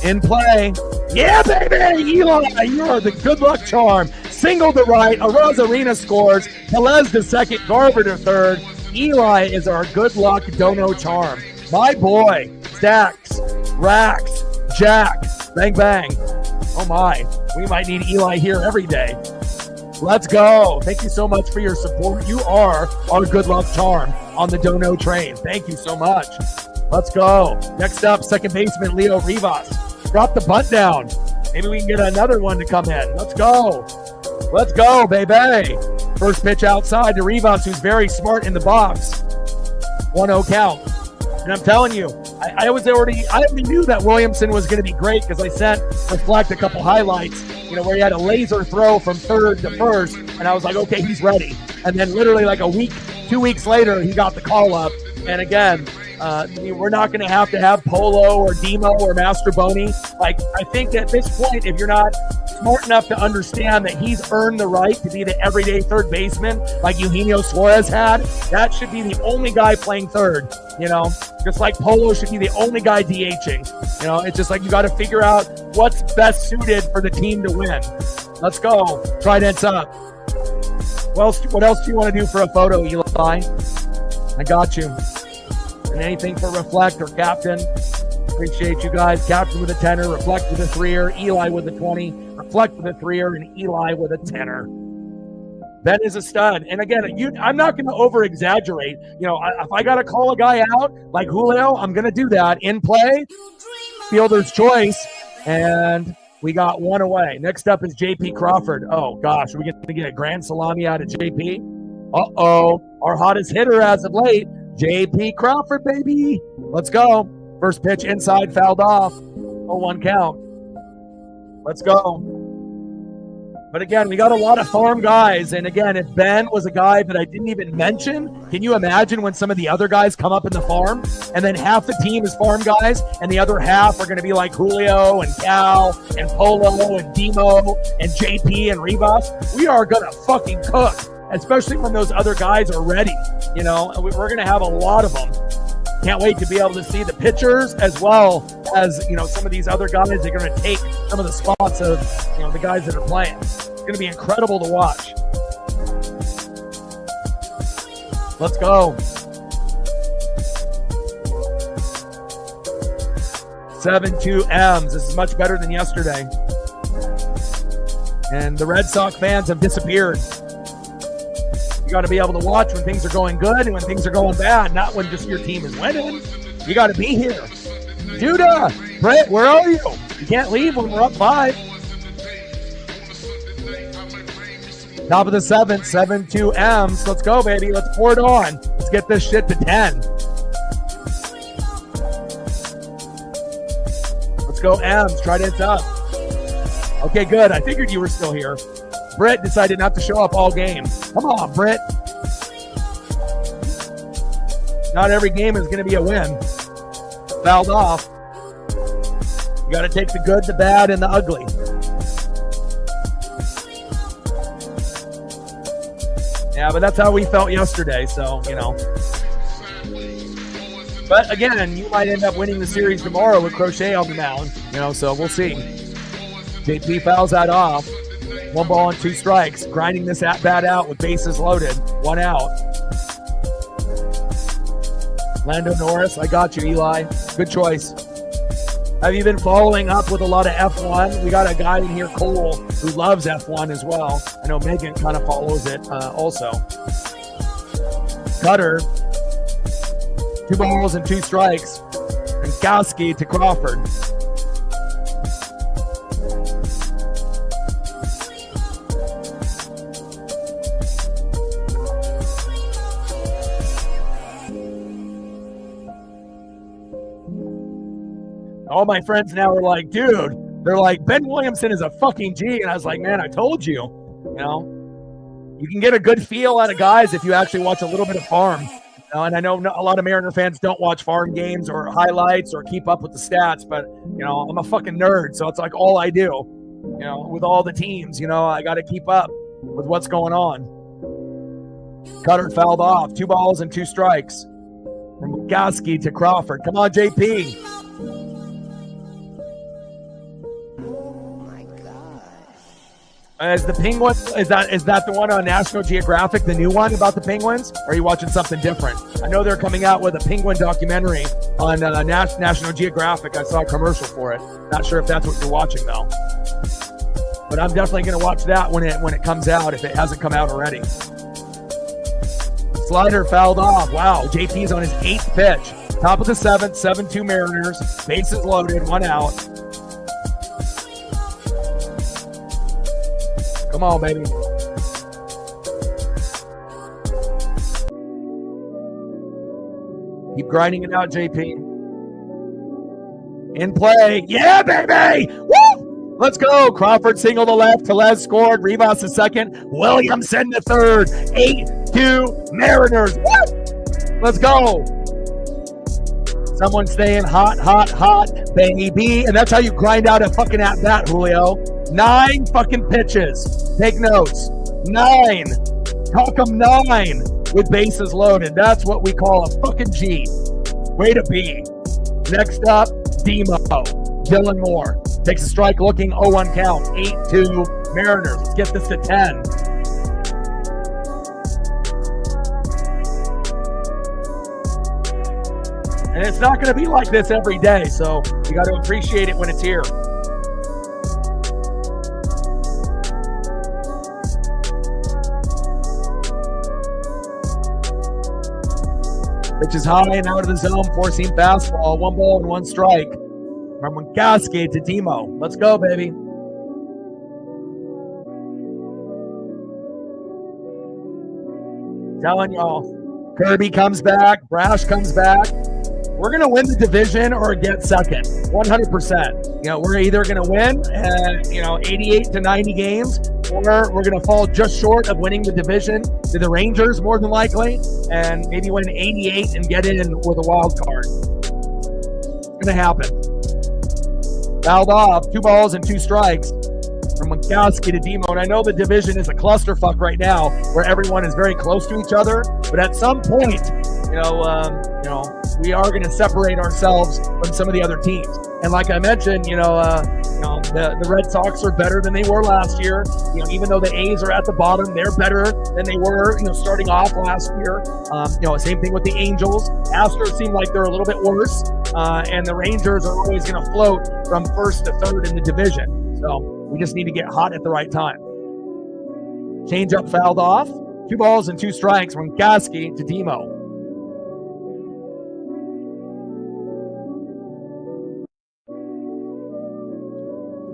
In play. Yeah, baby! Eli, you're the good luck charm. Single to right. Arozarena scores. Pelez to second. Garber to third. Eli is our good luck dono charm. My boy. Stacks. Racks. Jack. Bang, bang. Oh, my. We might need Eli here every day. Let's go. Thank you so much for your support. You are our good luck charm on the dono train. Thank you so much. Let's go. Next up, second baseman Leo Rivas. Drop the bunt down. Maybe we can get another one to come in. Let's go. Let's go, baby. First pitch outside to Rivas, who's very smart in the box. 1-0 count. And I'm telling you, I already knew that Williamson was going to be great because I sent Reflect a couple highlights, where he had a laser throw from third to first, and I was like, okay, he's ready. And then literally like 2 weeks later, he got the call up. And again, we're not going to have Polo or Demo or Mastroboni. Like, I think at this point, if you're not smart enough to understand that he's earned the right to be the everyday third baseman like Eugenio Suarez had, that should be the only guy playing third, just like Polo should be the only guy DHing. It's just like you got to figure out what's best suited for the team to win. Let's go. Trident's up. What else do you want to do for a photo, Eli? I got you. And anything for Reflect or Captain. Appreciate you guys. Captain with a 10er, Reflect with a 3er, Eli with a 20, Reflect with a 3er, and Eli with a 10er. Ben is a stud. And again, I'm not going to over-exaggerate. If I got to call a guy out like Julio, I'm going to do that. In play, fielder's choice, and we got one away. Next up is JP Crawford. Oh, gosh, are we going to get a grand salami out of JP? Uh-oh, our hottest hitter as of late, JP Crawford, baby. Let's go. First pitch inside, fouled off. 0-1 count. Let's go. But again, we got a lot of farm guys. And again, if Ben was a guy that I didn't even mention, can you imagine when some of the other guys come up in the farm and then half the team is farm guys and the other half are going to be like Julio and Cal and Polo and Demo and JP and Rivas? We are going to fucking cook, especially when those other guys are ready. And we're going to have a lot of them. Can't wait to be able to see the pitchers as well as, some of these other guys that are going to take some of the spots of, the guys that are playing. It's going to be incredible to watch. Let's go. 7-2 M's. This is much better than yesterday. And the Red Sox fans have disappeared. You got to be able to watch when things are going good and when things are going bad, not when just your team is winning. You got to be here. Judah, Brett, where are you? You can't leave when we're up 5. Top of the 7th, 7-2 M's. Let's go, baby. Let's pour it on. Let's get this shit to 10. Let's go, M's. Trident's up. Okay, good. I figured you were still here. Britt decided not to show up all game. Come on, Britt. Not every game is going to be a win. Fouled off. You got to take the good, the bad, and the ugly. Yeah, but that's how we felt yesterday, so, But again, you might end up winning the series tomorrow with Crochet on the mound, so we'll see. JP fouls that off. 1 ball and 2 strikes. Grinding this at-bat out with bases loaded. 1 out. Lando Norris, I got you, Eli. Good choice. Have you been following up with a lot of F1? We got a guy in here, Cole, who loves F1 as well. I know Megan kind of follows it also. Cutter. 2 balls and 2 strikes. And Kowski to Crawford. all my friends now are like, dude, they're like, Ben Williamson is a fucking G. And I was like, man, I told you, you know, you can get a good feel out of guys if you actually watch a little bit of farm. And I know a lot of Mariner fans don't watch farm games or highlights or keep up with the stats, but, you know, I'm a fucking nerd. So it's like all I do, you know, with all the teams, you know, I got to keep up with what's going on. Cutter fouled off. 2 balls and 2 strikes. From Gaski to Crawford. Come on, JP. Oh my God. Is the Penguin, is that the one on National Geographic, the new one about the Penguins? Or are you watching something different? I know they're coming out with a Penguin documentary on National Geographic. I saw a commercial for it. Not sure if that's what you're watching though. But I'm definitely going to watch that when it comes out, if it hasn't come out already. Slider fouled off. Wow, JP's on his 8th pitch. Top of the 7th, 7-2 Mariners. Bases loaded, 1 out. Come on, baby. Keep grinding it out, JP. In play. Yeah, baby! Woo! Let's go. Crawford single to left. Tellez scored. Rivas the second. Williamson the third. 8-2 Mariners. Woo! Let's go. Someone staying hot, baby. And that's how you grind out a fucking at-bat, Julio. 9 fucking pitches. Take notes. 9. Talk 'em 9 with bases loaded. That's what we call a fucking G. Way to be. Next up, Demo. Dylan Moore. Takes a strike looking 0-1 count. 8-2 Mariners. Let's get this to 10. And it's not going to be like this every day, so you got to appreciate it when it's here. Pitch is high and out of the zone, 4-seam fastball, 1 ball and 1 strike. From Gaski to Demo. Let's go, baby. Telling y'all, Kirby comes back, Brash comes back. We're going to win the division or get second, 100%. You know, we're either going to win, 88 to 90 games, or we're going to fall just short of winning the division to the Rangers, more than likely, and maybe win 88 and get in with a wild card. It's going to happen. Fouled off, 2 balls and 2 strikes from Gaski to Demo. And I know the division is a clusterfuck right now where everyone is very close to each other, but at some point, we are going to separate ourselves from some of the other teams. And like I mentioned, the Red Sox are better than they were last year. Even though the A's are at the bottom, they're better than they were, starting off last year. Same thing with the Angels. Astros seem like they're a little bit worse, and the Rangers are always going to float from first to third in the division. So we just need to get hot at the right time. Changeup fouled off. 2 balls and 2 strikes from Gaski to Demo.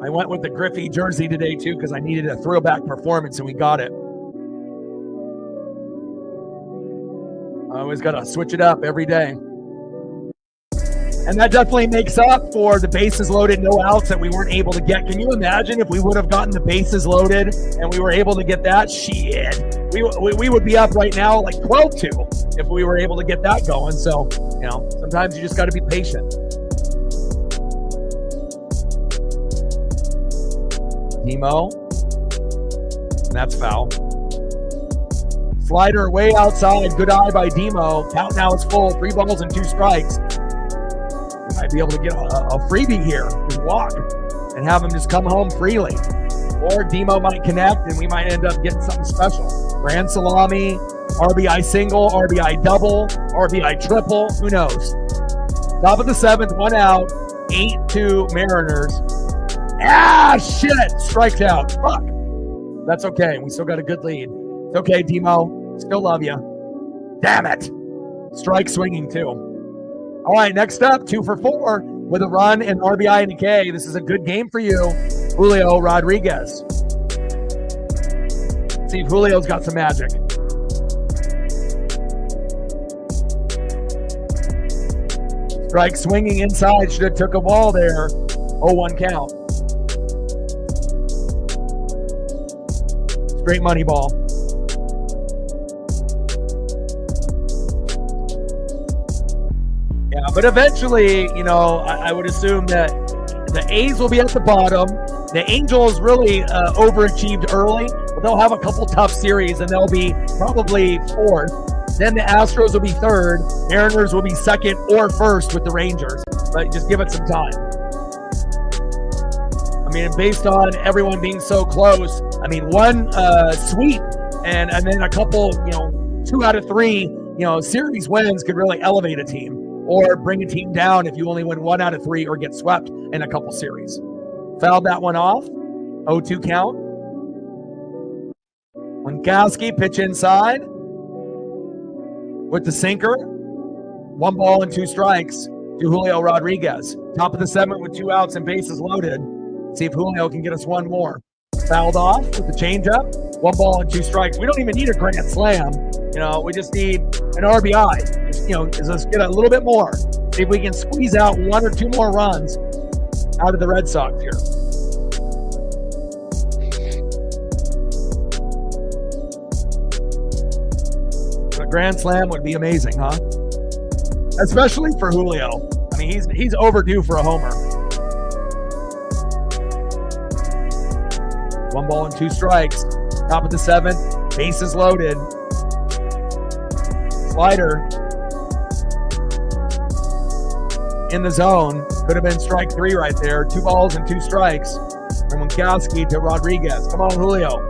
I went with the Griffey jersey today, too, because I needed a throwback performance, and we got it. I always got to switch it up every day. And that definitely makes up for the bases loaded, no outs that we weren't able to get. Can you imagine if we would have gotten the bases loaded and we were able to get that? Shit. We would be up right now like 12-2 if we were able to get that going. So, sometimes you just got to be patient. Demo. And that's foul. Slider way outside. Good eye by Demo. Count now is full. 3 balls and 2 strikes. We might be able to get a freebie here. Just walk and have him just come home freely. Or Demo might connect and we might end up getting something special. Grand salami, RBI single, RBI double, RBI triple. Who knows? Top of the 7th, 1 out. 8-2 Mariners. Ah, shit! Strikes out. Fuck. That's okay. We still got a good lead. It's okay, Demo. Still love you. Damn it. Strike swinging, too. All right, next up, 2 for 4 with a run and RBI and a K. This is a good game for you, Julio Rodriguez. Let's see if Julio's got some magic. Strike swinging inside. Should have took a ball there. 0-1 count. Straight money ball. Yeah, but eventually, you know, I would assume that the A's will be at the bottom. The Angels really overachieved early, but they'll have a couple tough series, and they'll be probably fourth. Then the Astros will be third. Mariners will be second or first with the Rangers. But just give it some time. I mean, based on everyone being so close, I mean, one sweep and then a couple, you know, 2 out of 3, you know, series wins could really elevate a team or bring a team down if you only win 1 out of 3 or get swept in a couple series. Fouled that one off. 0-2 count. Winkowski pitch inside with the sinker. 1 ball and 2 strikes to Julio Rodriguez. Top of the 7th with 2 outs and bases loaded. See if Julio can get us 1 more. Fouled off with the changeup. 1 ball and 2 strikes. We don't even need a grand slam. You know, we just need an RBI. Just, you know, let's get a little bit more. See if we can squeeze out 1 or 2 more runs out of the Red Sox here. A grand slam would be amazing, huh? Especially for Julio. I mean, he's overdue for a homer. 1 ball and 2 strikes. Top of the 7th. Bases loaded. Slider in the zone. Could have been strike 3 right there. 2 balls and 2 strikes from Winkowski to Rodriguez. Come on, Julio.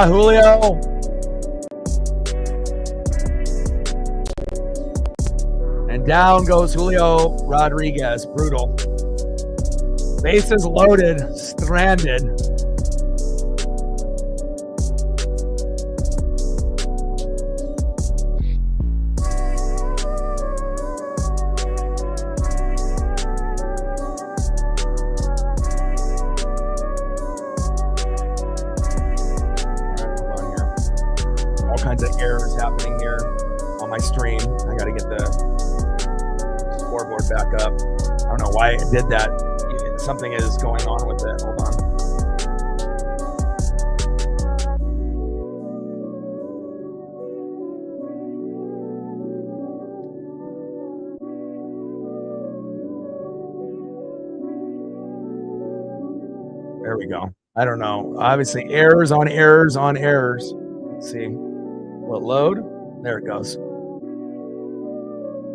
Julio. And down goes Julio Rodriguez. Brutal. Bases loaded. Stranded. Kinds of errors happening here on my stream. I got to get the scoreboard back up. I don't know why it did that. Something is going on with it. Hold on. There we go. I don't know. Obviously, errors on errors on errors. Let's see. Will it load? There it goes.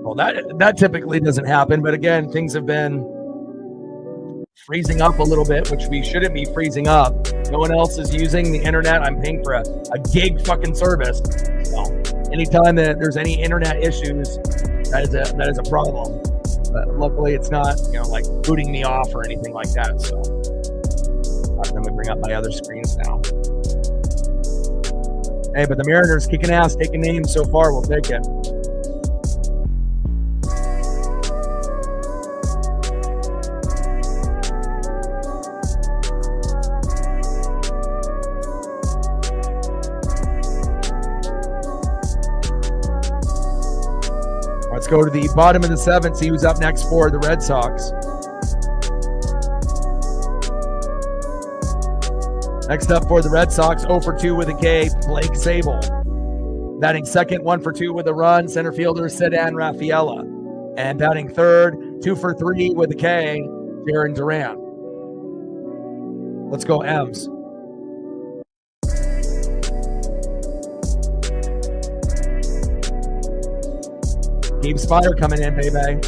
Well, that typically doesn't happen, but again, things have been freezing up a little bit, which we shouldn't be freezing up. No one else is using the internet. I'm paying for a gig fucking service. So anytime that there's any internet issues, that is a problem. But luckily, it's not, you know, like booting me off or anything like that. So let me bring up my other screens now. Hey, but the Mariners kicking ass, taking names so far. We'll take it. Let's go to the bottom of the 7th, see who's up next for the Red Sox. Next up for the Red Sox, 0 for 2 with a K, Blake Sable. Batting second, 1 for 2 with a run, center fielder Ceddanne Rafaela. And batting third, 2 for 3 with a K, Jarren Duran. Let's go M's. Gabe Spider coming in, baby.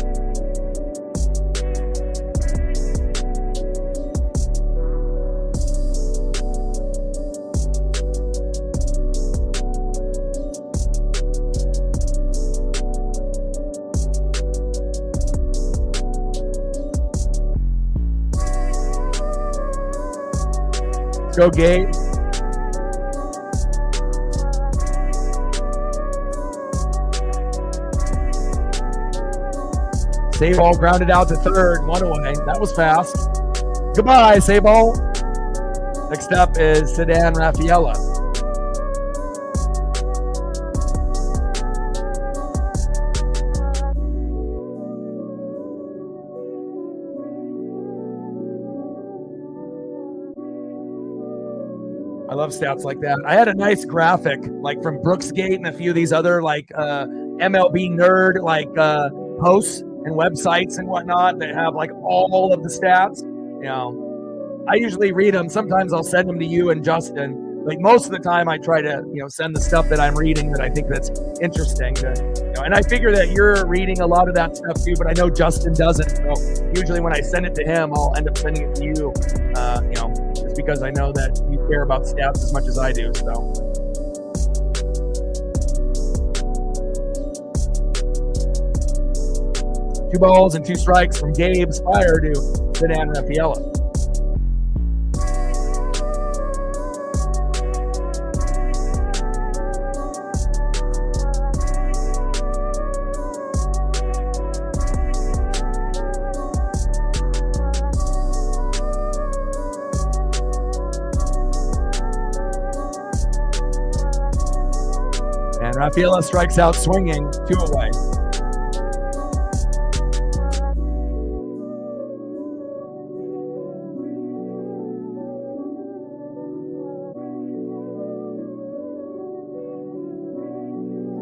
go, Gabe. Sable grounded out to third, one away. That was fast. Goodbye, Sable. Next up is Sedan Raffaella. I love stats like that. I had a nice graphic, like from Brooksgate and a few of these other like MLB nerd like posts and websites and whatnot that have like all of the stats. You know, I usually read them. Sometimes I'll send them to you and Justin. Like most of the time, I try to send the stuff that I'm reading that I think that's interesting. And I figure that you're reading a lot of that stuff too, but I know Justin doesn't. So usually when I send it to him, I'll end up sending it to you. Just because I know that you care about stats as much as I do. So. 2 balls and 2 strikes from Gabe Spire to Sedan Raffaella. And Raffaella strikes out swinging, 2 away.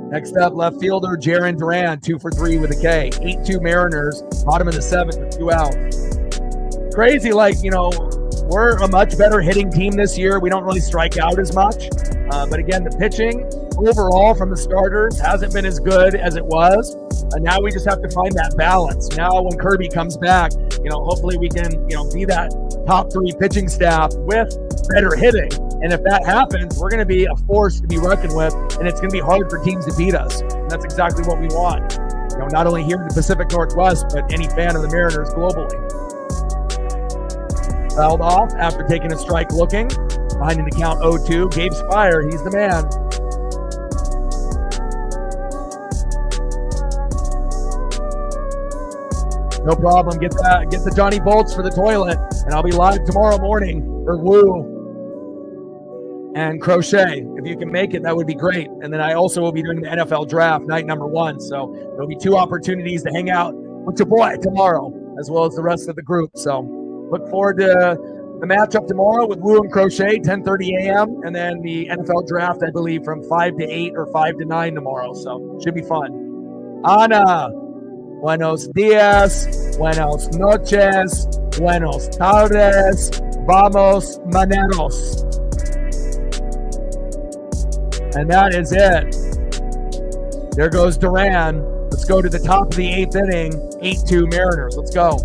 Next up, left fielder Jarren Duran, 2 for 3 with a K. 8-2 Mariners, bottom of the 7th with 2 outs. Crazy, we're a much better hitting team this year. We don't really strike out as much. But again, the pitching overall from the starters hasn't been as good as it was. And now we just have to find that balance. Now when Kirby comes back, hopefully we can, be that top 3 pitching staff with better hitting. And if that happens, we're going to be a force to be reckoned with, and it's going to be hard for teams to beat us. And that's exactly what we want. Not only here in the Pacific Northwest, but any fan of the Mariners globally. Fouled off after taking a strike looking. Behind in the count 0-2. Gabe Spire, he's the man. No problem. Get the Johnny Bolts for the toilet, and I'll be live tomorrow morning for Woo and Crochet. If you can make it, that would be great. And then I also will be doing the NFL draft night number 1. So there'll be 2 opportunities to hang out with your boy tomorrow, as well as the rest of the group. So look forward to the matchup tomorrow with Woo and Crochet, 10:30 a.m. And then the NFL draft, I believe, from 5 to 8 or 5 to 9 tomorrow. So should be fun. Ana, buenos días, buenas noches, buenos tardes, vamos maneros. And that is it. There goes Duran. Let's go to the top of the 8th inning. 8-2 Mariners. Let's go.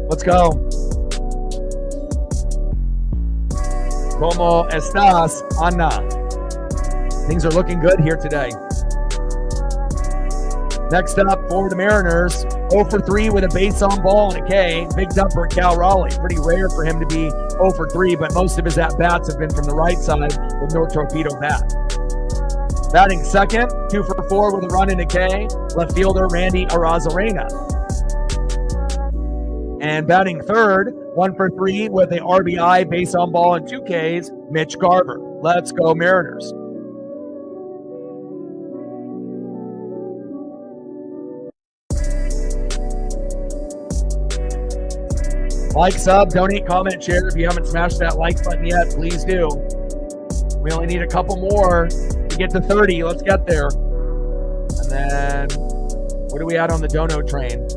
Let's go. ¿Cómo estás, Ana? Things are looking good here today. Next up for the Mariners, 0 for 3 with a base on ball and a K. Big dumper, Cal Raleigh. Pretty rare for him to be 0 for 3, but most of his at-bats have been from the right side with no torpedo bat. Batting second, 2 for 4 with a run and a K. Left fielder, Randy Arozarena. And batting third, 1 for 3 with a RBI, base on ball, and 2 Ks, Mitch Garver. Let's go Mariners. Like, sub, donate, comment, share. If you haven't smashed that like button yet, please do. We only need a couple more to get to 30. Let's get there. And then, what are we at on the dono train?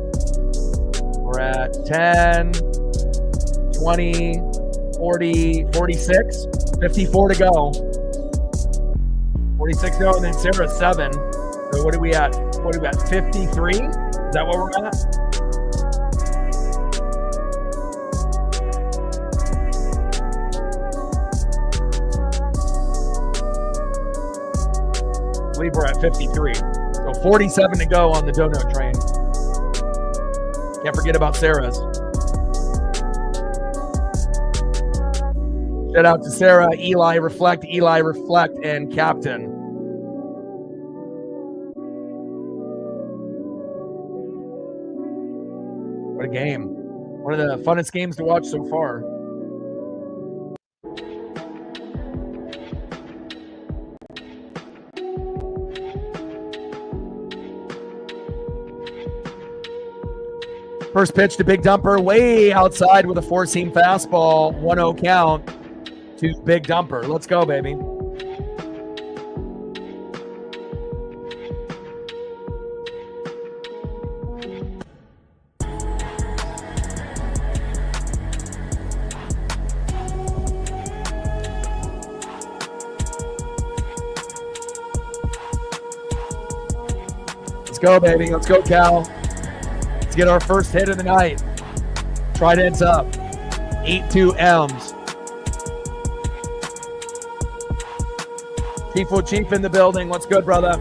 We're at 10, 20, 40, 46, 54 to go. 46 to go, and then Sarah's 7. So what are we at? 53? Is that what we're at? I believe we're at 53. So 47 to go on the dono train. Can't forget about Sarah's. Shout out to Sarah, Eli Reflect, and Captain. What a game. One of the funnest games to watch so far. First pitch to Big Dumper, way outside with a four-seam fastball, 1-0 count to Big Dumper. Let's go, baby. Let's go, baby. Let's go, Cal. Let's get our first hit of the night. Trident's up. 8-2 M's. Chief in the building. What's good, brother?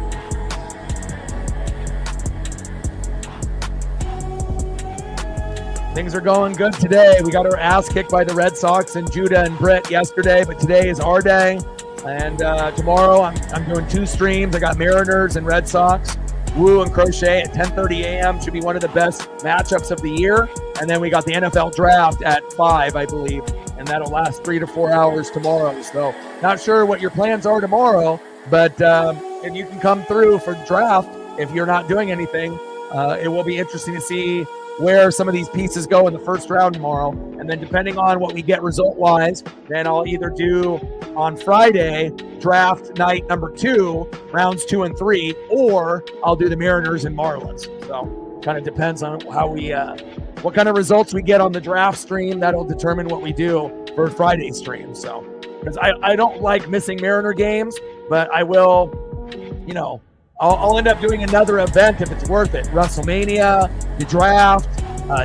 Things are going good today. We got our ass kicked by the Red Sox and Judah and Britt yesterday, but today is our day. And tomorrow I'm doing 2 streams. I got Mariners and Red Sox. Woo and Crochet at 10:30 a.m. should be one of the best matchups of the year. And then we got the NFL draft at 5, I believe. And that'll last 3 to 4 hours tomorrow. So not sure what your plans are tomorrow, but if you can come through for draft, if you're not doing anything, it will be interesting to see where some of these pieces go in the first round tomorrow. And then depending on what we get result-wise, then I'll either do on Friday, draft night number 2, rounds 2 and 3, or I'll do the Mariners and Marlins. So kind of depends on how we, what kind of results we get on the draft stream. That'll determine what we do for Friday's stream. So, because I don't like missing Mariner games, but I will, you know, I'll end up doing another event if it's worth it. WrestleMania, the draft,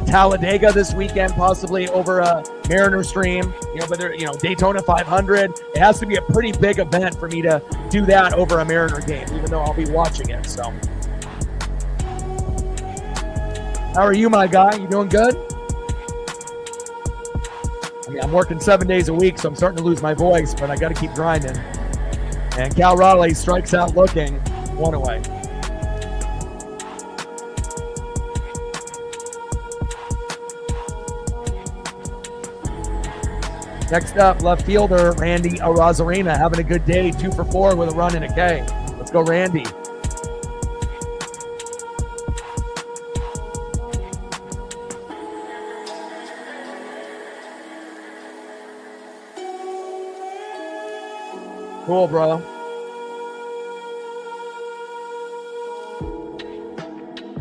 Talladega this weekend, possibly over a Mariner stream. You know, but there, you know, Daytona 500. It has to be a pretty big event for me to do that over a Mariner game, even though I'll be watching it. So, how are you, my guy? You doing good? I mean, I'm working 7 days a week, so I'm starting to lose my voice, but I got to keep grinding. And Cal Raleigh strikes out looking. 1 away. Next up, left fielder Randy Arozarena having a good day, 2 for 4 with a run and a K. Let's go, Randy. Cool, bro.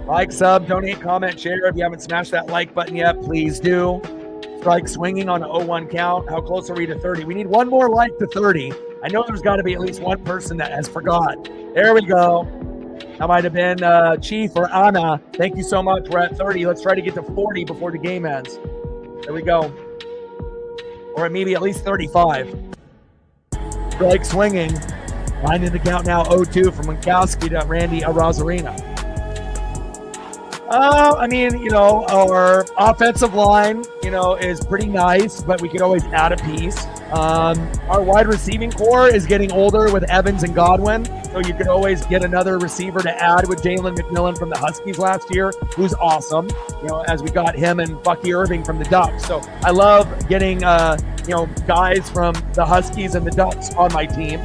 Like, sub, donate, comment, share. If you haven't smashed that like button yet, please do. Strike swinging on an 0-1 count. How close are we to 30? We need one more like to 30. I know there's got to be at least one person that has forgot. There we go. That might have been Chief or Anna. Thank you so much. We're at 30. Let's try to get to 40 before the game ends. There we go. Or maybe at least 35. Strike swinging. Line in the count now 0-2 from Winkowski to Randy Arozarena. I mean, you know, our offensive line, you know, is pretty nice, but we could always add a piece. Our wide receiving core is getting older with Evans and Godwin, so you could always get another receiver to add with Jalen McMillan from the Huskies last year, who's awesome, you know, as we got him and Bucky Irving from the Ducks. So I love getting, you know, guys from the Huskies and the Ducks on my team.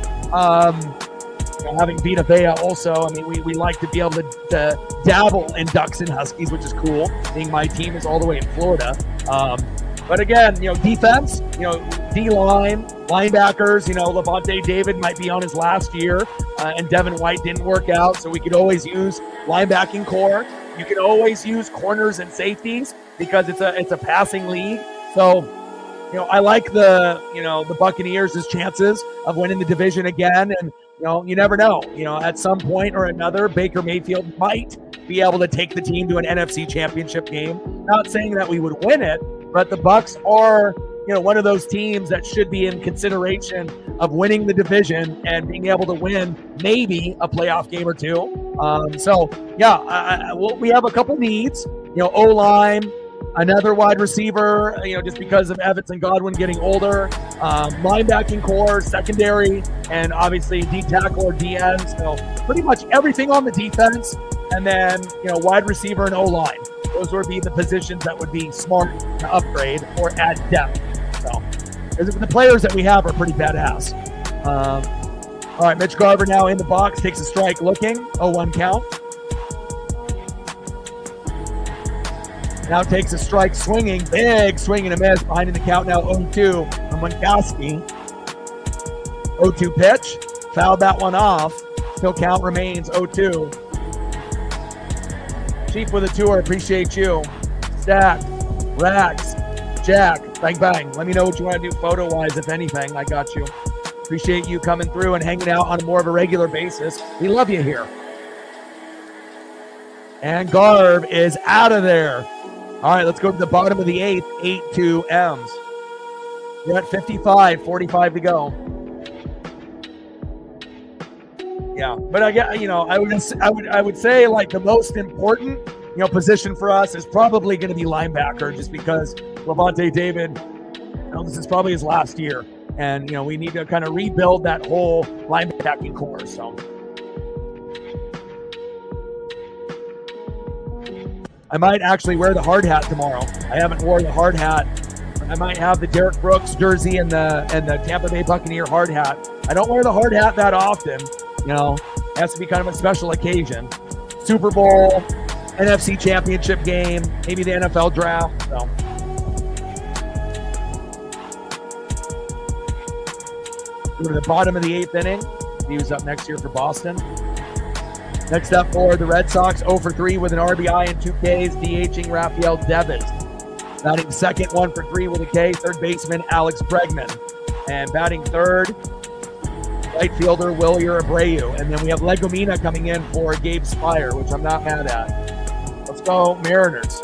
Having Vita Vea also, I mean, we like to be able to dabble in Ducks and Huskies, which is cool, being my team is all the way in Florida. But again, you know, defense, you know, D-line, linebackers, you know, Levante David might be on his last year, and Devin White didn't work out, so we could always use linebacking core. You can always use corners and safeties because it's a passing league. So, you know, I like the Buccaneers' chances of winning the division again, and you know, you never know. You know, at some point or another, Baker Mayfield might be able to take the team to an NFC championship game. Not saying that we would win it, but the Bucs are, you know, one of those teams that should be in consideration of winning the division and being able to win maybe a playoff game or two. So, yeah, we have a couple needs. O-line, another wide receiver, just because of Evans and Godwin getting older, linebacking core, secondary, and obviously D tackle or DN. So pretty much everything on the defense, and then wide receiver and O-line. Those would be the positions that would be smart to upgrade or add depth. So the players that we have are pretty badass. All right, Mitch Garver now in the box, takes a strike looking, 0-1 count. Now takes a strike swinging, big swing and a miss, behind in the count now 0-2 from Monkowski. 0-2 pitch, fouled that one off, still count remains 0-2. Chief with a tour, appreciate you. Stack, Rax, Jack, bang, bang. Let me know what you want to do photo-wise, if anything. I got you. Appreciate you coming through and hanging out on more of a regular basis. We love you here. And Garv is out of there. All right, let's go to the bottom of the 8th, 8-2 M's. We're at 55, 45 to go. Yeah, but I would say like the most important position for us is probably going to be linebacker, just because Lavonte David, this is probably his last year, and we need to kind of rebuild that whole linebacking core. So I might actually wear the hard hat tomorrow. I haven't worn the hard hat. I might have the Derek Brooks jersey and the Tampa Bay Buccaneer hard hat. I don't wear the hard hat that often. It has to be kind of a special occasion. Super Bowl, NFC Championship game, maybe the NFL draft. So go to the bottom of the 8th inning. He was up next year for Boston. Next up for the Red Sox, 0-for-3 with an RBI and 2 Ks, DHing Rafael Devers. Batting second, 1-for-3 with a K, third baseman Alex Bregman. And batting third, right fielder Wilyer Abreu. And then we have Legomina coming in for Gabe Spire, which I'm not mad at. Let's go Mariners.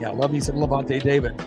Yeah, love me some Lavonte David.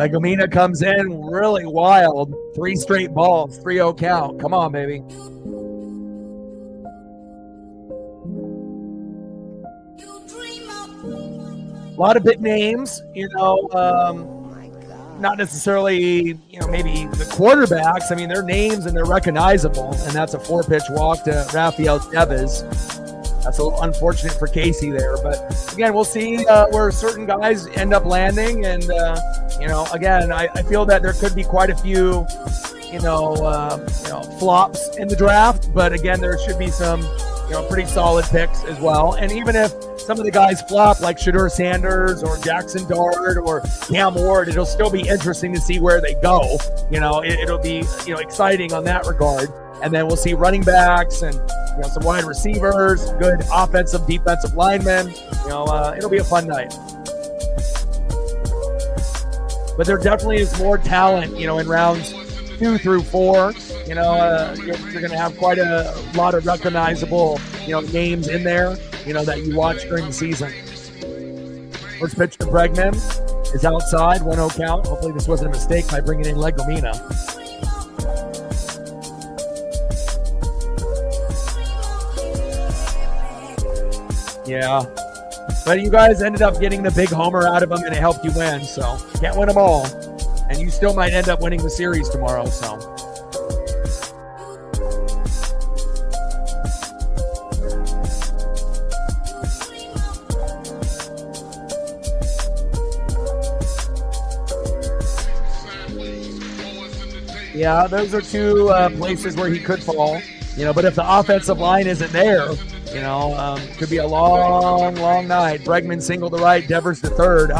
Legomina comes in really wild. 3 straight balls, 3-0 count. Come on, baby. A lot of big names, not necessarily, maybe the quarterbacks. I mean, they're names and they're recognizable, and that's a 4-pitch walk to Rafael Devers. That's a little unfortunate for Casey there, but again, we'll see where certain guys end up landing. And again, I feel that there could be quite a few, flops in the draft, but again, there should be some, pretty solid picks as well. And even if some of the guys flop, like Shedeur Sanders or Jackson Dart or Cam Ward, it'll still be interesting to see where they go. It'll be, exciting on that regard. And then we'll see running backs and some wide receivers, good offensive, defensive linemen. It'll be a fun night. But there definitely is more talent, in rounds 2 through 4. You're going to have quite a lot of recognizable, names in there, that you watch during the season. First pitch to Bregman, is outside, 1-0 count. Hopefully this wasn't a mistake by bringing in Legomina. Yeah. But you guys ended up getting the big homer out of them, and it helped you win. So can't win them all. And you still might end up winning the series tomorrow. So. Yeah, those are two places where he could fall. But if the offensive line isn't there, could be a long, long night. Bregman single to right, Devers to third.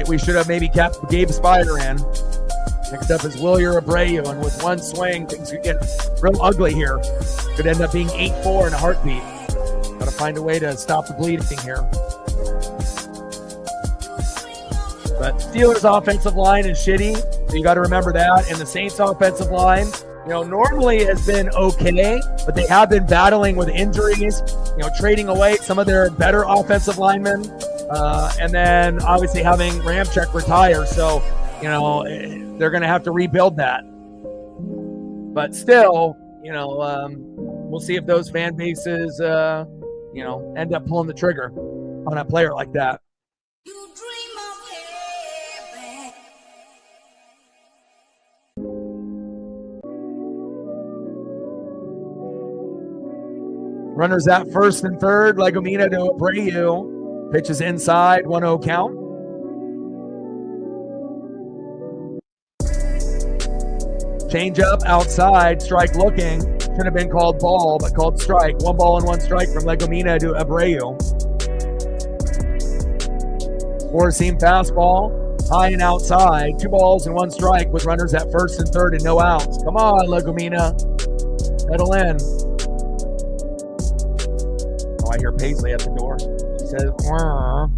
We should have maybe kept Gabe Spider in. Next up is Wilyer Abreu, and with one swing, things could get real ugly here. Could end up being 8-4 in a heartbeat. Got to find a way to stop the bleeding here. But Steelers' offensive line is shitty, so you got to remember that. And the Saints' offensive line, normally has been okay, but they have been battling with injuries, trading away some of their better offensive linemen, and then obviously having Ramczyk retire. So, they're going to have to rebuild that. But still, we'll see if those fan bases, end up pulling the trigger on a player like that. Runners at first and third. Legomina to Abreu. Pitches inside, 1-0 count. Change up outside, strike looking. Should have been called ball, but called strike. 1 ball and 1 strike from Legomina to Abreu. 4-seam fastball, high and outside. 2 balls and 1 strike with runners at first and third and no outs. Come on, Legomina. Settle in. I hear Paisley at the door. She says, "Wah."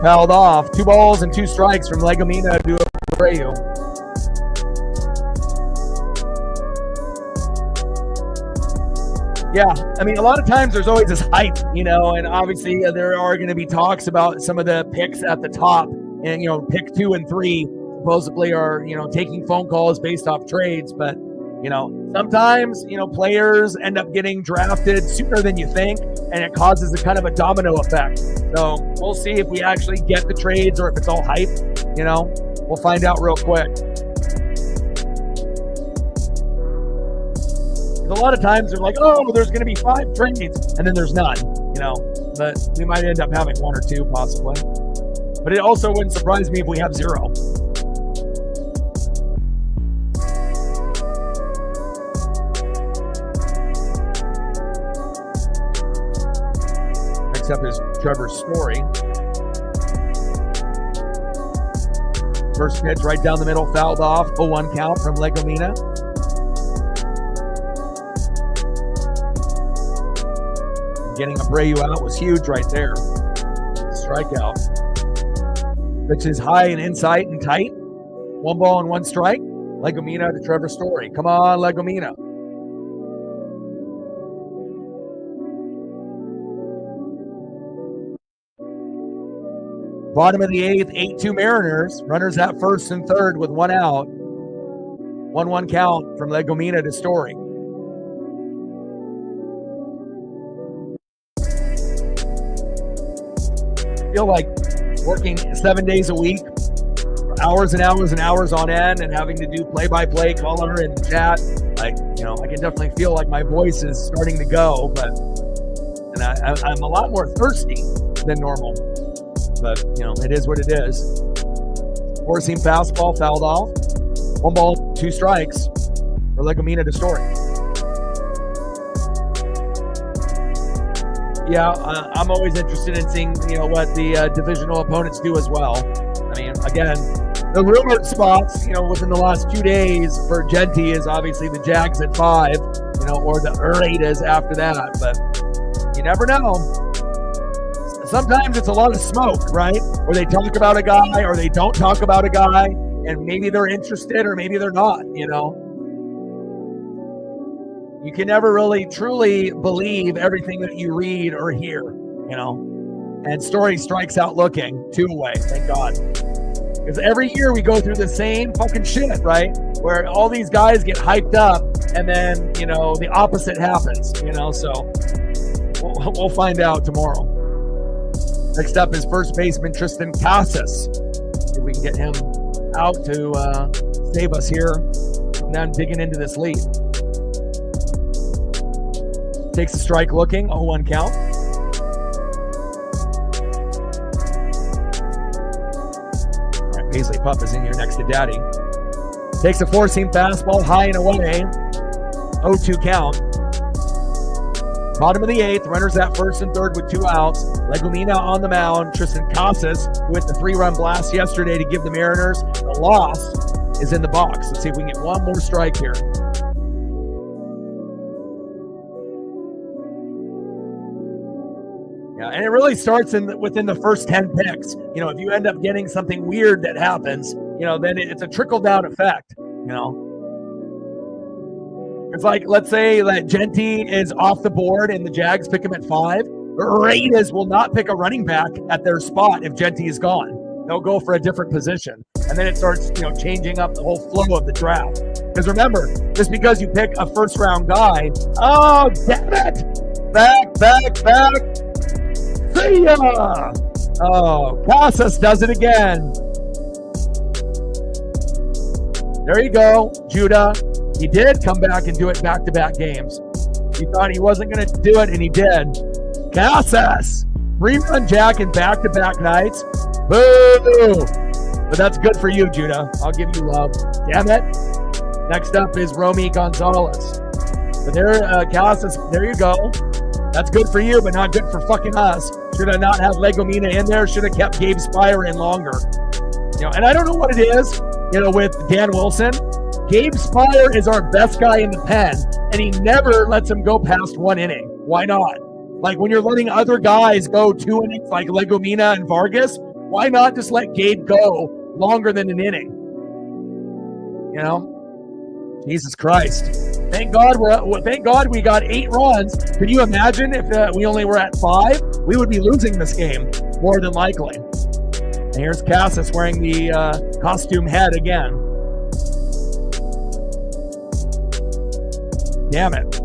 Fouled off. 2 balls and 2 strikes from Legomina to Abreu. Yeah, a lot of times there's always this hype, and obviously there are going to be talks about some of the picks at the top, and, pick 2 and 3 supposedly are, taking phone calls based off trades. But, sometimes, players end up getting drafted sooner than you think, and it causes a kind of a domino effect. So we'll see if we actually get the trades or if it's all hype, we'll find out real quick. A lot of times they're like, oh, there's going to be 5 trades, and then there's none, but we might end up having 1 or 2 possibly. But it also wouldn't surprise me if we have 0. Next up is Trevor Story. First pitch right down the middle, fouled off, 0-1 count from Legomina. Getting Abreu out was huge right there. Strikeout. Pitch is high and inside and tight. 1 ball and 1 strike. Legomina to Trevor Story. Come on, Legomina. Bottom of the 8th, 8-2 Mariners. Runners at first and third with 1 out. 1-1 count from Legomina to Story. Feel like working 7 days a week, hours and hours and hours on end, and having to do play-by-play color and chat. I can definitely feel like my voice is starting to go, and I'm a lot more thirsty than normal. But it is what it is. 4-seam fastball fouled off. 1 ball, 2 strikes for Legomina to Story. Yeah, I'm always interested in seeing, what the divisional opponents do as well. Again, the rumored spots, within the last 2 days for Genty is obviously the Jags at 5, or the Raiders after that. But you never know. sometimes it's a lot of smoke, right? Or they talk about a guy or they don't talk about a guy, and maybe they're interested or maybe they're not, you know. You can never really truly believe everything that you read or hear, you know. And Story strikes out looking 2-away, thank God. Because every year we go through the same fucking shit, right? Where all these guys get hyped up and then, you know, the opposite happens, you know. So we'll find out tomorrow. Next up is first baseman Tristan Casas. See if we can get him out to save us here. Now digging into this lead. Takes a strike looking, 0-1 count. All right, Paisley Pup is in here next to Daddy. Takes a four-seam fastball high and away, 0-2 count. Bottom of the 8th, runners at first and third with 2 outs. Legumina on the mound. Tristan Casas with the 3-run blast yesterday to give the Mariners the loss is in the box. Let's see if we can get one more strike here. Yeah, and it really starts within the first 10 picks. You know, if you end up getting something weird that happens, you know, then it's a trickle-down effect, you know. It's like, let's say that Genty is off the board and the Jags pick him at 5. The Raiders will not pick a running back at their spot if Genty is gone. They'll go for a different position. And then it starts, you know, changing up the whole flow of the draft. Because remember, just because you pick a first-round guy, oh, damn it! Back. See ya! Oh, Casas does it again. There you go, Judah. He did come back and do it back-to-back games. He thought he wasn't going to do it, and he did. Casas! 3-run jack in back-to-back nights. Boo! But that's good for you, Judah. I'll give you love. Damn it. Next up is Romy Gonzalez. But there, Casas, there you go. That's good for you, but not good for fucking us. Should have not had Legumina in there. Should have kept Gabe Spire in longer. You know, and I don't know what it is, you know, with Dan Wilson. Gabe Spire is our best guy in the pen, and he never lets him go past 1 inning. Why not? Like when you're letting other guys go 2 innings like Legumina and Vargas, why not just let Gabe go longer than an inning? You know? Jesus Christ. Thank God we got 8 runs. Can you imagine if we only were at 5? We would be losing this game more than likely. And here's Casas wearing the costume head again. Damn it.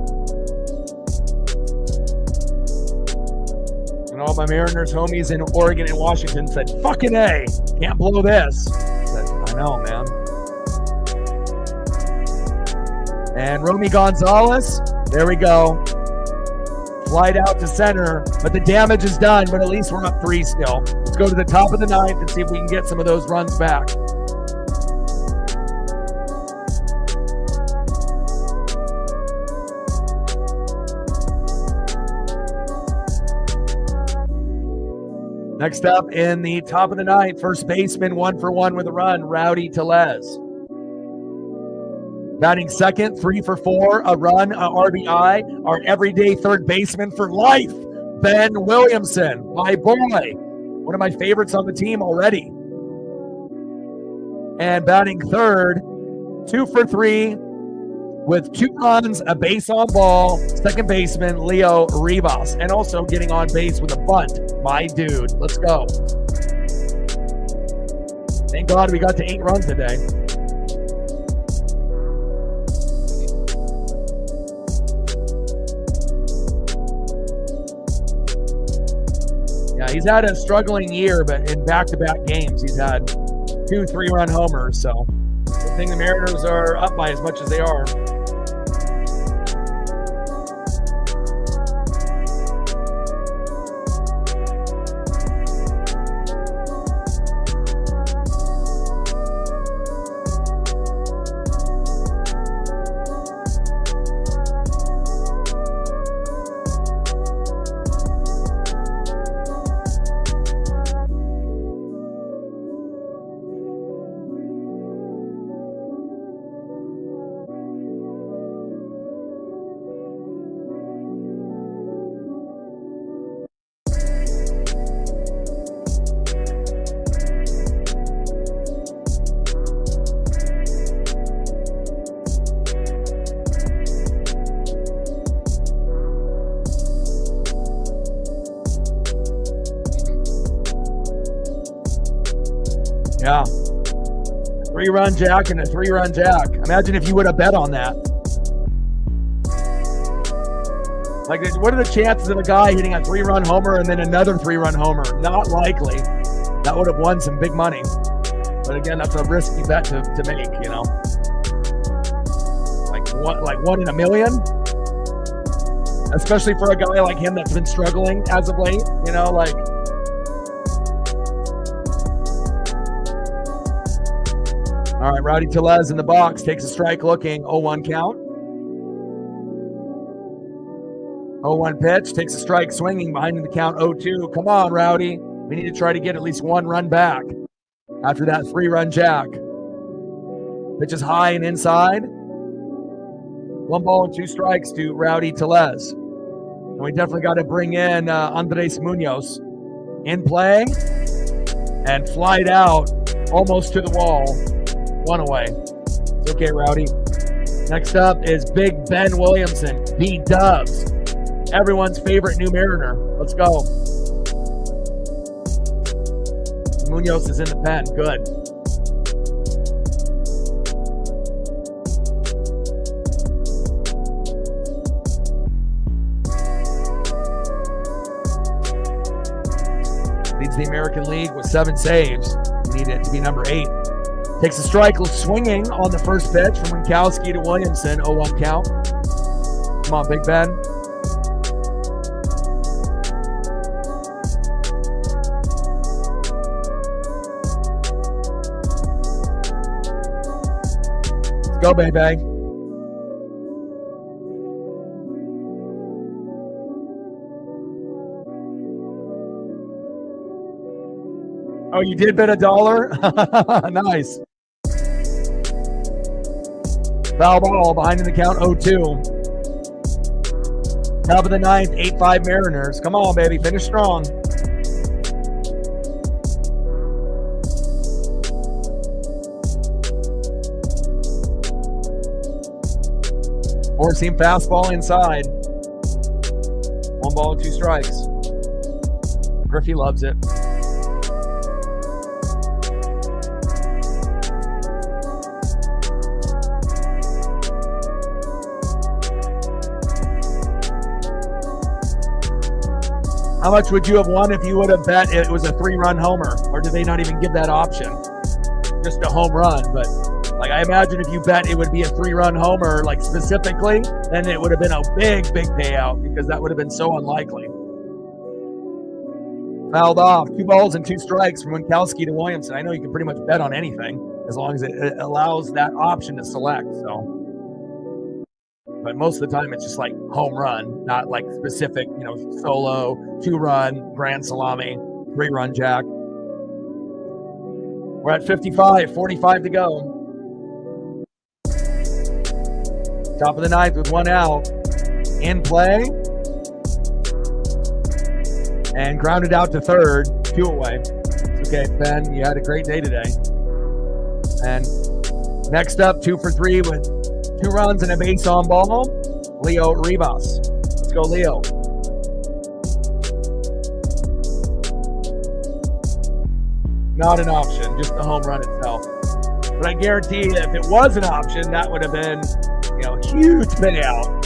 And all my Mariners homies in Oregon and Washington said, fucking A, can't blow this. I said, I know, man. And Romy Gonzalez, there we go. Flight out to center, but the damage is done, but at least we're up 3 still. Let's go to the top of the 9th and see if we can get some of those runs back. Next up in the top of the 9th, first baseman 1 for 1 with a run, Rowdy Tellez. Batting second, 3 for 4, a run, a RBI, our everyday third baseman for life, Ben Williamson, my boy, one of my favorites on the team already. And batting third, 2 for 3 with 2 runs, a base on ball, second baseman Leo Rivas, and also getting on base with a bunt, my dude. Let's go. Thank God we got to 8 runs today. Yeah, he's had a struggling year, but in back-to-back games, he's had 2 3-run homers. So good thing the Mariners are up by as much as they are. Yeah. 3-run jack and a 3-run jack. Imagine if you would have bet on that. Like, what are the chances of a guy hitting a 3-run homer and then another 3-run homer? Not likely. That would have won some big money. But again, that's a risky bet to make, you know. Like one in a million? Especially for a guy like him that's been struggling as of late, you know, like. All right, Rowdy Tellez in the box, takes a strike looking, 0-1 count. 0-1 pitch, takes a strike swinging, behind the count 0-2. Come on, Rowdy. We need to try to get at least 1 run back after that 3-run jack. Pitch is high and inside. 1 ball and 2 strikes to Rowdy Tellez. And we definitely got to bring in Andres Munoz in play and flied out almost to the wall. 1 away. It's okay, Rowdy. Next up is Big Ben Williamson, B-Dubs. Everyone's favorite New Mariner. Let's go. Munoz is in the pen. Good. Leads the American League with 7 saves. Need it to be number 8. Takes a strike swinging on the first pitch from Winkowski to Williamson. 0-1 count. Come on, Big Ben. Let's go, baby. Oh, you did bet $1? Nice. Foul ball behind in the count 0-2. Top of the 9th, 8-5 Mariners. Come on, baby. Finish strong. Four-seam fastball inside. 1 ball and 2 strikes. Griffey loves it. How much would you have won if you would have bet it was a 3-run homer? Or did they not even give that option? Just a home run. But like, I imagine if you bet it would be a 3-run homer, like specifically, then it would have been a big payout, because that would have been so unlikely. Fouled off. 2 balls and 2 strikes from Winkowski to Williamson. I know you can pretty much bet on anything as long as it allows that option to select. So. But most of the time, it's just like home run, not like specific, you know, solo, 2-run, grand salami, 3-run jack. We're at 55, 45 to go. Top of the 9th with 1 out. In play. And grounded out to 3rd, 2 away. It's okay, Ben, you had a great day today. And next up, 2 for 3 with 2 runs and a base on ball, Leo Rivas. Let's go, Leo. Not an option, just the home run itself. But I guarantee you, if it was an option, that would have been, you know, huge payout.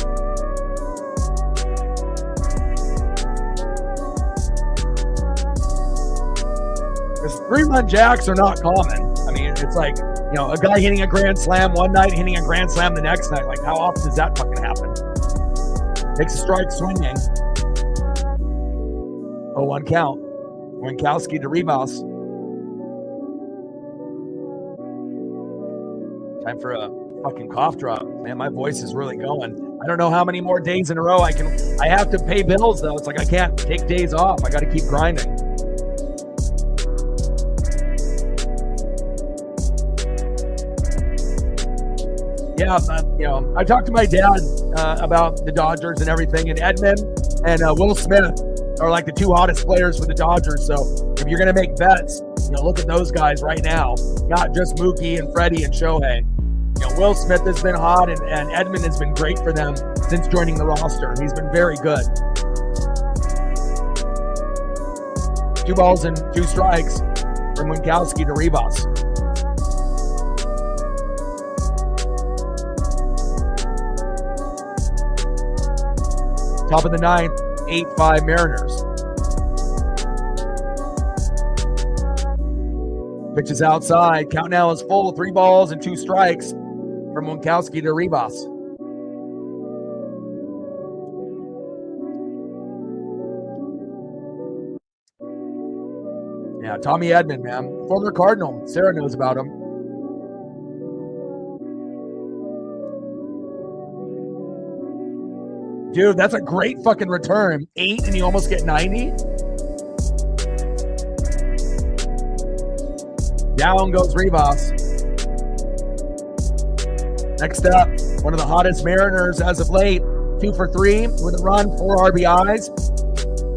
Because 3-run jacks are not common. I mean, it's like, you know, a guy hitting a grand slam one night, hitting a grand slam the next night. Like, how often does that fucking happen? Takes a strike swinging. 0-1 count. Winkowski to Rivas. Time for a fucking cough drop. Man, my voice is really going. I don't know how many more days in a row I have to pay bills, though. It's like I can't take days off. I got to keep grinding. Yeah, you know, I talked to my dad about the Dodgers and everything, and Edman and Will Smith are like the 2 hottest players for the Dodgers. So if you're going to make bets, you know, look at those guys right now, not just Mookie and Freddie and Shohei. You know, Will Smith has been hot, and Edman has been great for them since joining the roster. He's been very good. 2 balls and 2 strikes from Winkowski to Rivas. Top of the ninth, 8-5 Mariners. Pitch is outside. Count now is full. 3 balls and 2 strikes from Winkowski to Rivas. Yeah, Tommy Edman, man. Former Cardinal. Sarah knows about him. Dude, that's a great fucking return. 8 and you almost get 90. Down goes Rivas. Next up, one of the hottest Mariners as of late. 2 for 3 with a run, 4 RBIs.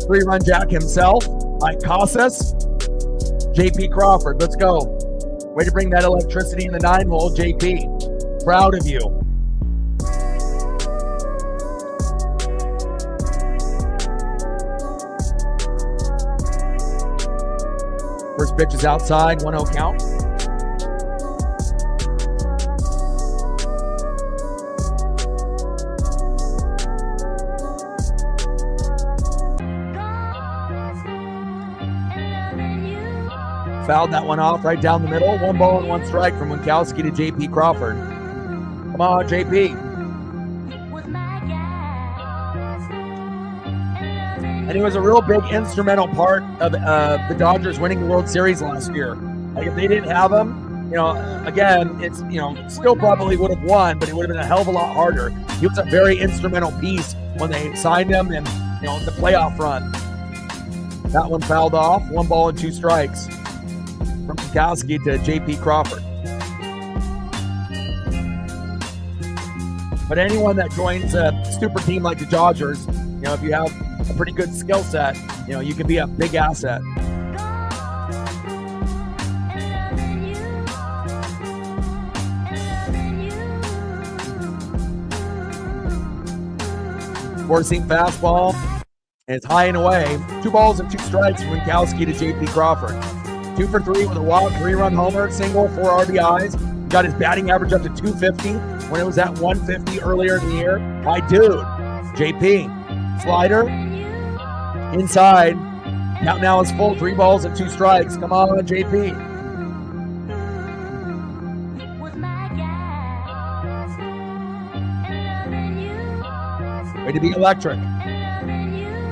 3-run jack himself, Mike Casas. JP Crawford, let's go. Way to bring that electricity in the 9-hole, JP. Proud of you. First pitch is outside, 1-0 count. Fouled that one off right down the middle. 1 ball and 1 strike from Winkowski to JP Crawford. Come on, JP. And he was a real big instrumental part of the Dodgers winning the World Series last year. Like if they didn't have him, again, it's, still probably would have won, but it would have been a hell of a lot harder. He was a very instrumental piece when they signed him and, the playoff run. That one fouled off. 1 ball and 2 strikes from Winkowski to JP Crawford. But anyone that joins a super team like the Dodgers, if you have a pretty good skill set, you can be a big asset. Four-seam fastball, and it's high and away. 2 balls and 2 strikes from Winkowski to JP Crawford. 2 for 3 with a walk, 3-run homer, single, 4 RBIs. Got his batting average up to 250 when it was at 150 earlier in the year. My dude, JP. Slider, inside. Count now is full, 3 balls and 2 strikes. Come on, JP. Way to be electric.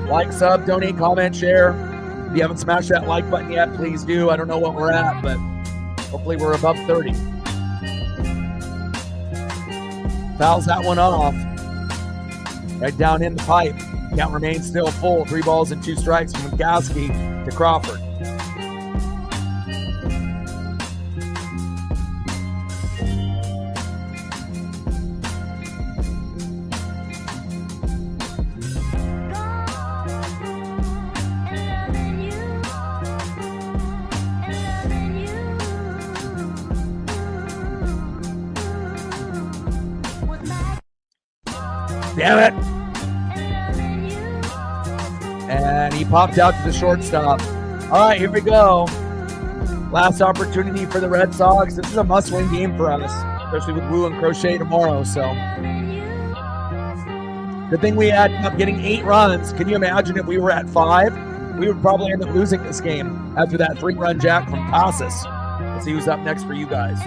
Like, sub, donate, comment, share. If you haven't smashed that like button yet, please do. I don't know what we're at, but hopefully we're above 30. Fouls that one off. Right down in the pipe. Count remains still full. 3 balls and 2 strikes from Winkowski to Crawford. Damn it. And he popped out to the shortstop. All right, here we go. Last opportunity for the Red Sox. This is a must-win game for us, especially with Wu and Crochet tomorrow. So, the thing we had up getting 8 runs. Can you imagine if we were at 5? We would probably end up losing this game after that 3-run jack from Casas. Let's see who's up next for you guys.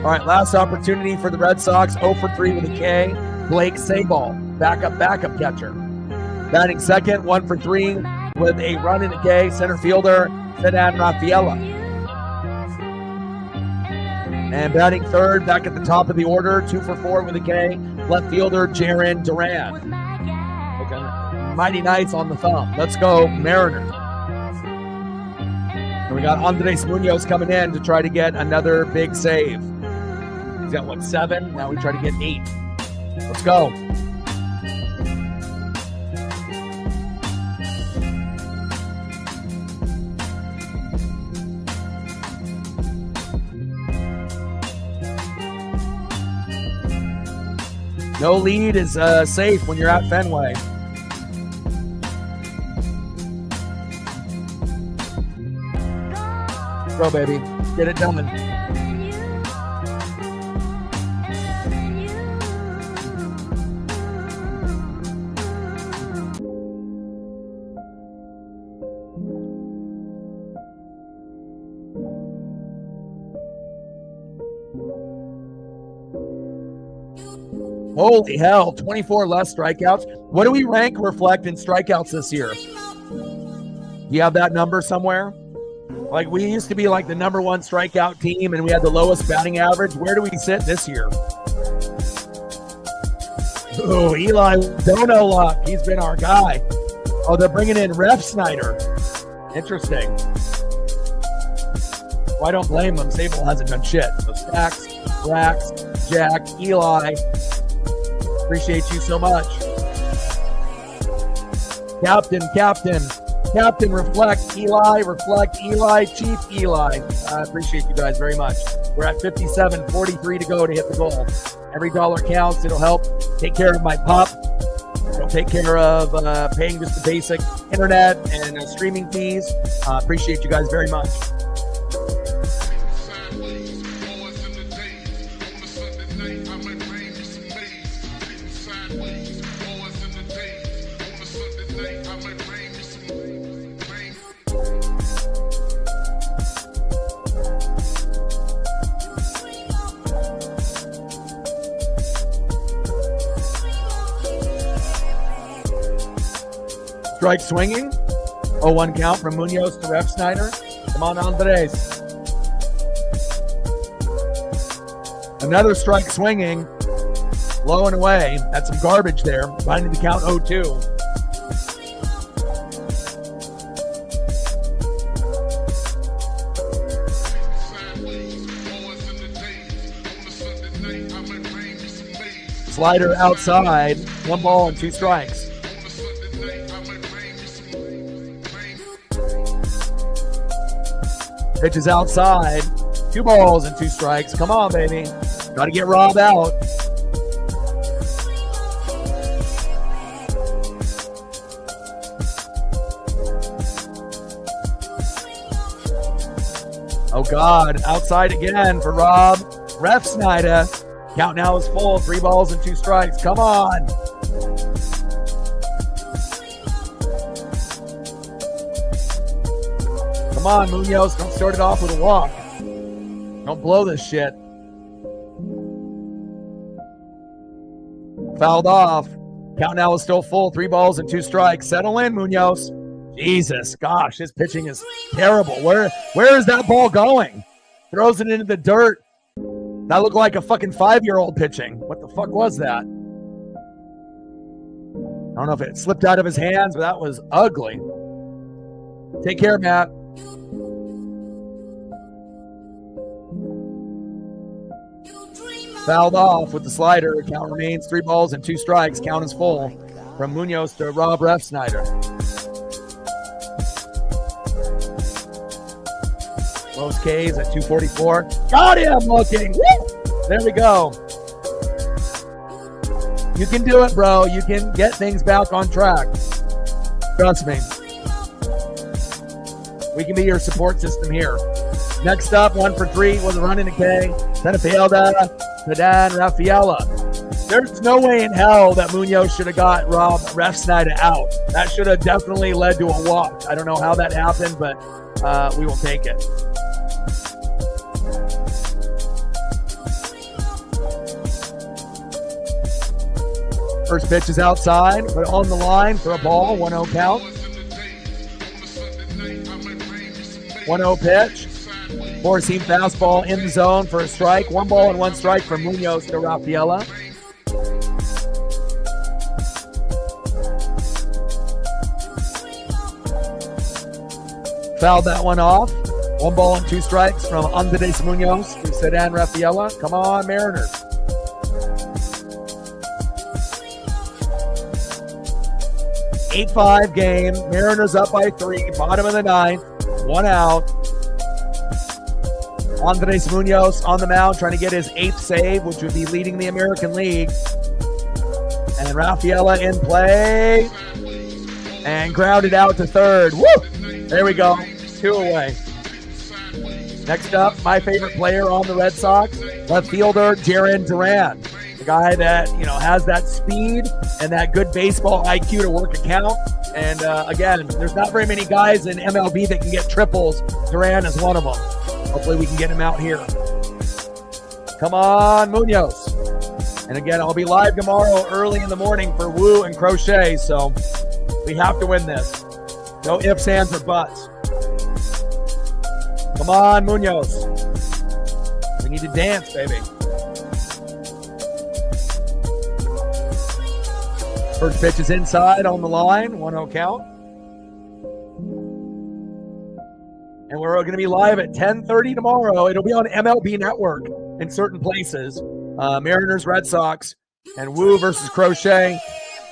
All right, last opportunity for the Red Sox. 0 for 3 with a K. Blake Sabol, backup catcher. Batting second, 1 for 3 with a run in the K. Center fielder, Sedan Rafaela. And batting third, back at the top of the order, 2 for 4 with a K. Left fielder, Jaron Duran. Okay, mighty nice on the thumb. Let's go, Mariners. And we got Andres Munoz coming in to try to get another big save. He's got, 7? Now we try to get 8. Let's go. No lead is safe when you're at Fenway. Go, baby. Get it done. Holy hell, 24 less strikeouts. What do we rank Reflect in strikeouts this year? Do you have that number somewhere? Like, we used to be like the number one strikeout team, and we had the lowest batting average. Where do we sit this year? Oh, Eli Dono luck. He's been our guy. Oh, they're bringing in Ref Snyder. Interesting. Well, I don't blame them. Sable hasn't done shit. So Stacks, Rax, Jack, Eli. Appreciate you so much. Captain, reflect, Eli, Chief Eli. I appreciate you guys very much. We're at 57:43 to go to hit the goal. Every dollar counts. It'll help take care of my pop. It'll take care of paying just the basic internet and streaming fees. Appreciate you guys very much. Strike swinging. 0-1 count from Munoz to Ref Snyder. Come on, Andres. Another strike swinging. Low and away. That's some garbage there. Finding the count 0-2. Slider outside. 1 ball and 2 strikes. Pitch is outside. 2 balls and 2 strikes. Come on, baby. Got to get Rob out. Oh, God. Outside again for Rob. Ref Snyder. Count now is full. 3 balls and 2 strikes. Come on. Come on, Munoz. Don't start it off with a walk. Don't blow this shit. Fouled off. Count now is still full. 3 balls and 2 strikes. Settle in, Munoz. Jesus, gosh, his pitching is terrible. Where is that ball going? Throws it into the dirt. That looked like a fucking 5-year-old pitching. What the fuck was that? I don't know if it slipped out of his hands, but that was ugly. Take care, Matt. Fouled off with the slider. Count remains 3 balls and 2 strikes. Count is full from Munoz to Rob Ref Snyder. Most K's at 244. Got him looking. Woo! There we go. You can do it, bro. You can get things back on track. Trust me. We can be your support system here. Next up, 1 for 3 with a run in the K. Senafielda. Sedan Rafaela. There's no way in hell that Munoz should have got Rob Ref Snyder out. That should have definitely led to a walk. I don't know how that happened, but we will take it. First pitch is outside, but on the line for a ball. 1-0 count. 1-0 pitch. 4-seam fastball in the zone for a strike. 1 ball and 1 strike from Munoz to Rafaela. Fouled that one off. 1 ball and 2 strikes from Andres Munoz to Sedan Rafaela. Come on, Mariners. Eight-5 game. Mariners up by 3. Bottom of the 9th. 1 out. Andres Munoz on the mound trying to get his 8th save, which would be leading the American League. And Rafaela in play. And grounded out to third. Woo! There we go. 2 away. Next up, my favorite player on the Red Sox, left fielder Jarren Duran. The guy that, has that speed and that good baseball IQ to work a count. And again, there's not very many guys in MLB that can get triples. Duran is one of them. Hopefully we can get him out here. Come on, Munoz. And again, I'll be live tomorrow early in the morning for Woo and Crochet, so we have to win this. No ifs, ands, or buts. Come on, Munoz. We need to dance, baby. First pitch is inside on the line, 1-0 count. And we're going to be live at 10:30 tomorrow. It'll be on MLB Network in certain places. Mariners, Red Sox, and Woo versus Crochet.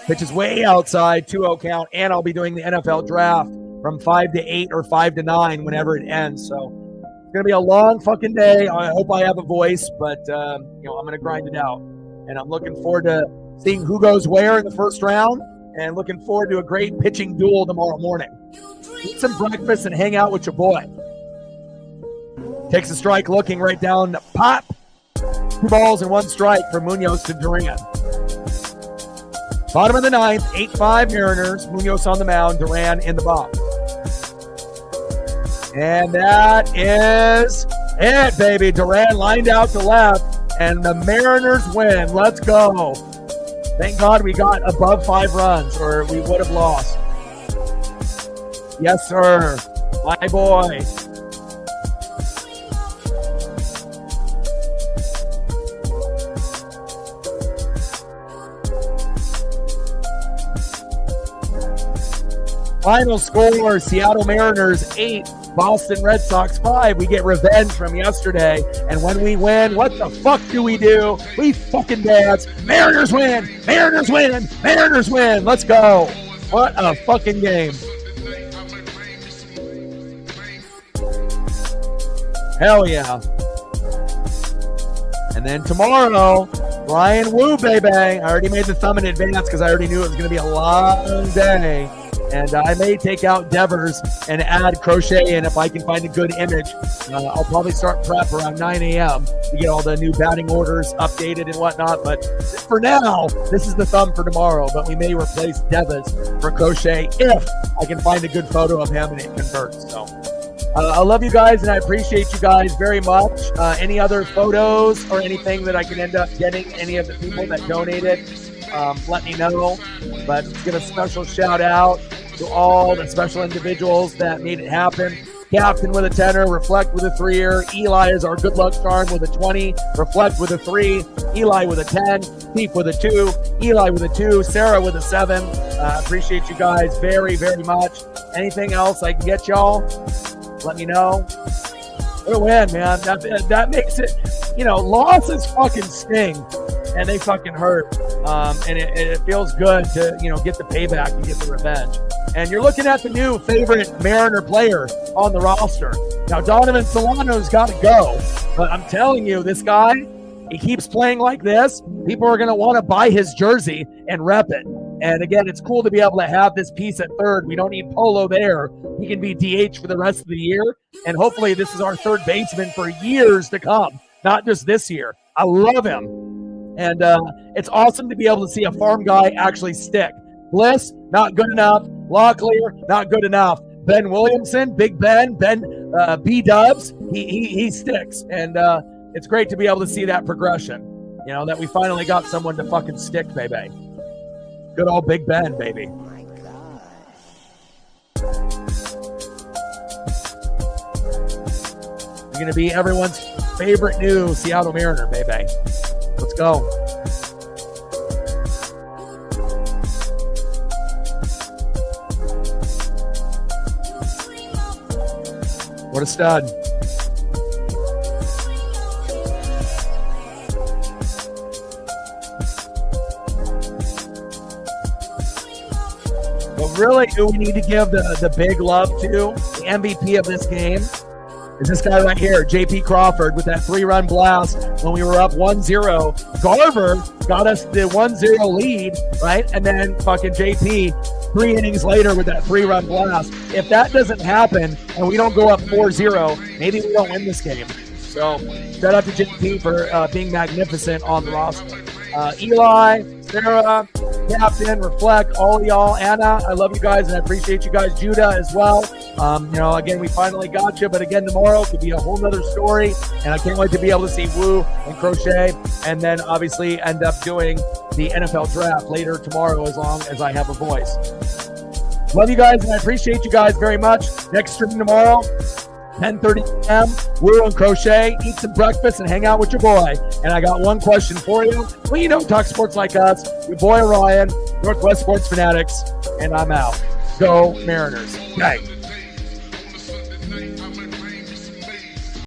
Pitch is way outside, 2-0 count. And I'll be doing the NFL draft from 5 to 8 or 5 to 9 whenever it ends. So it's going to be a long fucking day. I hope I have a voice, but I'm going to grind it out. And I'm looking forward to seeing who goes where in the first round, and looking forward to a great pitching duel tomorrow morning. Eat some breakfast and hang out with your boy. Takes a strike, looking right down. Pop. 2 balls and 1 strike for Munoz to Duran. Bottom of the 9th, 8-5 Mariners. Munoz on the mound, Duran in the box. And that is it, baby. Duran lined out to left, and the Mariners win. Let's go. Thank God we got above 5 runs, or we would have lost. Yes, sir. My boy. Final score, Seattle Mariners 8, Boston Red Sox 5. We get revenge from yesterday. And when we win, what the fuck do? We fucking dance. Mariners win! Mariners win! Mariners win! Let's go. What a fucking game. Hell yeah. And then tomorrow, Brian Woo, baby. I already made the thumb in advance because I already knew it was going to be a long day. And I may take out Devers and add Crochet in if I can find a good image. I'll probably start prep around 9 a.m. to get all the new batting orders updated and whatnot. But for now, this is the thumb for tomorrow. But we may replace Devers for Crochet if I can find a good photo of him and it converts. So I love you guys, and I appreciate you guys very much. Any other photos or anything that I can end up getting, any of the people that donated, let me know. But give a special shout out to all the special individuals that made it happen. Captain with a 10er, Reflect with a 3-er. Eli is our good luck charm with a 20. Reflect with a 3. Eli with a 10. Steve with a 2. Eli with a 2. Sarah with a 7. Appreciate you guys very, very much. Anything else I can get y'all? Let me know. What a win, man. That makes it, losses fucking sting. And they fucking hurt. And it feels good to, get the payback and get the revenge. And you're looking at the new favorite Mariner player on the roster. Now, Donovan Solano's got to go. But I'm telling you, this guy, he keeps playing like this. People are going to want to buy his jersey and rep it. And again, it's cool to be able to have this piece at third. We don't need Polo there. He can be DH for the rest of the year. And hopefully this is our third baseman for years to come, not just this year. I love him. And it's awesome to be able to see a farm guy actually stick. Bliss, not good enough. Locklear, not good enough. Ben Williamson, Big Ben, B-Dubs, he sticks. And it's great to be able to see that progression, that we finally got someone to fucking stick, baby. Good old Big Ben, baby. Oh my God. You're going to be everyone's favorite new Seattle Mariner, baby. Let's go. What a stud. But really, who we need to give the big love to, the MVP of this game, is this guy right here, J.P. Crawford, with that 3-run blast when we were up 1-0. Garver got us the 1-0 lead, right? And then fucking J.P. 3 innings later with that 3-run blast. If that doesn't happen and we don't go up 4-0, maybe we don't win this game. So shout out to JP for being magnificent on the roster. Eli, Sarah, Captain, Reflect, all of y'all. Anna, I love you guys and I appreciate you guys. Judah as well. Again, we finally got you, but again, tomorrow could be a whole nother story, and I can't wait to be able to see Woo and Crochet, and then obviously end up doing the NFL draft later tomorrow as long as I have a voice. Love you guys, and I appreciate you guys very much. Next stream tomorrow, 10:30 p.m., Woo and Crochet, eat some breakfast and hang out with your boy. And I got one question for you. Well, you don't talk sports like us. Your boy Ryan, Northwest Sports Fanatics, and I'm out. Go Mariners. Okay.